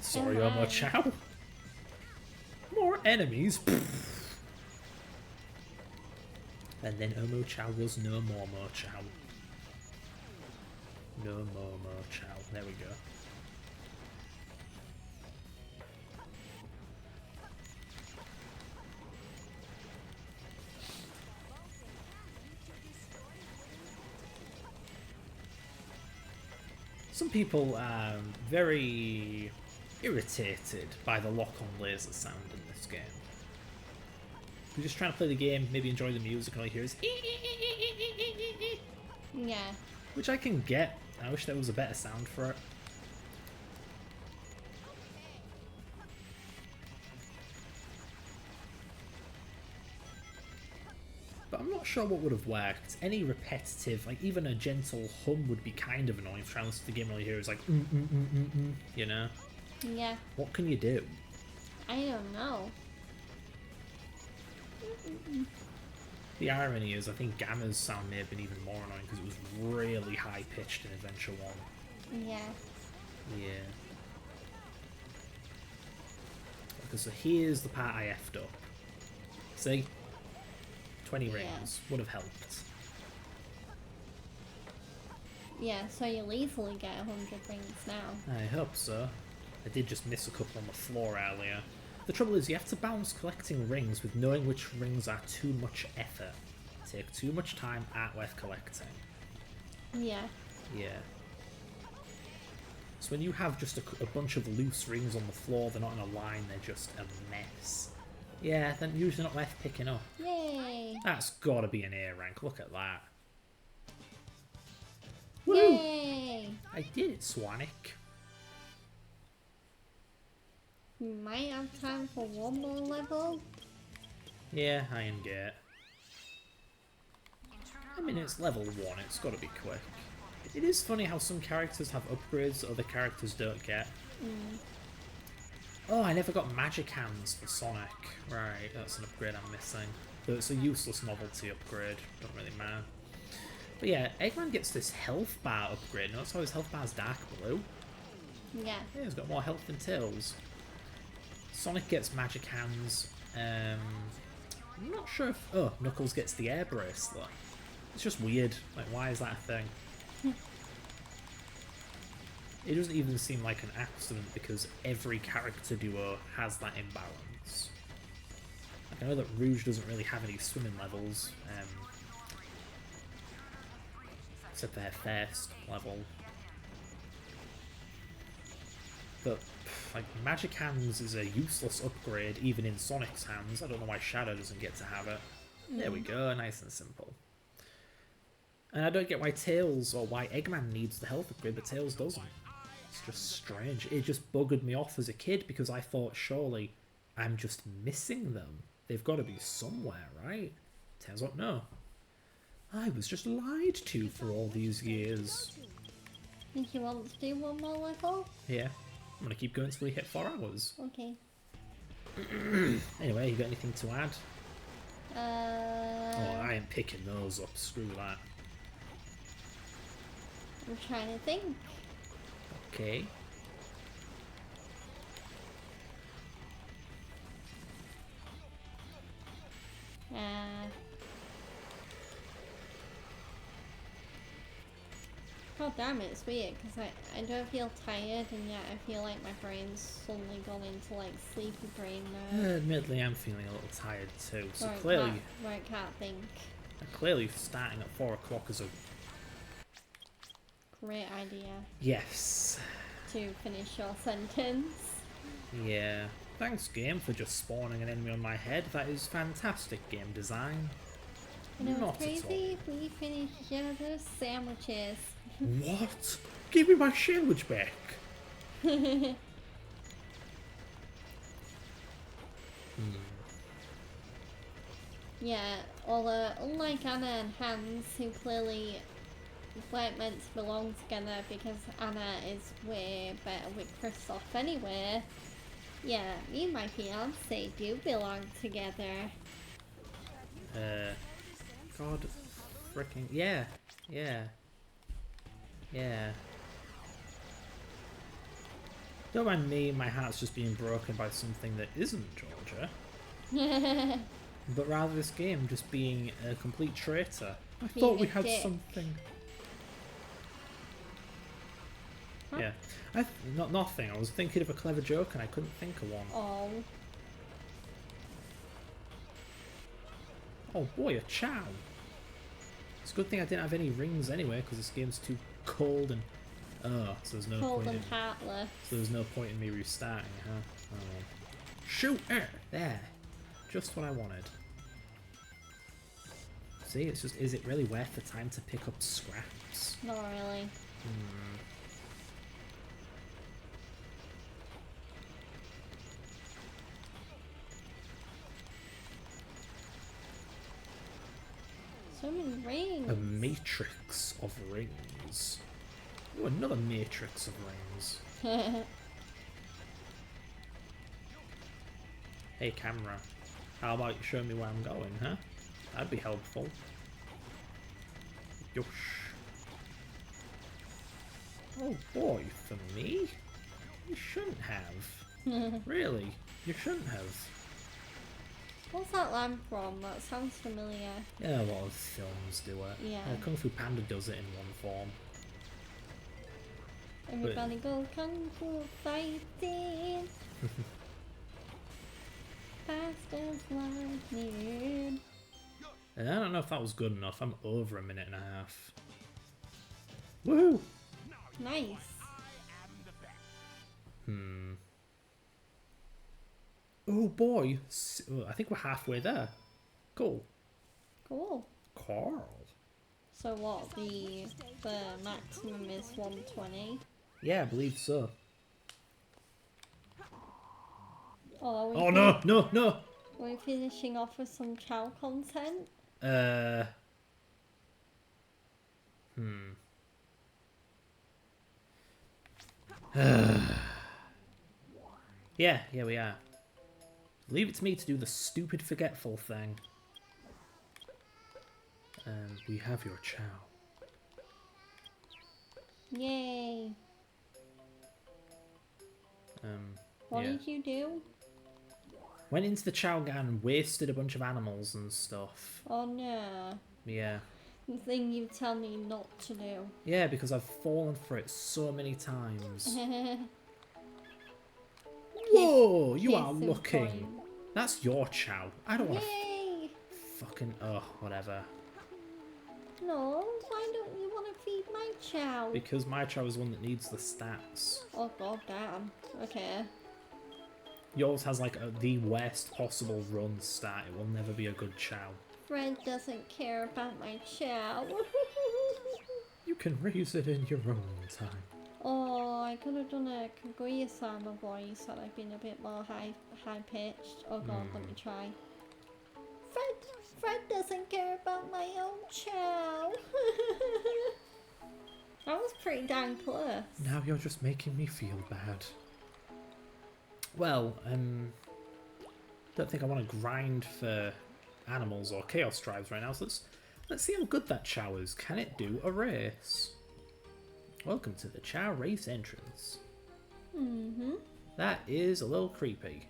Sorry, Omo Chow. More enemies. And then Omo Chow was no more Mo Chow. No more Mo Chow. There we go. Some people are very irritated by the lock-on laser sound in this game. If you're just trying to play the game, maybe enjoy the music, and all you hear is Yeah. which I can get. I wish there was a better sound for it. But I'm not sure what would have worked. Any repetitive, like even a gentle hum would be kind of annoying. Trying to listen to the game, all you hear is like, you know? Yeah. What can you do? I don't know. The irony is, I think Gamma's sound may have been even more annoying because it was really high-pitched in Adventure 1. Yeah. Yeah. Okay, so here's the part I effed up. See? 20 rings would have helped. Yeah, so you'll easily get 100 rings now. I hope so. I did just miss a couple on the floor earlier. The trouble is, you have to balance collecting rings with knowing which rings are too much effort. Take too much time, aren't worth collecting. Yeah. Yeah. So when you have just a bunch of loose rings on the floor, they're not in a line, they're just a mess. Yeah, then usually not worth picking up. Yay! That's gotta be an A rank, look at that. Woo! Yay! I did it, Sonic. We might have time for one more level. Yeah, I am get. I mean, it's level 1, it's gotta be quick. It is funny how some characters have upgrades that other characters don't get. Oh, I never got magic hands for Sonic. Right, that's an upgrade I'm missing. But it's a useless novelty upgrade, don't really matter. But yeah, Eggman gets this health bar upgrade. Notice how his health bar's dark blue? Yeah. Yeah, he's got more health than Tails. Sonic gets magic hands. I'm not sure if... Oh, Knuckles gets the air bracelet. It's just weird. Like, why is that a thing? It doesn't even seem like an accident because every character duo has that imbalance. Like, I know that Rouge doesn't really have any swimming levels, except their first level. But, like, Magic Hands is a useless upgrade even in Sonic's hands. I don't know why Shadow doesn't get to have it. There we go, nice and simple. And I don't get why Tails or why Eggman needs the health upgrade, but Tails doesn't. It's just strange. It just buggered me off as a kid because I thought, surely, I'm just missing them. They've got to be somewhere, right? Turns out, no. I was just lied to for all these years. Think you want to do one more level? Yeah. I'm gonna keep going until we hit 4 hours. Okay. Anyway, you got anything to add? Oh, I I'm ain't picking those up. Screw that. trying to think. Okay. God damn it, it's weird because I don't feel tired and yet I feel like my brain's suddenly gone into like sleepy brain mode. Admittedly, I'm feeling a little tired too. So Where I clearly, can't- where I can't think. clearly, starting at 4 o'clock is a Great idea yes. to finish your sentence. Yeah. Thanks, game, for just spawning an enemy on my head. That is fantastic game design. You know Not what's at all. crazy? We finished each other's sandwiches. What? Give me my sandwich back. Yeah, although unlike Anna and Hans, who clearly weren't meant to belong together because Anna is way better with Kristoff anyway, yeah, me and my fiance do belong together. God, freaking yeah. Don't mind me, my heart's just being broken by something that isn't Georgia. But rather this game just being a complete traitor. I Being thought we a had dick. something. Huh? Yeah. Nothing. I was thinking of a clever joke and I couldn't think of one. Oh, Oh boy, a chow. It's a good thing I didn't have any rings anyway, because this game's too cold and... Oh, so there's no cold point and heartless. So there's no point in me restarting, huh? Oh. Shoot! There! Just what I wanted. See, it's just, is it really worth the time to pick up scraps? Not really. So many rings. A matrix of rings. Ooh, another matrix of rings. Hey camera, how about you show me where I'm going, huh? That'd be helpful. Yosh. Oh boy, for me? You shouldn't have. Really, you shouldn't have. What's that lamp from? That sounds familiar. Yeah, a lot of films do it. Yeah. Kung Fu Panda does it in one form. Everybody go kung fu fighting. Fast as lightning. And I don't know if that was good enough. I'm over a minute and a half. Woohoo! Nice. Oh boy, I think we're halfway there. Cool. Cool. Carl. So what? The maximum is 120. Yeah, I believe so. Oh, Oh no, no, no! Are we finishing off with some chow content? Yeah, we are. Leave it to me to do the stupid forgetful thing. And we have your chow. Yay. What Yeah. did you do? Went into the chow garden and wasted a bunch of animals and stuff. Oh no. Yeah. The thing you tell me not to do. Yeah, because I've fallen for it so many times. Whoa, you are Case in looking. point. That's your chow. I don't want to Yay! fucking... Oh, whatever. No, why don't you want to feed my chow? Because my chow is one that needs the stats. Oh god damn. Okay. Yours has like the worst possible run stat. It will never be a good chow. Fred doesn't care about my chow. You can raise it in your own time. Oh, I could have done a Kaguya-sama voice had I been a bit more high pitched. Oh god, let me try. Fred doesn't care about my own chow. That was pretty damn close. Now you're just making me feel bad. Well, don't think I want to grind for animals or chaos drives right now, so let's see how good that chow is. Can it do a race? Welcome to the chow race entrance. That is a little creepy.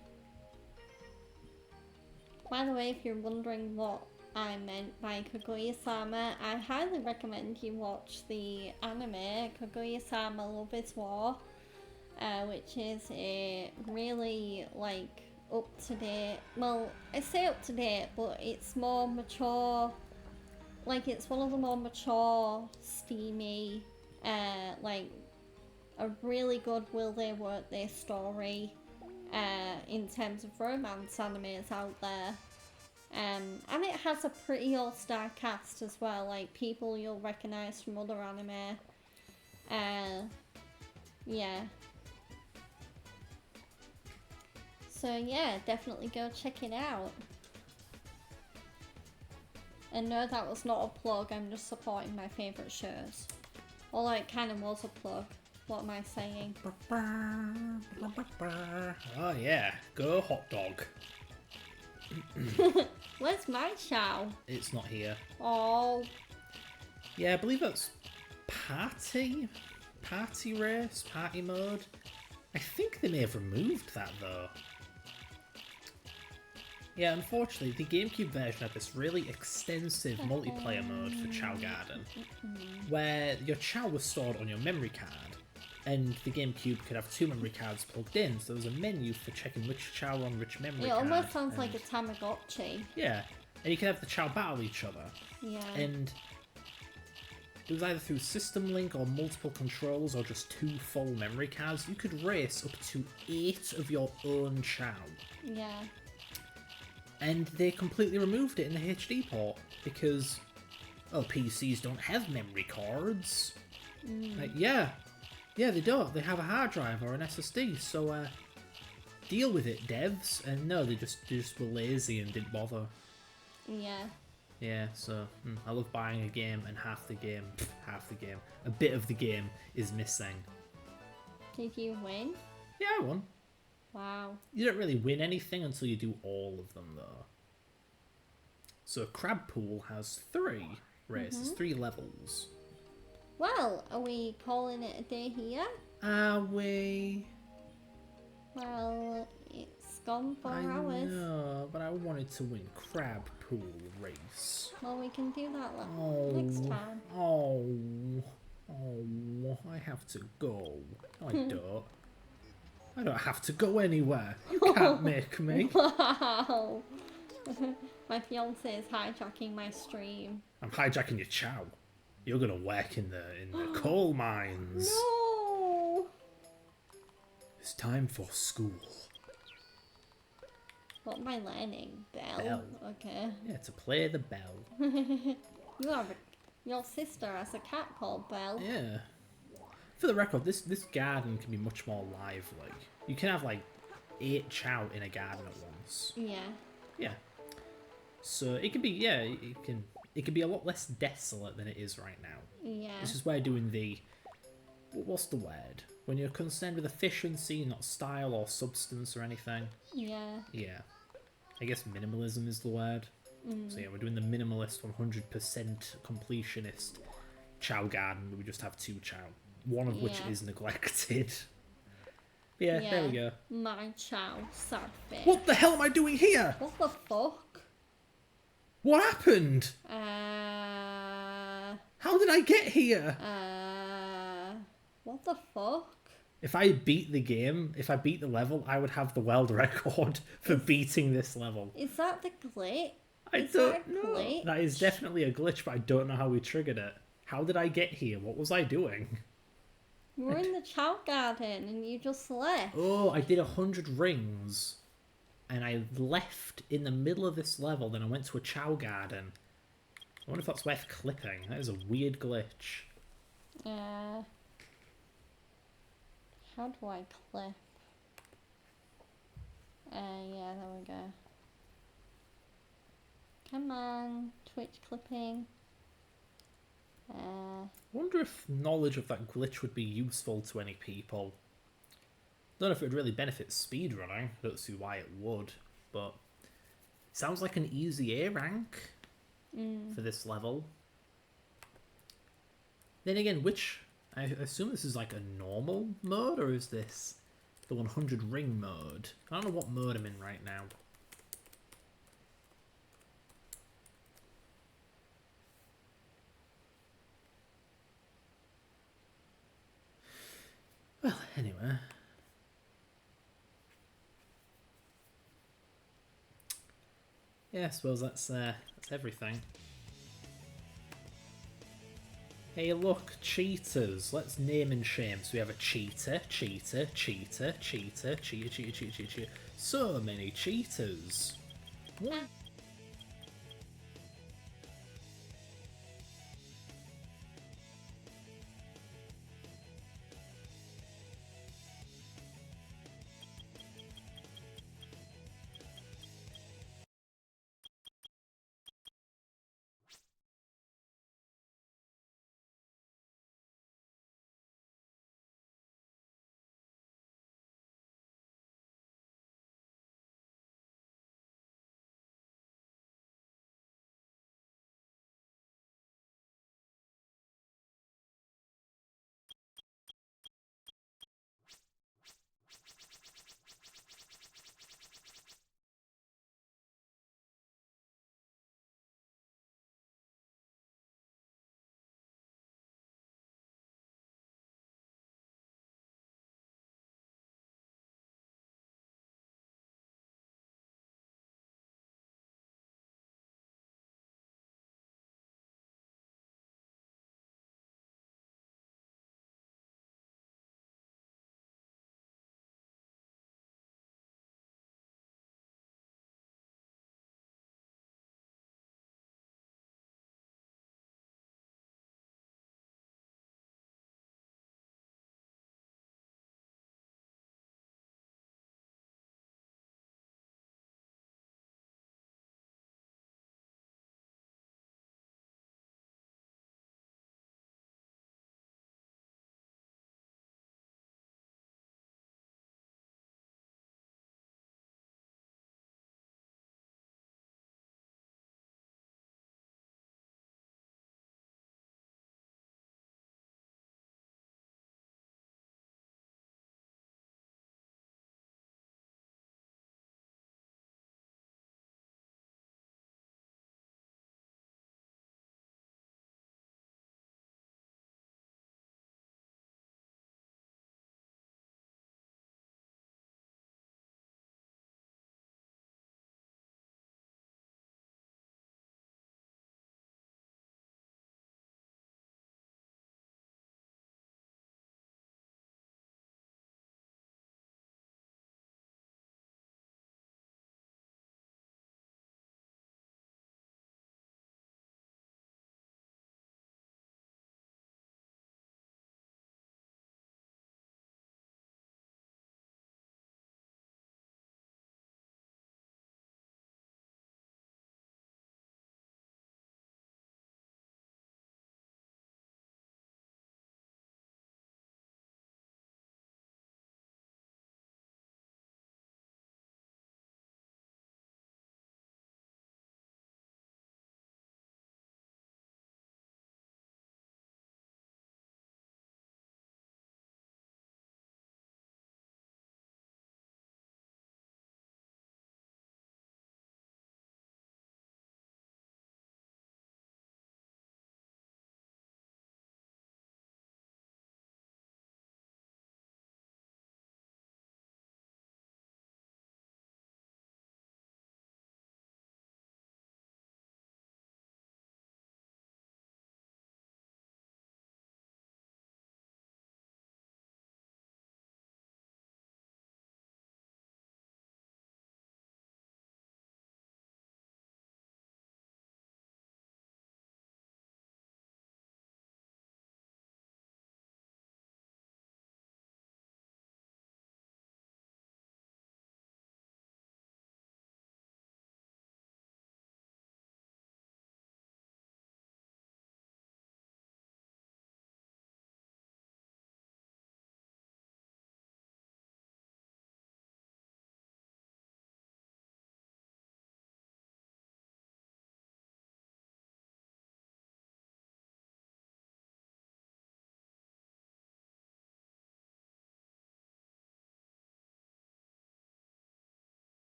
By the way, if you're wondering what I meant by Kaguya-sama, I highly recommend you watch the anime Kaguya-sama Love is War, which is a really like up-to-date, well, I say up-to-date, but it's more mature, like it's one of the more mature, steamy, like a really good will they won't they story in terms of romance animes out there. And it has a pretty all-star cast as well, like people you'll recognise from other anime. Yeah. So yeah, definitely go check it out. And no, that was not a plug, I'm just supporting my favourite shows. Although it kind of was a plug. What am I saying? Oh yeah, go hot dog. Where's my chow? It's not here. Oh. Yeah, I believe that's party race, party mode. I think they may have removed that though. Yeah, unfortunately, the GameCube version had this really extensive multiplayer mode for Chow Garden, where your Chow was stored on your memory card, and the GameCube could have 2 memory cards plugged in, so there was a menu for checking which Chow were on which memory It card. almost sounds like a Tamagotchi. Yeah, and you could have the Chow battle each other. Yeah. And it was either through system link or multiple controls or just 2 full memory cards. You could race up to 8 of your own Chow. Yeah. And they completely removed it in the HD port because, oh, PCs don't have memory cards. Like, yeah, they don't. They have a hard drive or an SSD, so deal with it, devs. And no, they just were lazy and didn't bother. Yeah. Yeah, so I love buying a game and half the game, a bit of the game is missing. Did you win? Yeah, I won. Wow. You don't really win anything until you do all of them, though. So Crab Pool has 3 races, 3 levels. Well, are we calling it a day here? Are we? Well, it's gone 4 I hours. know, but I wanted to win Crab Pool race. Well, we can do that next time. I have to go. No, I don't. I don't have to go anywhere. You can't make me. Wow. My fiance is hijacking my stream. I'm hijacking your chow. You're gonna work in the coal mines. No! It's time for school. What am I learning? Bell? Bell. Okay. Yeah, to play the bell. Your sister has a cat called Belle. Yeah. For the record, this garden can be much more lively. You can have like 8 chow in a garden at once. Yeah. Yeah. So it can be, yeah, it can be a lot less desolate than it is right now. Yeah. This is where doing the, what's the word? When you're concerned with efficiency, not style or substance or anything. Yeah. Yeah. I guess minimalism is the word. So yeah, we're doing the minimalist 100% completionist chow garden where we just have 2 chow. one of which Yeah. is neglected. Yeah, there we go. My chow, sad face. What the hell am I doing here? What the fuck? What happened? How did I get here? What the fuck? If I beat the game, if I beat the level, I would have the world record for beating this level. Is that the glitch? I Is don't that a know. glitch? That is definitely a glitch, but I don't know how we triggered it. How did I get here? What was I doing? You were in the chow garden and you just left. Oh, I did 100 rings. And I left in the middle of this level, then I went to a chow garden. I wonder if that's worth clipping. That is a weird glitch. How do I clip? Yeah, there we go. Come on, Twitch clipping. I wonder if knowledge of that glitch would be useful to any people. Don't know if it would really benefit speedrunning. I don't see why it would, but it sounds like an easy A rank for this level. Then again, I assume this is like a normal mode, or is this the 100 ring mode? I don't know what mode I'm in right now. Well, anyway. Yeah, I suppose that's everything. Hey look, cheaters. Let's name and shame. So we have a cheater, cheater, cheater, cheater, cheater, cheater, cheater, cheater. So many cheaters. What?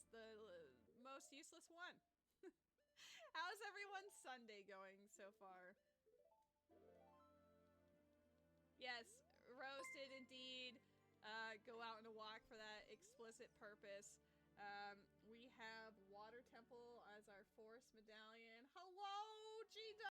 the most useless one. How's everyone's Sunday going so far? Yes, Rose did indeed go out on a walk for that explicit purpose. We have Water Temple as our forest medallion. Hello, GW!